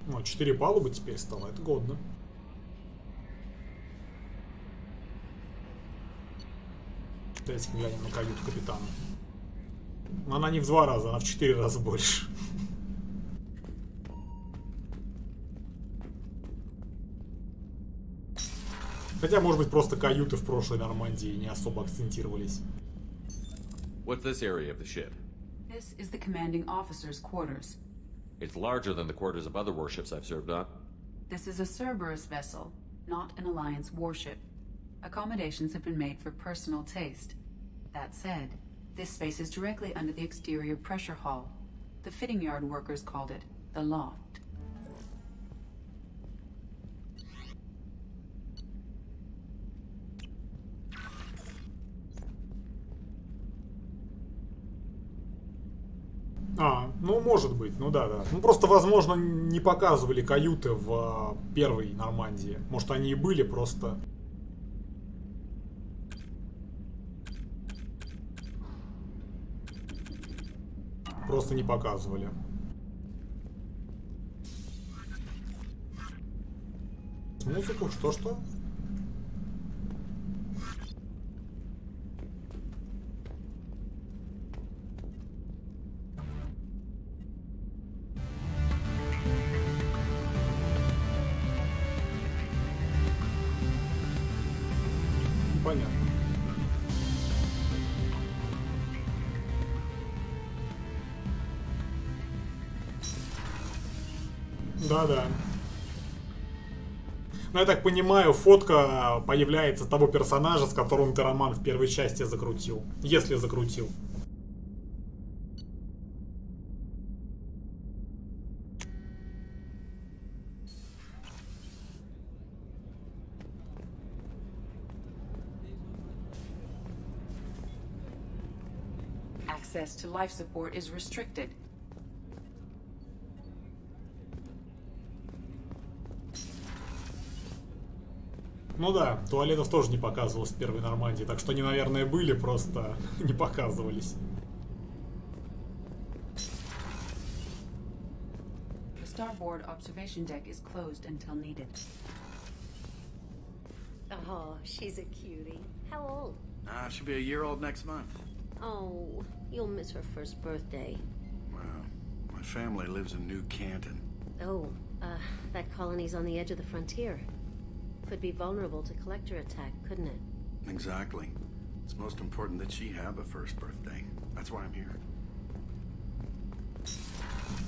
Ну, 4 палубы теперь стало, это годно. Давайте глянем на каюту капитана. Но она не в 2 раза, она в 4 раза больше. Хотя, может быть, просто каюты в прошлой Нормандии не особо акцентировались. What's this area of the ship? This is the commanding officer's quarters. It's larger than the quarters of other warships I've served on. This is a Cerberus vessel, not an Alliance warship. Accommodations have been made for personal taste. That said, this space is directly under the exterior pressure hull. The fitting yard workers called it the loft. Ну может быть, ну да. Ну просто, возможно, не показывали каюты в первой Нормандии. Может, они и были, просто... Просто не показывали. Музыку, что-что? Понятно. Да-да. Ну, я так понимаю, фотка появляется того персонажа, с которым ты роман в первой части закрутил. Если закрутил. Access to life support is restricted. Ну да, туалетов тоже не показывалось в первой Нормандии, так что они, наверное, были, просто не показывались. The starboard observation deck is closed until needed. Oh, she's a cutie. How old? She'll be a year old next month. Oh, you'll miss her first birthday. Well, my family lives in New Canton. Oh, that colony's on the edge of the frontier. Could be vulnerable to collector attack, couldn't it? Exactly. It's most important that she have a first birthday. That's why I'm here.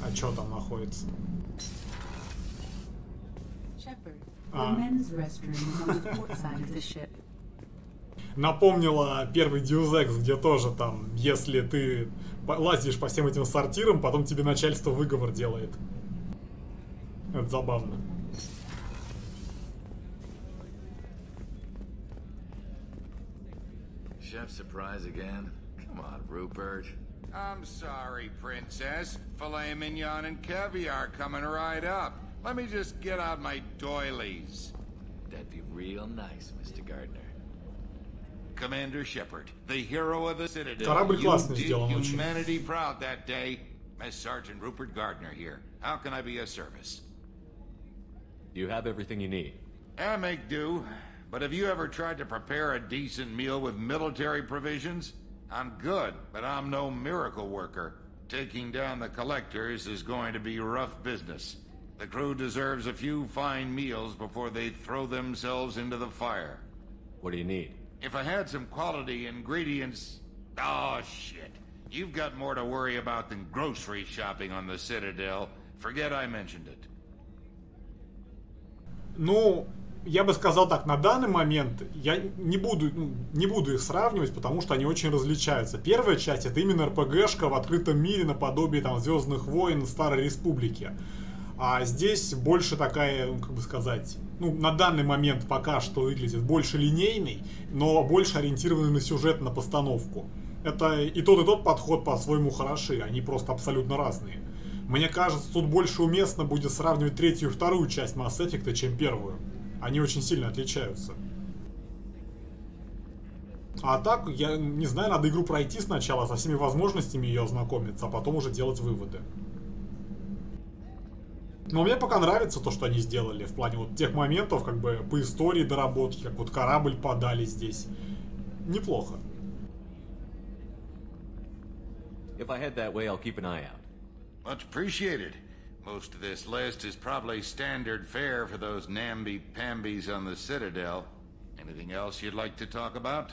А что там находится? Напомнила первый Deus Ex, где тоже там, если ты лазишь по всем этим сортирам, потом тебе начальство выговор делает. Это забавно. Chef surprise again? Come on, Rupert. I'm sorry, Princess. Filet mignon and caviar coming right up. Let me just get out my doilies. That'd be real nice, Mr. Gardner. Commander Shepard, the hero of the Citadel. Корабль классно You сделан did очень. humanity proud that day. Miss Sergeant Rupert Gardner here. How can I be of service? You have everything you need. I make do. But have you ever tried to prepare a decent meal with military provisions? I'm good, but I'm no miracle worker. Taking down the collectors is going to be rough business. The crew deserves a few fine meals before they throw themselves into the fire. What do you need? If I had some quality ingredients... Oh, shit. You've got more to worry about than grocery shopping on the Citadel. Forget I mentioned it. Ну, я бы сказал так, на данный момент я не буду их сравнивать, потому что они очень различаются. Первая часть — это именно РПГшка в открытом мире наподобие там Звездных войн Старой Республики. А здесь больше такая, как бы сказать, ну, на данный момент пока что выглядит больше линейный, но больше ориентированный на сюжет, на постановку. Это и тот подход по-своему хороши, они просто абсолютно разные. Мне кажется, тут больше уместно будет сравнивать третью и вторую часть Mass Effect, чем первую. Они очень сильно отличаются. А так, я не знаю, надо игру пройти сначала, со всеми возможностями ее ознакомиться, а потом уже делать выводы. Но мне пока нравится то, что они сделали в плане вот тех моментов, как бы по истории доработки, как вот корабль подали здесь. Неплохо. If I head that way, I'll keep an eye out. Much appreciated. Most of this list is probably standard fare for those namby-pambies on the Citadel. Anything else you'd like to talk about?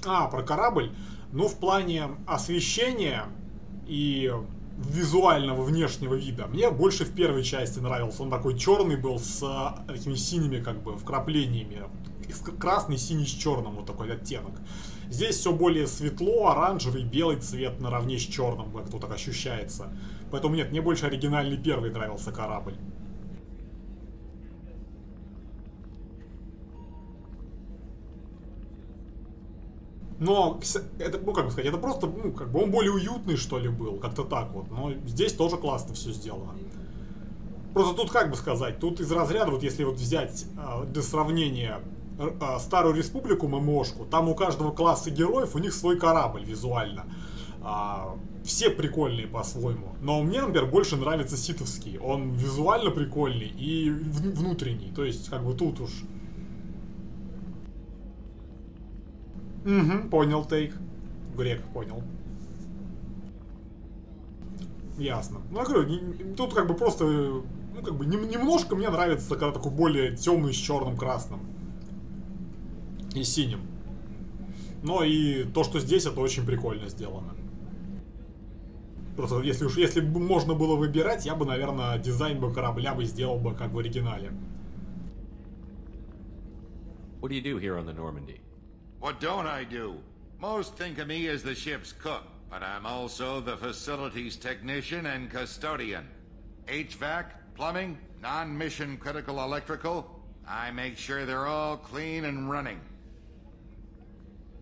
Про корабль. Ну, в плане освещения и визуального внешнего вида мне больше в первой части нравился. Он такой черный был с такими синими как бы вкраплениями. Красный, синий с черным, вот такой оттенок. Здесь все более светло, оранжевый, белый цвет наравне с черным, как-то так ощущается. Поэтому нет, мне больше оригинальный первый нравился корабль. Но, это, ну, как бы сказать, это просто, ну, как бы он более уютный, что ли, был, как-то так вот. Но здесь тоже классно все сделано. Просто тут, как бы сказать, тут из разряда, вот если вот взять для сравнения Старую Республику, ММОшку, там у каждого класса героев у них свой корабль визуально. Все прикольные по-своему. Но мне, например, больше нравится ситовский. Он визуально прикольный и внутренний. То есть, как бы тут уж... Угу, понял, Тейк. Грек, понял. Ясно. Ну, я говорю, тут как бы просто... Ну, как бы немножко мне нравится, когда такой более темный с черным, красным. И синим. Но и то, что здесь, это очень прикольно сделано. Просто если бы можно было выбирать, я бы, наверное, дизайн корабля бы сделал бы как в оригинале. What do you do here on the Normandy? What don't I do? Most think of me as the ship's cook, but I'm also the facilities technician and custodian. HVAC, plumbing, non-mission critical electrical. I make sure they're all clean and running.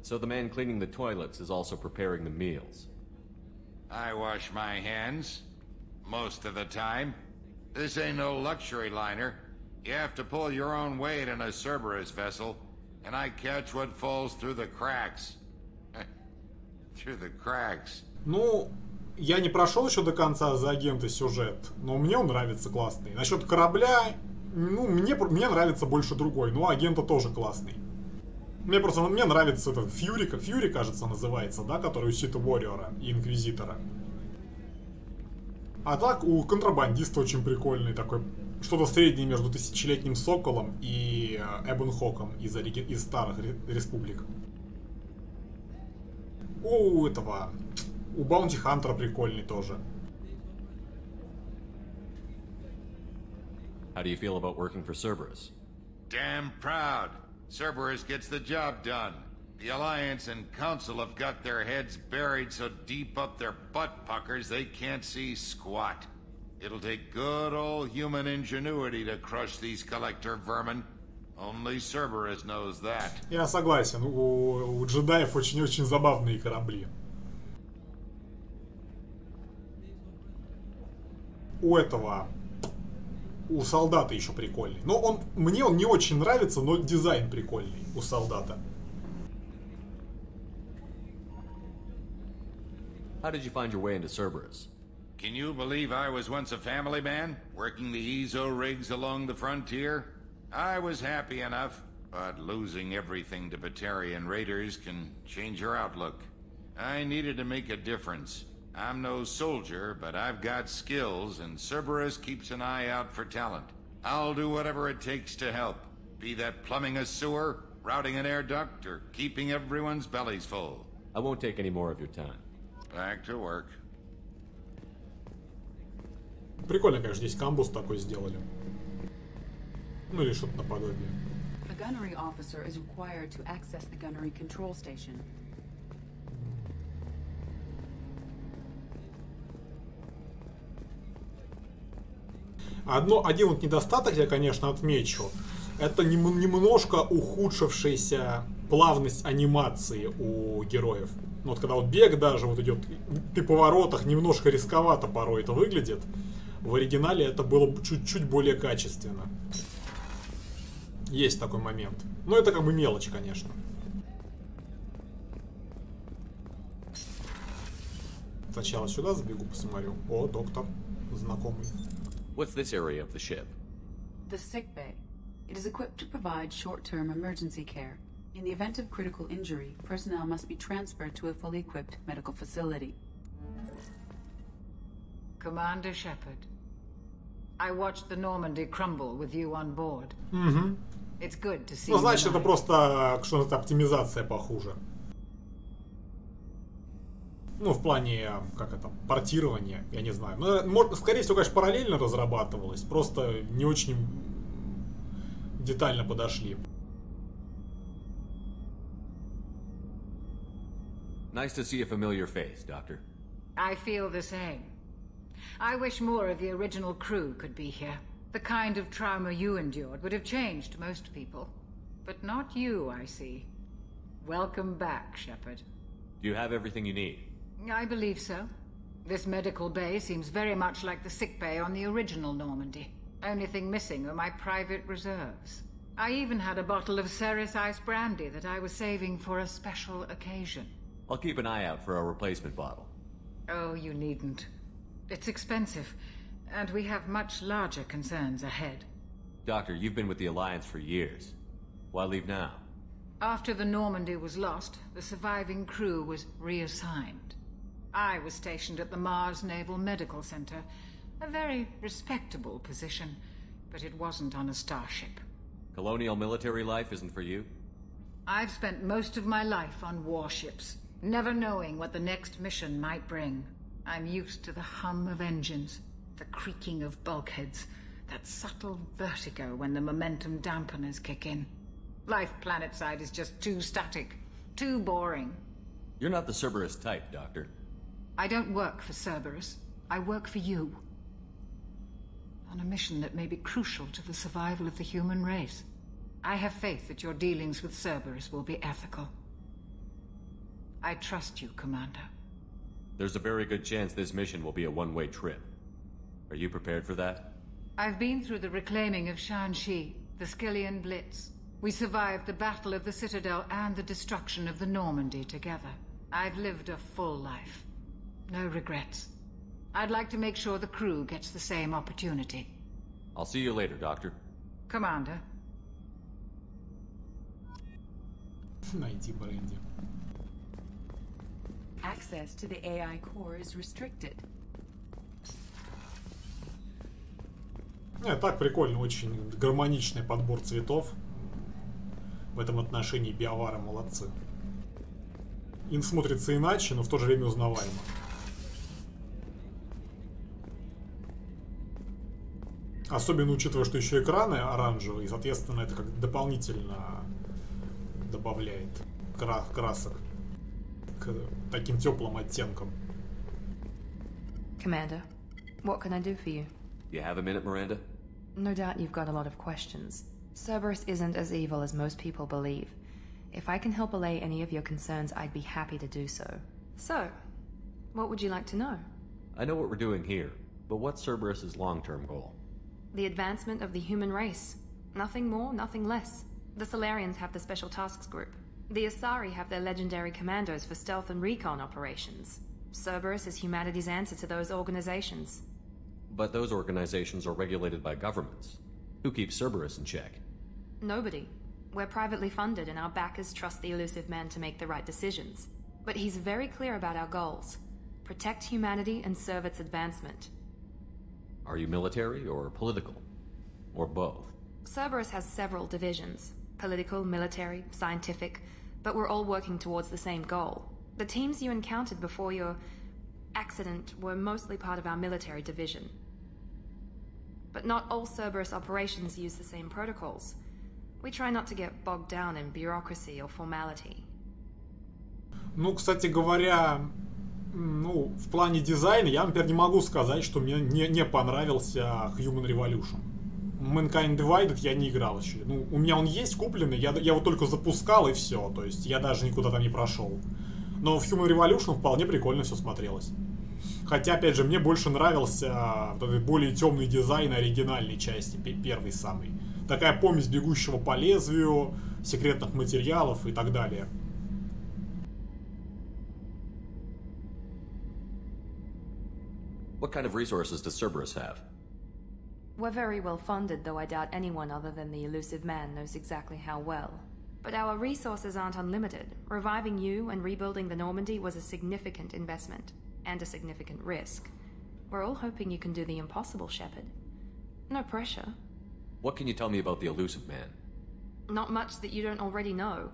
So the man cleaning the toilets is also preparing the meals. I wash my hands. Most of the time. This ain't no luxury liner. You have to pull your own weight in a Cerberus vessel. And I catch what falls through the cracks. Through the cracks. Ну, я не прошел еще до конца за агента сюжет, но мне он нравится классный. Насчет корабля, ну, мне нравится больше другой, но агента тоже классный. Мне нравится этот Фьюри, кажется, называется, да, который у Сита Уорриора и Инквизитора. А так у контрабандиста очень прикольный такой, что-то среднее между Тысячелетним Соколом и Эбон Хоком из старых республик. У этого... У Баунти Хантера прикольный тоже. How do you feel about working for Cerberus? Damn proud. Cerberus gets the job done. The Alliance and Council have got their heads buried so deep up their butt puckers they can't see squat. It'll take good old human ingenuity to crush these collector vermin. Only Cerberus knows that. Я согласен. У джедаев очень-очень забавные корабли. У этого... У солдата еще прикольный. Но мне он не очень нравится, но дизайн прикольный у солдата. How did you find your way into Cerberus? Can you believe I was once a family man, working the EZO rigs along the frontier? I was happy enough, but losing everything to Batarian raiders can change your outlook. I needed to make a difference. I'm no soldier, but I've got skills, and Cerberus keeps an eye out for talent. I'll do whatever it takes to help, be that plumbing a sewer, routing an air duct, or keeping everyone's bellies full. I won't take any more of your time. Back to work. Прикольно, конечно, здесь камбус такой сделали. Ну или что-то наподобие. The gunnery officer is required to access the gunnery control station. Один вот недостаток я, конечно, отмечу. Это немножко ухудшившаяся плавность анимации у героев. Вот когда вот бег даже вот идет при поворотах, немножко рисковато порой это выглядит. В оригинале это было чуть-чуть более качественно. Есть такой момент. Но это как бы мелочь, конечно. Сначала сюда забегу, посмотрю. О, доктор. Знакомый. What's this area of the ship? The sick bay. It is equipped to provide short-term emergency care. In the event of critical injury, personnel must be transferred to a fully equipped medical facility. Commander Shepard, I watched the Normandy crumble with you on board. Угу. It's good to see. Ну, значит, это просто что-то оптимизация похуже. Ну, в плане, как это, портирования, я не знаю. Ну, скорее всего, конечно, параллельно разрабатывалось, просто не очень детально подошли. Nice to see a familiar face, Doctor. I feel the same. I wish more of the original crew could be here. The kind of trauma you endured would have changed most people. But not you, I see. Welcome back, Shepard. Do you have everything you need? I believe so. This medical bay seems very much like the sick bay on the original Normandy. Only thing missing are my private reserves. I even had a bottle of Ceres Ice brandy that I was saving for a special occasion. I'll keep an eye out for a replacement bottle. Oh, you needn't. It's expensive, and we have much larger concerns ahead. Doctor, you've been with the Alliance for years. Why leave now? After the Normandy was lost, the surviving crew was reassigned. I was stationed at the Mars Naval Medical Center, a very respectable position, but it wasn't on a starship. Colonial military life isn't for you? I've spent most of my life on warships, never knowing what the next mission might bring. I'm used to the hum of engines, the creaking of bulkheads, that subtle vertigo when the momentum dampeners kick in. Life planetside is just too static, too boring. You're not the Cerberus type, Doctor. I don't work for Cerberus. I work for you. On a mission that may be crucial to the survival of the human race. I have faith that your dealings with Cerberus will be ethical. I trust you, Commander. There's a very good chance this mission will be a one-way trip. Are you prepared for that? I've been through the reclaiming of Shanxi, the Skillian Blitz. We survived the Battle of the Citadel and the destruction of the Normandy together. I've lived a full life. No regrets. I'd like to make sure the crew gets the same opportunity. I'll see you later, Doctor. Commander. Найти бренди. Access to the AI core is restricted. Так прикольно, очень гармоничный подбор цветов. В этом отношении биовары молодцы. Ин смотрится иначе, но в то же время узнаваемо. Особенно учитывая, что еще экраны оранжевые, и, соответственно, это как дополнительно добавляет красок к таким теплым оттенкам. Commander, what can I do for you? You have a minute, Miranda? No doubt you've got a lot of questions. Cerberus isn't as evil as most people believe. If I can help allay any of your concerns, I'd be happy to do so. So, what would you like to know? I know what we're doing here, but what's Cerberus's long-term goal? The advancement of the human race. Nothing more, nothing less. The Solarians have the Special Tasks Group. The Asari have their legendary commandos for stealth and recon operations. Cerberus is humanity's answer to those organizations. But those organizations are regulated by governments. Who keeps Cerberus in check? Nobody. We're privately funded and our backers trust the elusive man to make the right decisions. But he's very clear about our goals. Protect humanity and serve its advancement. Are you military or political? Or both? Cerberus has several divisions. Political, military, scientific. But we're all working towards the same goal. The teams you encountered before your accident were mostly part of our military division. But not all Cerberus operations use the same protocols. We try not to get bogged down in bureaucracy or formality. Ну, кстати говоря, ну, в плане дизайна я, например, не могу сказать, что мне не понравился Human Revolution. Mankind Divided я не играл еще. Ну, у меня он есть купленный, я его только запускал и все. То есть я даже никуда там не прошел. Но в Human Revolution вполне прикольно все смотрелось. Хотя, опять же, мне больше нравился вот этот более темный дизайн оригинальной части, первый самый. Такая помесь бегущего по лезвию, секретных материалов и так далее. What kind of resources does Cerberus have? We're very well funded, though I doubt anyone other than the elusive man knows exactly how well. But our resources aren't unlimited. Reviving you and rebuilding the Normandy was a significant investment, and a significant risk. We're all hoping you can do the impossible, Shepard. No pressure. What can you tell me about the elusive man? Not much that you don't already know.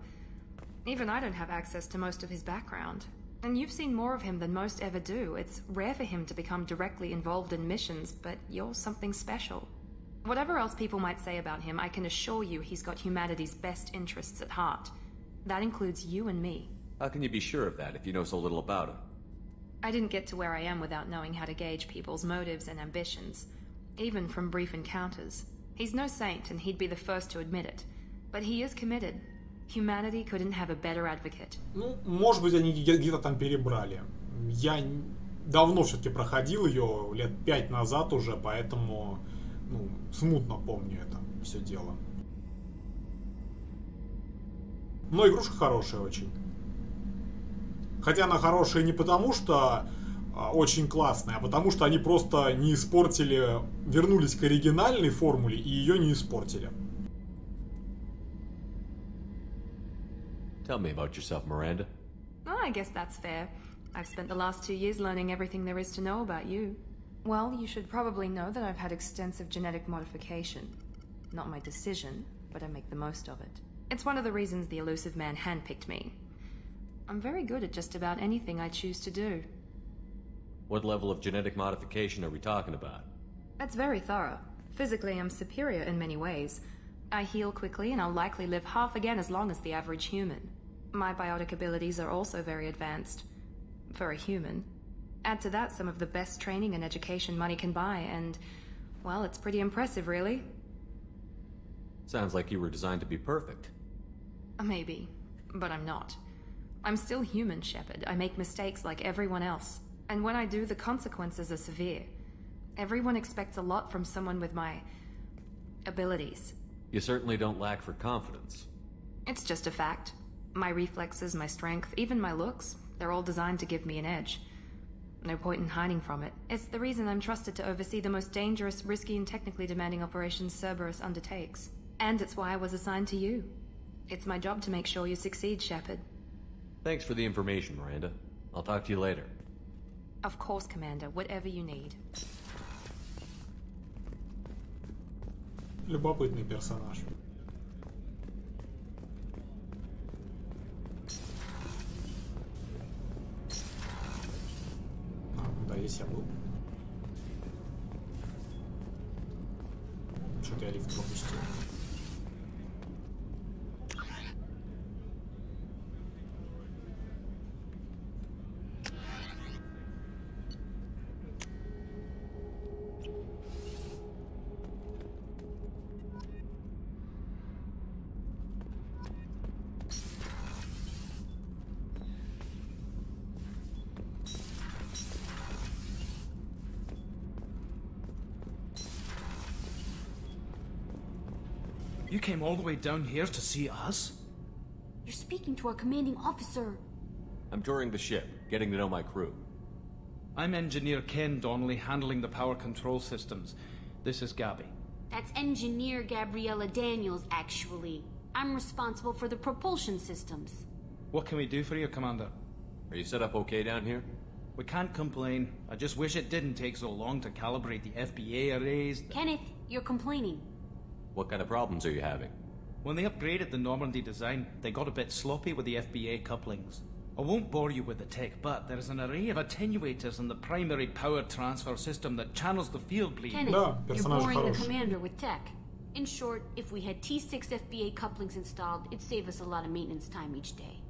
Even I don't have access to most of his background. And you've seen more of him than most ever do. It's rare for him to become directly involved in missions, but you're something special. Whatever else people might say about him, I can assure you he's got humanity's best interests at heart. That includes you and me. How can you be sure of that if you know so little about him? I didn't get to where I am without knowing how to gauge people's motives and ambitions, even from brief encounters. He's no saint, and he'd be the first to admit it. But he is committed. Humanity couldn't have a better advocate. Ну, может быть, они где-то там перебрали. Я давно все-таки проходил ее, лет 5 назад уже, поэтому, ну, смутно помню это все дело. Но игрушка хорошая очень. Хотя она хорошая не потому, что очень классная, а потому что они просто не испортили, вернулись к оригинальной формуле и ее не испортили. Tell me about yourself, Miranda. Oh, I guess that's fair. I've spent the last 2 years learning everything there is to know about you. Well, you should probably know that I've had extensive genetic modification. Not my decision, but I make the most of it. It's one of the reasons the elusive man handpicked me. I'm very good at just about anything I choose to do. What level of genetic modification are we talking about? That's very thorough. Physically, I'm superior in many ways. I heal quickly, and I'll likely live half again as long as the average human. My biotic abilities are also very advanced. For a human. Add to that some of the best training and education money can buy, and, well, it's pretty impressive, really. Sounds like you were designed to be perfect. Maybe, but I'm not. I'm still human, Shepard. I make mistakes like everyone else. And when I do, the consequences are severe. Everyone expects a lot from someone with my abilities. You certainly don't lack for confidence. It's just a fact. My reflexes, my strength, even my looks, they're all designed to give me an edge. No point in hiding from it. It's the reason I'm trusted to oversee the most dangerous, risky, and technically demanding operations Cerberus undertakes. And it's why I was assigned to you. It's my job to make sure you succeed, Shepard. Thanks for the information, Miranda. I'll talk to you later. Of course, Commander. Whatever you need. Любопытный персонаж. здесь я был? Что-то я лифт пропустил. You came all the way down here to see us? You're speaking to our commanding officer. I'm touring the ship, getting to know my crew. I'm Engineer Ken Donnelly, handling the power control systems. This is Gabby. That's Engineer Gabriella Daniels, actually. I'm responsible for the propulsion systems. What can we do for you, Commander? Are you set up okay down here? We can't complain. I just wish it didn't take so long to calibrate the FBA arrays. Kenneth, you're complaining. What kind of problems are you having? When they upgraded the Normandy design, they got a bit sloppy with the FBA couplings. I won't bore you with the tech, but there's an array of attenuators in the primary power transfer system that channels the field bleed. Kenneth, you're boring the commander with tech. In short, if we had T6 FBA couplings installed, it'd save us a lot of maintenance time each day.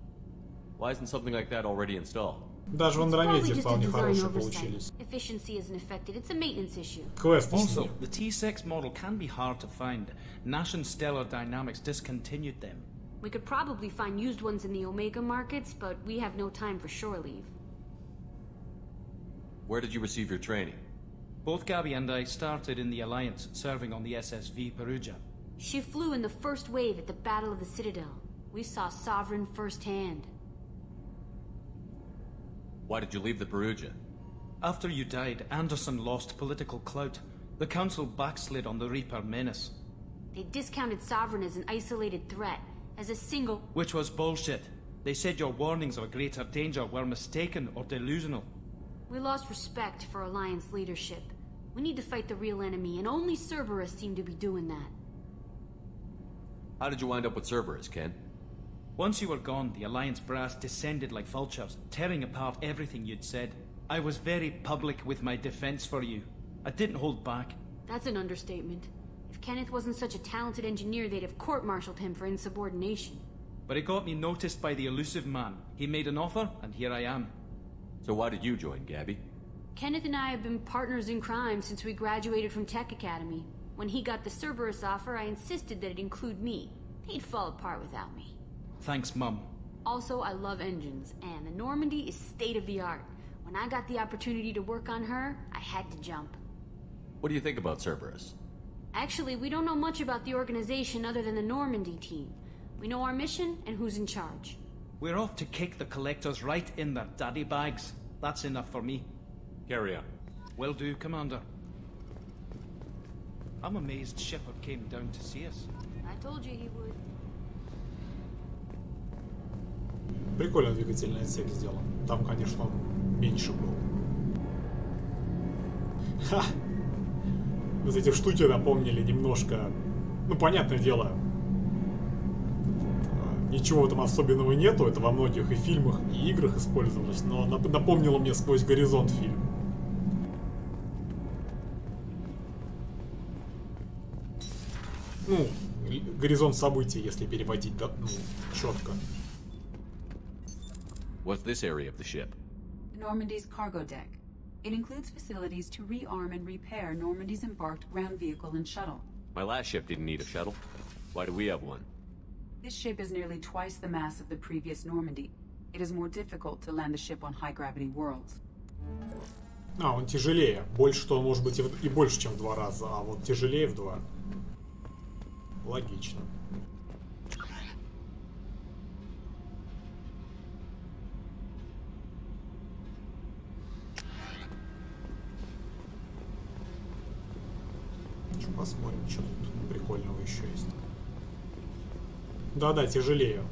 Why isn't something like that already installed? Даже в Андромеде вполне хорошие получились. Efficiency isn't affected. It's a maintenance issue. Also, the T6 model can be hard to find. Nash and Stellar Dynamics discontinued them. We could probably find used ones in the Omega markets, but we have no time for shore leave. Where did you receive your training? Both Gabby and I started in the Alliance, serving on the SSV Perugia. She flew in the first wave at the Battle of the Citadel. We saw Sovereign firsthand. Why did you leave the Perugia? After you died, Anderson lost political clout. The Council backslid on the Reaper menace. They discounted Sovereign as an isolated threat, as a single... Which was bullshit. They said your warnings of a greater danger were mistaken or delusional. We lost respect for Alliance leadership. We need to fight the real enemy, and only Cerberus seemed to be doing that. How did you wind up with Cerberus, Ken? Once you were gone, the Alliance brass descended like vultures, tearing apart everything you'd said. I was very public with my defense for you. I didn't hold back. That's an understatement. If Kenneth wasn't such a talented engineer, they'd have court-martialed him for insubordination. But it got me noticed by the elusive man. He made an offer, and here I am. So why did you join, Gabby? Kenneth and I have been partners in crime since we graduated from Tech Academy. When he got the Cerberus offer, I insisted that it include me. They'd fall apart without me. Thanks, Mum. Also, I love engines, and the Normandy is state-of-the-art. When I got the opportunity to work on her, I had to jump. What do you think about Cerberus? Actually, we don't know much about the organization other than the Normandy team. We know our mission and who's in charge. We're off to kick the collectors right in their daddy bags. That's enough for me. Carry on. Will do, Commander. I'm amazed Shepard came down to see us. I told you he would. Прикольно двигательный отсек сделан. Там, конечно, он меньше был. Ха! Вот эти штуки напомнили немножко... Ну, понятное дело, ничего там особенного нету. Это во многих и фильмах, и играх использовалось. Но напомнило мне «Сквозь горизонт» фильм. Ну, горизонт событий, если переводить, да, ну, четко. What's this area of the ship? Normandy's cargo deck. It includes facilities to rearm and repair Normandy's embarked ground vehicle and shuttle. My last ship didn't need a shuttle. Why do we have one? This ship is nearly twice the mass of the previous Normandy. It is more difficult to land the ship on high-gravity worlds. А, он тяжелее. Больше-то он может быть и больше, чем в 2 раза, а вот тяжелее в 2. Логично. Посмотрим, что тут прикольного еще есть. Да-да, тяжелее.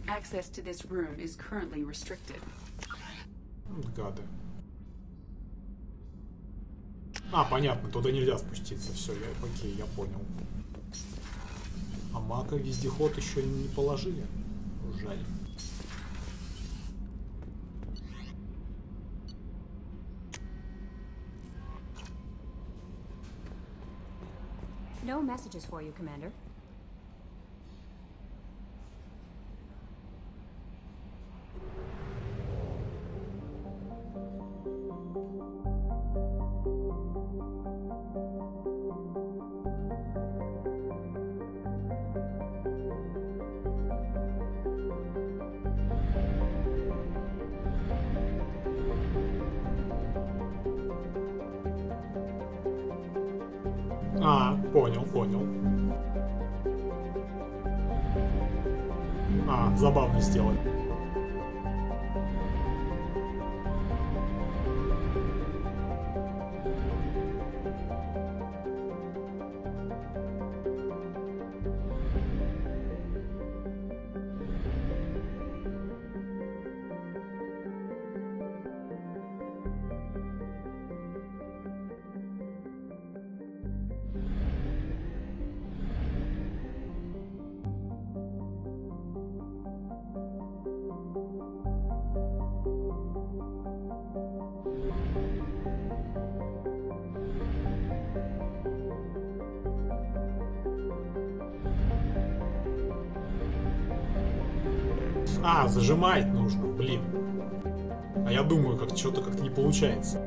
Access to this room is currently restricted. Гады. А, понятно, туда нельзя спуститься. Все, окей, я понял. А мака вездеход еще не положили. Жаль. No messages for you, Commander. А, понял. А, забавно сделали. А, зажимать нужно, блин. А я думаю, как что-то как-то не получается.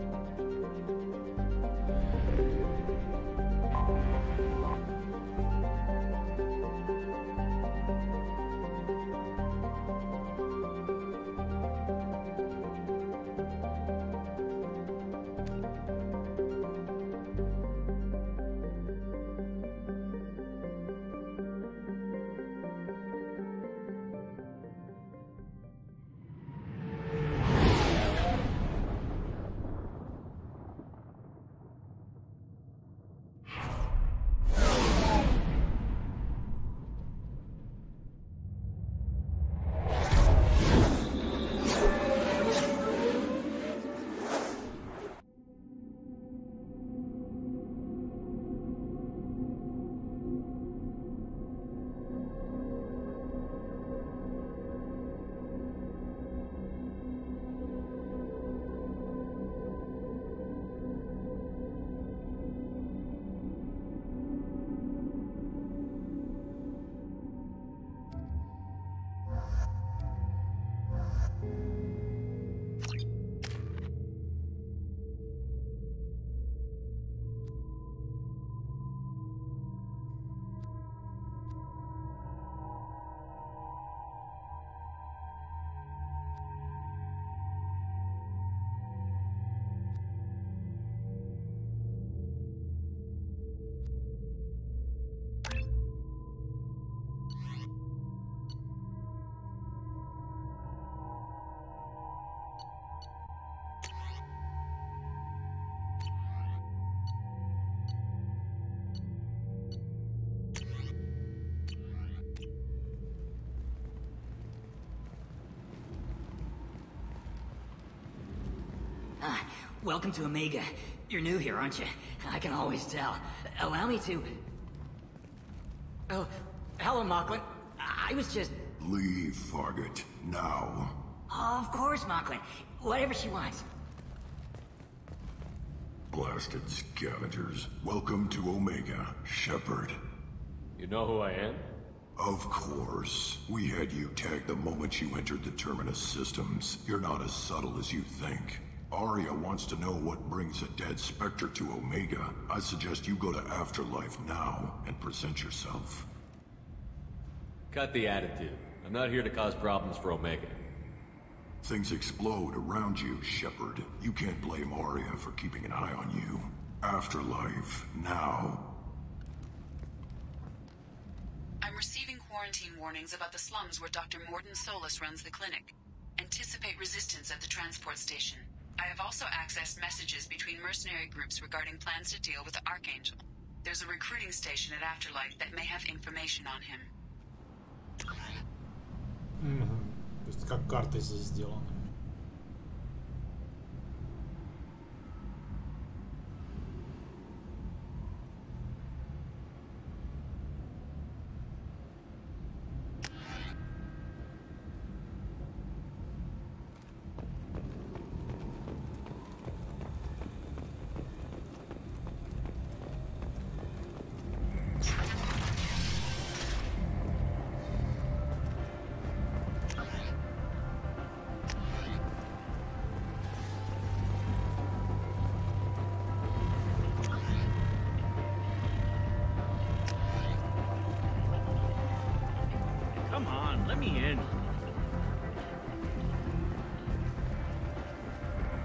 Welcome to Omega. You're new here, aren't you? I can always tell. Allow me to... Oh, hello, Mocklin. I was just... Leave, Fargate. Now. Oh, of course, Mocklin. Whatever she wants. Blasted scavengers. Welcome to Omega, Shepard. You know who I am? Of course. We had you tagged the moment you entered the Terminus systems. You're not as subtle as you think. Arya wants to know what brings a dead Spectre to Omega. I suggest you go to Afterlife now and present yourself. Cut the attitude. I'm not here to cause problems for Omega. Things explode around you, Shepard. You can't blame Arya for keeping an eye on you. Afterlife, now. I'm receiving quarantine warnings about the slums where Dr. Mordin Solus runs the clinic. Anticipate resistance at the transport station. I have also accessed messages between mercenary groups regarding plans to deal with the Archangel. There's a recruiting station at Afterlife that may have information on him. То есть как карта здесь сделана. me in.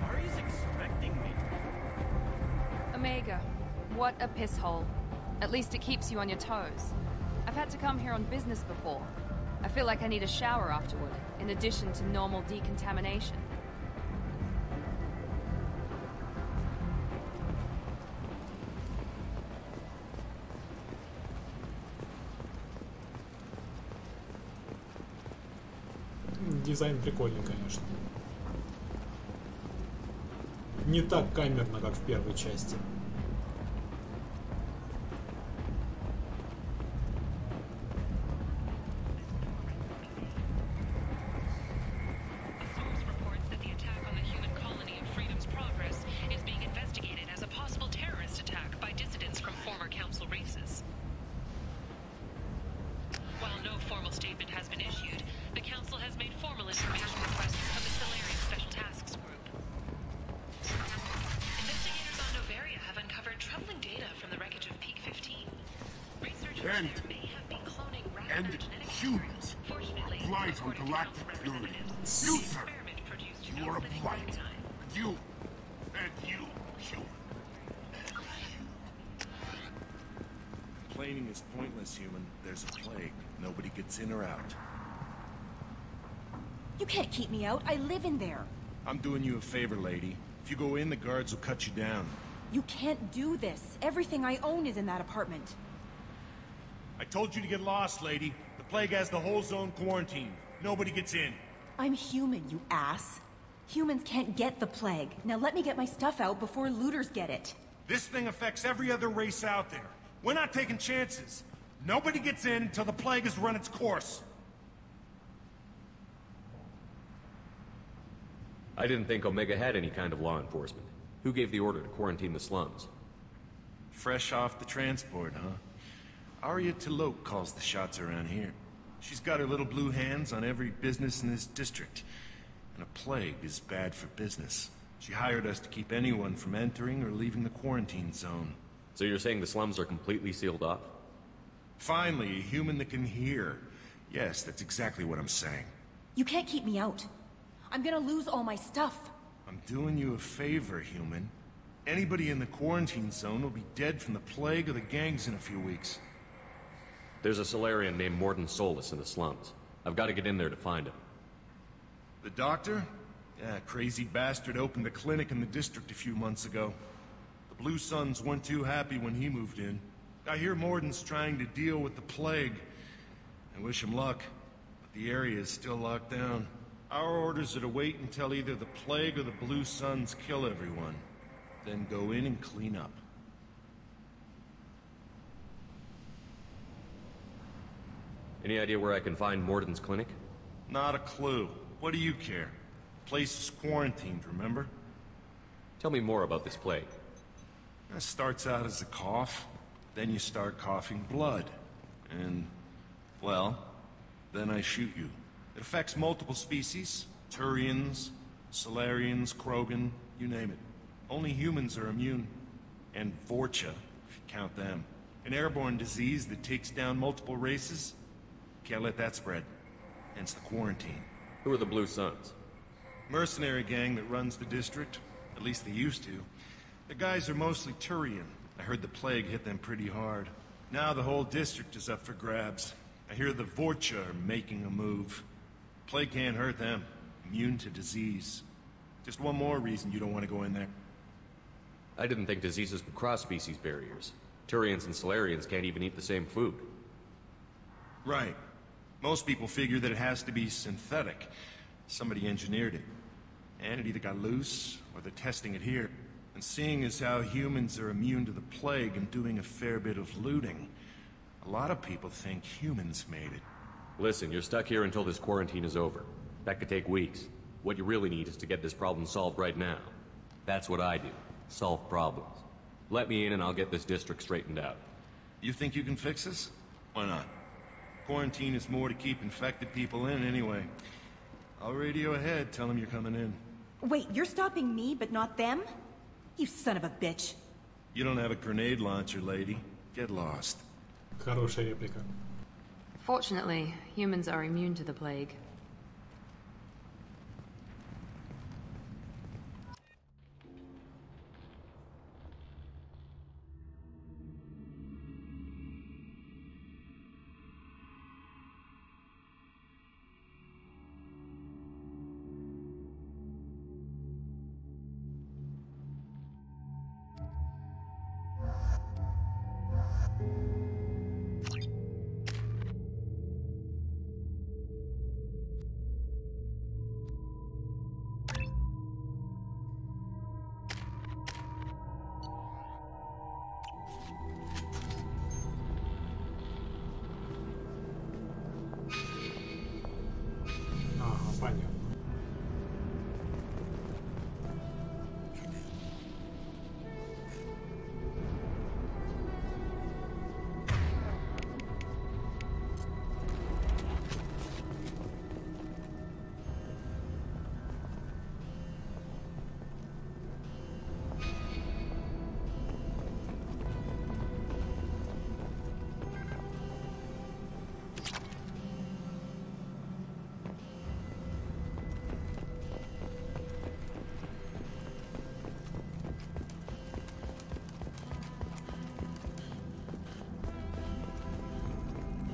Ari's expecting me. Omega, what a piss hole. At least it keeps you on your toes. I've had to come here on business before. I feel like I need a shower afterward, in addition to normal decontamination. Дизайн прикольный, конечно. Не так камерно, как в первой части. And humans. Blight on galactic purity. You, sir. You are a blight. You. And you, human. Complaining is pointless, human. There's a plague. Nobody gets in or out. You can't keep me out. I live in there. I'm doing you a favor, lady. If you go in, the guards will cut you down. You can't do this. Everything I own is in that apartment. I told you to get lost, lady. The plague has the whole zone quarantined. Nobody gets in. I'm human, you ass. Humans can't get the plague. Now let me get my stuff out before looters get it. This thing affects every other race out there. We're not taking chances. Nobody gets in until the plague has run its course. I didn't think Omega had any kind of law enforcement. Who gave the order to quarantine the slums? Fresh off the transport, huh? Arya Tilok calls the shots around here. She's got her little blue hands on every business in this district. And a plague is bad for business. She hired us to keep anyone from entering or leaving the quarantine zone. So you're saying the slums are completely sealed off? Finally, a human that can hear. Yes, that's exactly what I'm saying. You can't keep me out. I'm gonna lose all my stuff. I'm doing you a favor, human. Anybody in the quarantine zone will be dead from the plague or the gangs in a few weeks. There's a Solarian named Morden Solus in the slums. I've got to get in there to find him. The doctor? Yeah, crazy bastard opened a clinic in the district a few months ago. The Blue Suns weren't too happy when he moved in. I hear Morden's trying to deal with the plague. I wish him luck, but the area is still locked down. Our orders are to wait until either the plague or the Blue Suns kill everyone. Then go in and clean up. Any idea where I can find Morden's clinic? Not a clue. What do you care? The place is quarantined, remember? Tell me more about this plague. It starts out as a cough, then you start coughing blood. And, well, then I shoot you. It affects multiple species. Turians, Solarians, Krogan, you name it. Only humans are immune. And Vorcha, if you count them. An airborne disease that takes down multiple races. Can't let that spread. Hence the quarantine. Who are the Blue Suns? Mercenary gang that runs the district. At least they used to. The guys are mostly Turian. I heard the plague hit them pretty hard. Now the whole district is up for grabs. I hear the Vorcha are making a move. Plague can't hurt them. Immune to disease. Just one more reason you don't want to go in there. I didn't think diseases could cross species barriers. Turians and Solarians can't even eat the same food. Right. Most people figure that it has to be synthetic. Somebody engineered it. And it either got loose, or they're testing it here. And seeing as how humans are immune to the plague and doing a fair bit of looting, a lot of people think humans made it. Listen, you're stuck here until this quarantine is over. That could take weeks. What you really need is to get this problem solved right now. That's what I do. Solve problems. Let me in and I'll get this district straightened out. You think you can fix this? Why not? Quarantine is more to keep infected people in anyway. I'll radio ahead, tell them you're coming in. Wait, you're stopping me, but not them? You son of a bitch. You don't have a grenade launcher, lady. Get lost. Хорошая реплика. Fortunately, humans are immune to the plague. Понятно.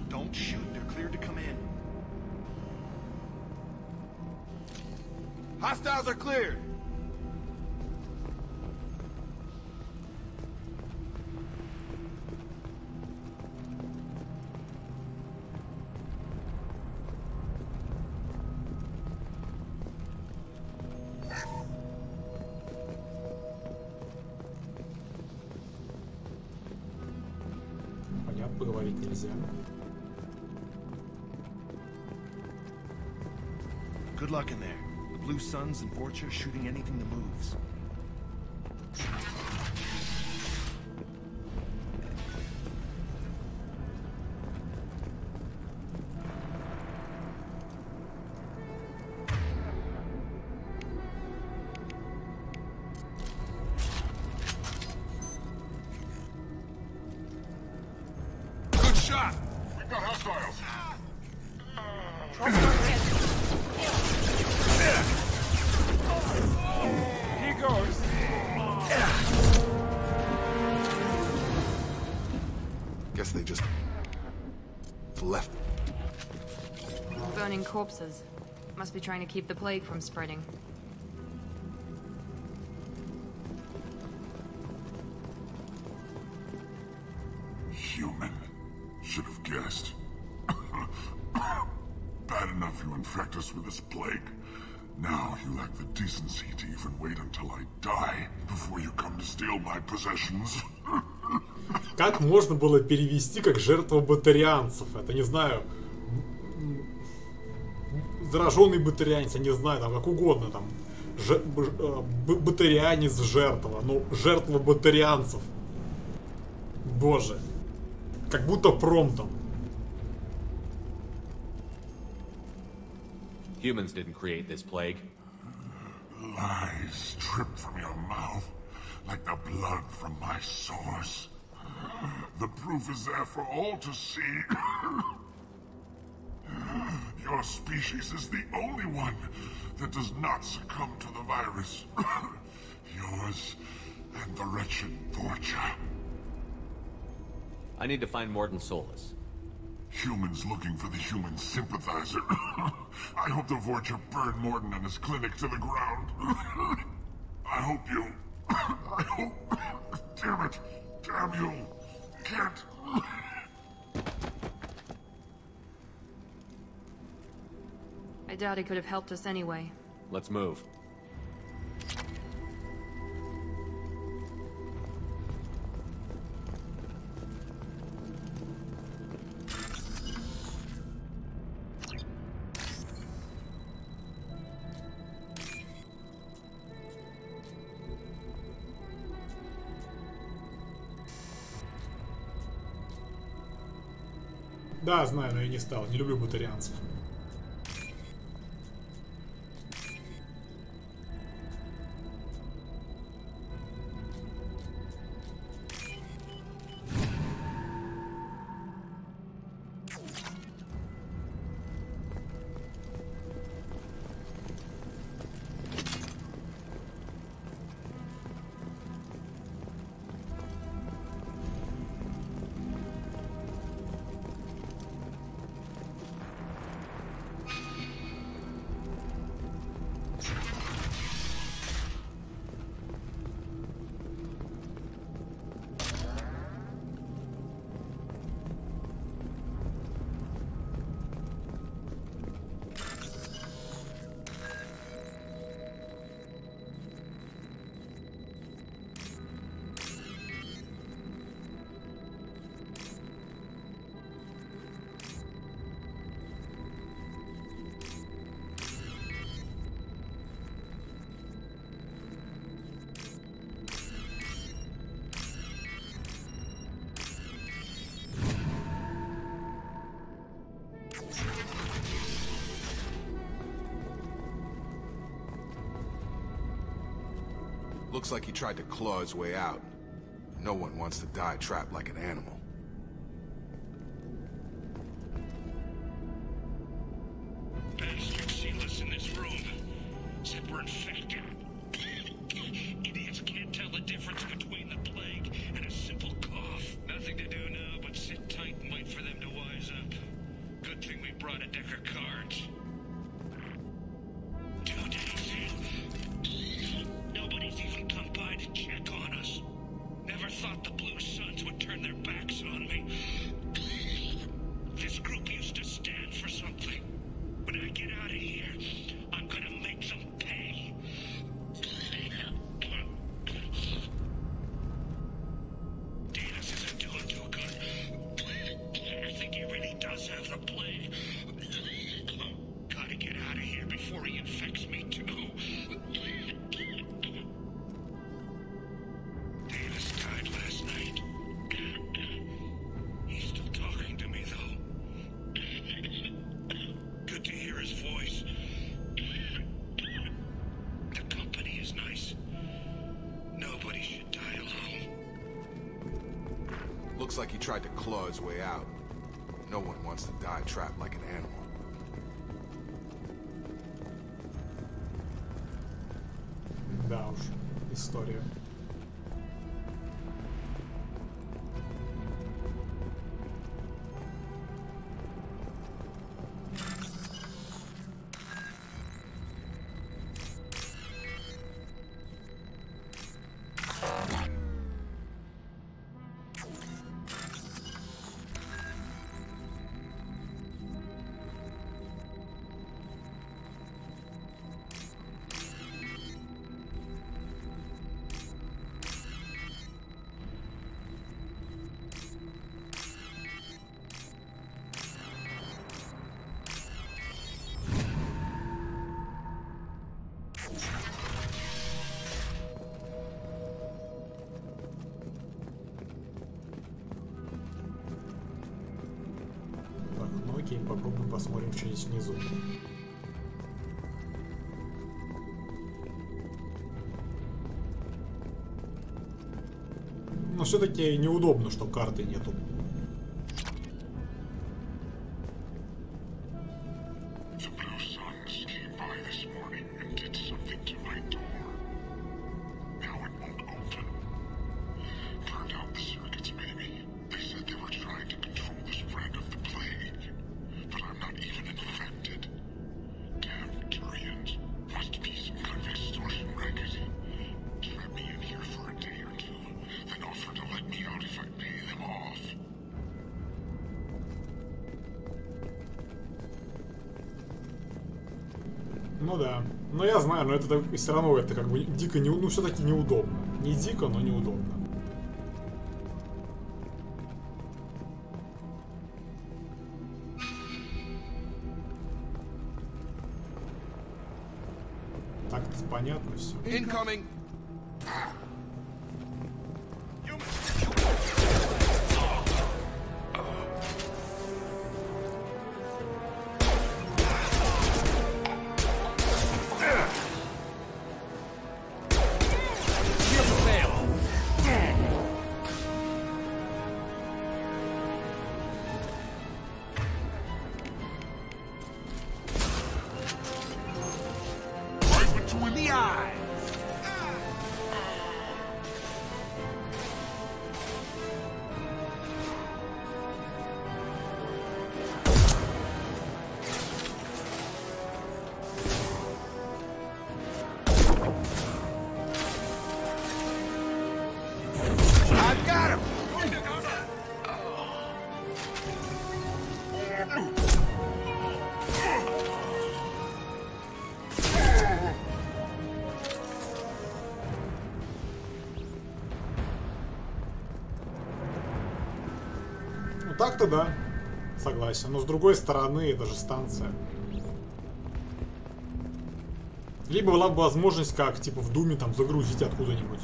Don't shoot. They're cleared to come in. Hostiles are cleared. Понятно, поговорить нельзя. Good luck in there. The Blue Suns and Fortune are shooting anything that moves. Good shot! We got hostiles! Here goes! Guess they just left. Burning corpses. Must be trying to keep the plague from spreading. Human. Should have guessed. Bad enough you infect us with this plague. Now you lack the decency to even wait until I die before you come to steal my possessions. Как можно было перевести как жертва батарианцев? Это, не знаю, зараженный батарианец, я не знаю, там как угодно, там, батарианец жертва, ну, жертва батарианцев. Боже, как будто промптом. Humans didn't create this plague. Lies drip from your mouth like the blood from my sores. The proof is there for all to see. Your species is the only one that does not succumb to the virus. Yours and the wretched Vorcha. I need to find Morton Solus. Humans looking for the human sympathizer. I hope the Vorcha burned Morton and his clinic to the ground. I hope you... I hope... Damn it. Damn you. Can't... I doubt he could have helped us anyway. Let's move. Да, знаю, но я не стал. Не люблю батарианцев. Looks like he tried to claw his way out. No one wants to die trapped like an animal. Bastards seal us in this room. Said we're infected. Idiots can't tell the difference between the plague and a simple cough. Nothing to do now but sit tight and wait for them to wise up. Good thing we brought a deck of cards. 2 days in. Nobody's even come by to check on us. Never thought the Blue Suns would turn their backs on me. This group used to stand for something. When I get out of here, I'm gonna make them pay. Davis isn't doing too good. I think he really does have the plague. Gotta get out of here before he infects me too. Davis died last night. He's still talking to me though. Good to hear his voice. The company is nice. Nobody should die alone. Looks like he tried to claw his way out. No one wants to die trapped like an animal. Да уж, история. Окей, попробуем посмотрим, что есть внизу. Но все-таки неудобно, что карты нету. Ну да. Но я знаю, но это все равно это как бы дико не, ну все-таки неудобно. Не дико, но неудобно. Так-то понятно все. Incoming. Так-то да, согласен. Но с другой стороны, это же станция. Либо была бы возможность, как типа в Думе, там загрузить откуда-нибудь.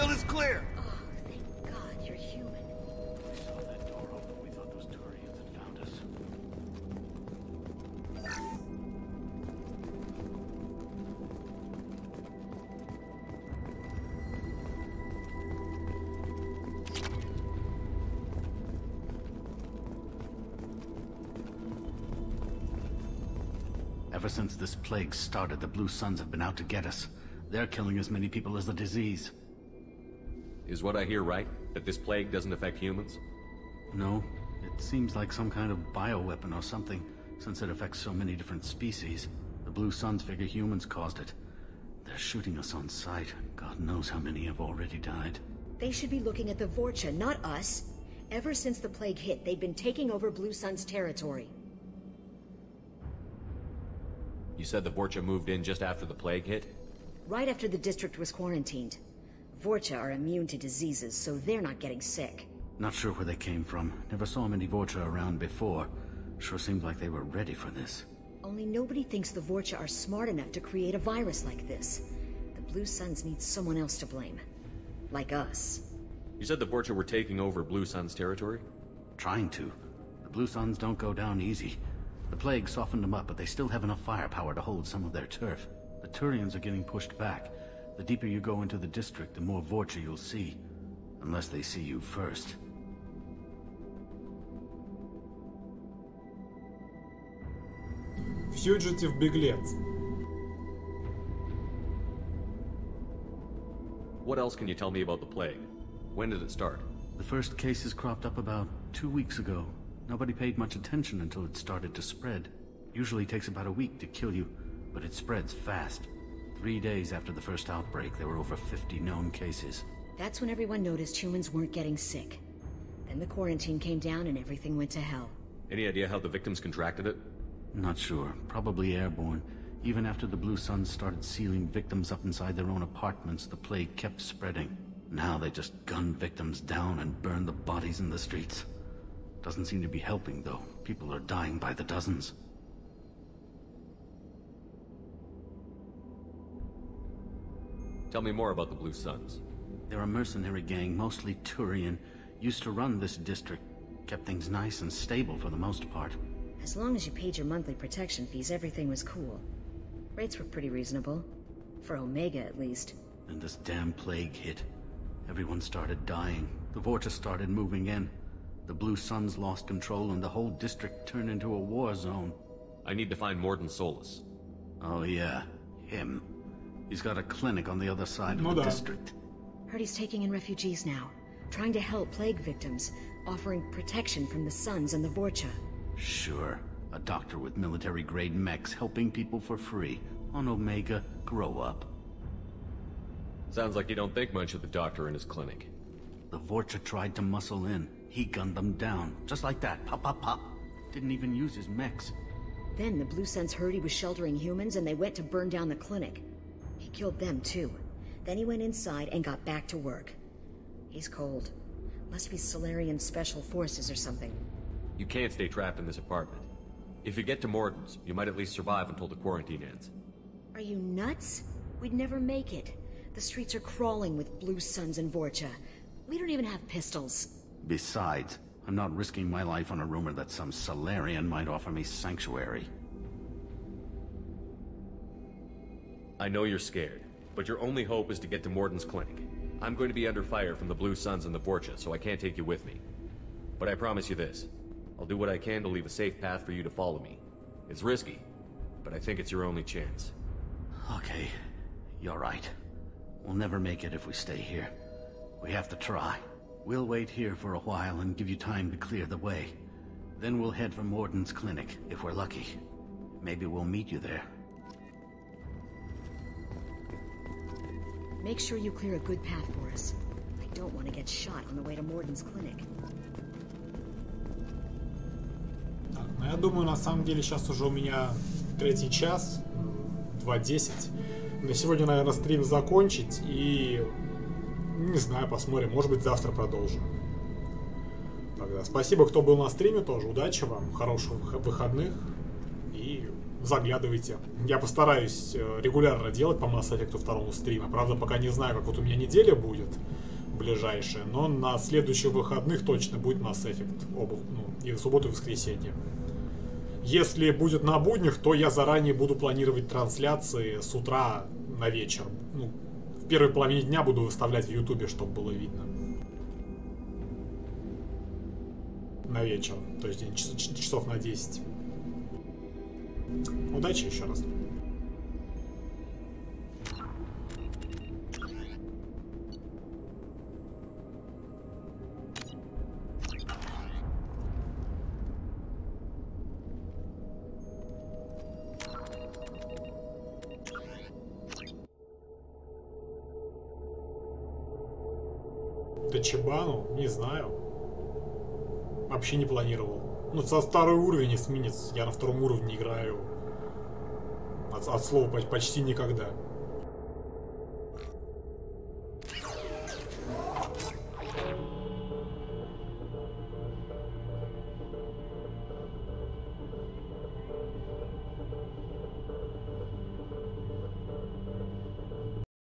field is clear. Oh, thank God you're human. We saw that door open. We thought those Turians had found us. Ever since this plague started, the Blue Suns have been out to get us. They're killing as many people as the disease. Is what I hear right? That this plague doesn't affect humans? No. It seems like some kind of bioweapon or something, since it affects so many different species. The Blue Suns figure humans caused it. They're shooting us on sight. God knows how many have already died. They should be looking at the Vorcha, not us. Ever since the plague hit, they've been taking over Blue Sun's territory. You said the Vorcha moved in just after the plague hit? Right after the district was quarantined. Vorcha are immune to diseases, so they're not getting sick. Not sure where they came from. Never saw many Vorcha around before. Sure seemed like they were ready for this. Only nobody thinks the Vorcha are smart enough to create a virus like this. The Blue Suns need someone else to blame. Like us. You said the Vorcha were taking over Blue Sun's territory? Trying to. The Blue Suns don't go down easy. The plague softened them up, but they still have enough firepower to hold some of their turf. The Turians are getting pushed back. The deeper you go into the district, the more Vorcha you'll see. Unless they see you first. Fugitive беглец. What else can you tell me about the plague? When did it start? The first cases cropped up about 2 weeks ago. Nobody paid much attention until it started to spread. Usually takes about a week to kill you, but it spreads fast. 3 days after the first outbreak, there were over 50 known cases. That's when everyone noticed humans weren't getting sick. Then the quarantine came down and everything went to hell. Any idea how the victims contracted it? Not sure. Probably airborne. Even after the Blue Suns started sealing victims up inside their own apartments, the plague kept spreading. Now they just gun victims down and burn the bodies in the streets. Doesn't seem to be helping, though. People are dying by the dozens. Tell me more about the Blue Suns. They're a mercenary gang, mostly Turian. Used to run this district. Kept things nice and stable for the most part. As long as you paid your monthly protection fees, everything was cool. Rates were pretty reasonable. For Omega, at least. Then this damn plague hit. Everyone started dying. The Vorcha started moving in. The Blue Suns lost control and the whole district turned into a war zone. I need to find Morden Solus. Oh yeah, him. He's got a clinic on the other side of the district. Heard he's taking in refugees now. Trying to help plague victims. Offering protection from the Suns and the Vorcha. Sure. A doctor with military-grade mechs helping people for free. On Omega, grow up. Sounds like you don't think much of the doctor in his clinic. The Vorcha tried to muscle in. He gunned them down. Just like that. Pop, pop, pop. Didn't even use his mechs. Then the Blue Suns heard he was sheltering humans and they went to burn down the clinic. He killed them too. Then he went inside and got back to work. He's cold. Must be Solarian Special Forces or something. You can't stay trapped in this apartment. If you get to Morden's, you might at least survive until the quarantine ends. Are you nuts? We'd never make it. The streets are crawling with Blue Suns and Vorcha. We don't even have pistols. Besides, I'm not risking my life on a rumor that some Solarian might offer me sanctuary. I know you're scared, but your only hope is to get to Morden's clinic. I'm going to be under fire from the Blue Suns and the Vorcha, so I can't take you with me. But I promise you this. I'll do what I can to leave a safe path for you to follow me. It's risky, but I think it's your only chance. Okay, you're right. We'll never make it if we stay here. We have to try. We'll wait here for a while and give you time to clear the way. Then we'll head for Morden's clinic, if we're lucky. Maybe we'll meet you there. Make sure you clear a good path for us. I don't want to get shot on the way to Morden's clinic. Так, ну я думаю, на самом деле сейчас уже у меня 3-й час, 2:10. На сегодня, наверное, стрим закончить и... Не знаю, посмотрим. Может быть, завтра продолжим. Тогда спасибо, кто был на стриме тоже. Удачи вам, хороших выходных. И заглядывайте. Я постараюсь регулярно делать по Mass Effect 2 стрима. Правда, пока не знаю, как вот у меня неделя будет ближайшая, но на следующих выходных точно будет Mass Effect. И в субботу, и в воскресенье. Если будет на буднях, то я заранее буду планировать трансляции с утра на вечер. Ну, в первой половине дня буду выставлять в Ютубе, чтобы было видно. На вечер, то есть часов на 10. Удачи еще раз. Тачибану? Не знаю. Вообще не планировал. Ну, со второй уровень эсминец. Я на втором уровне играю от слова почти никогда.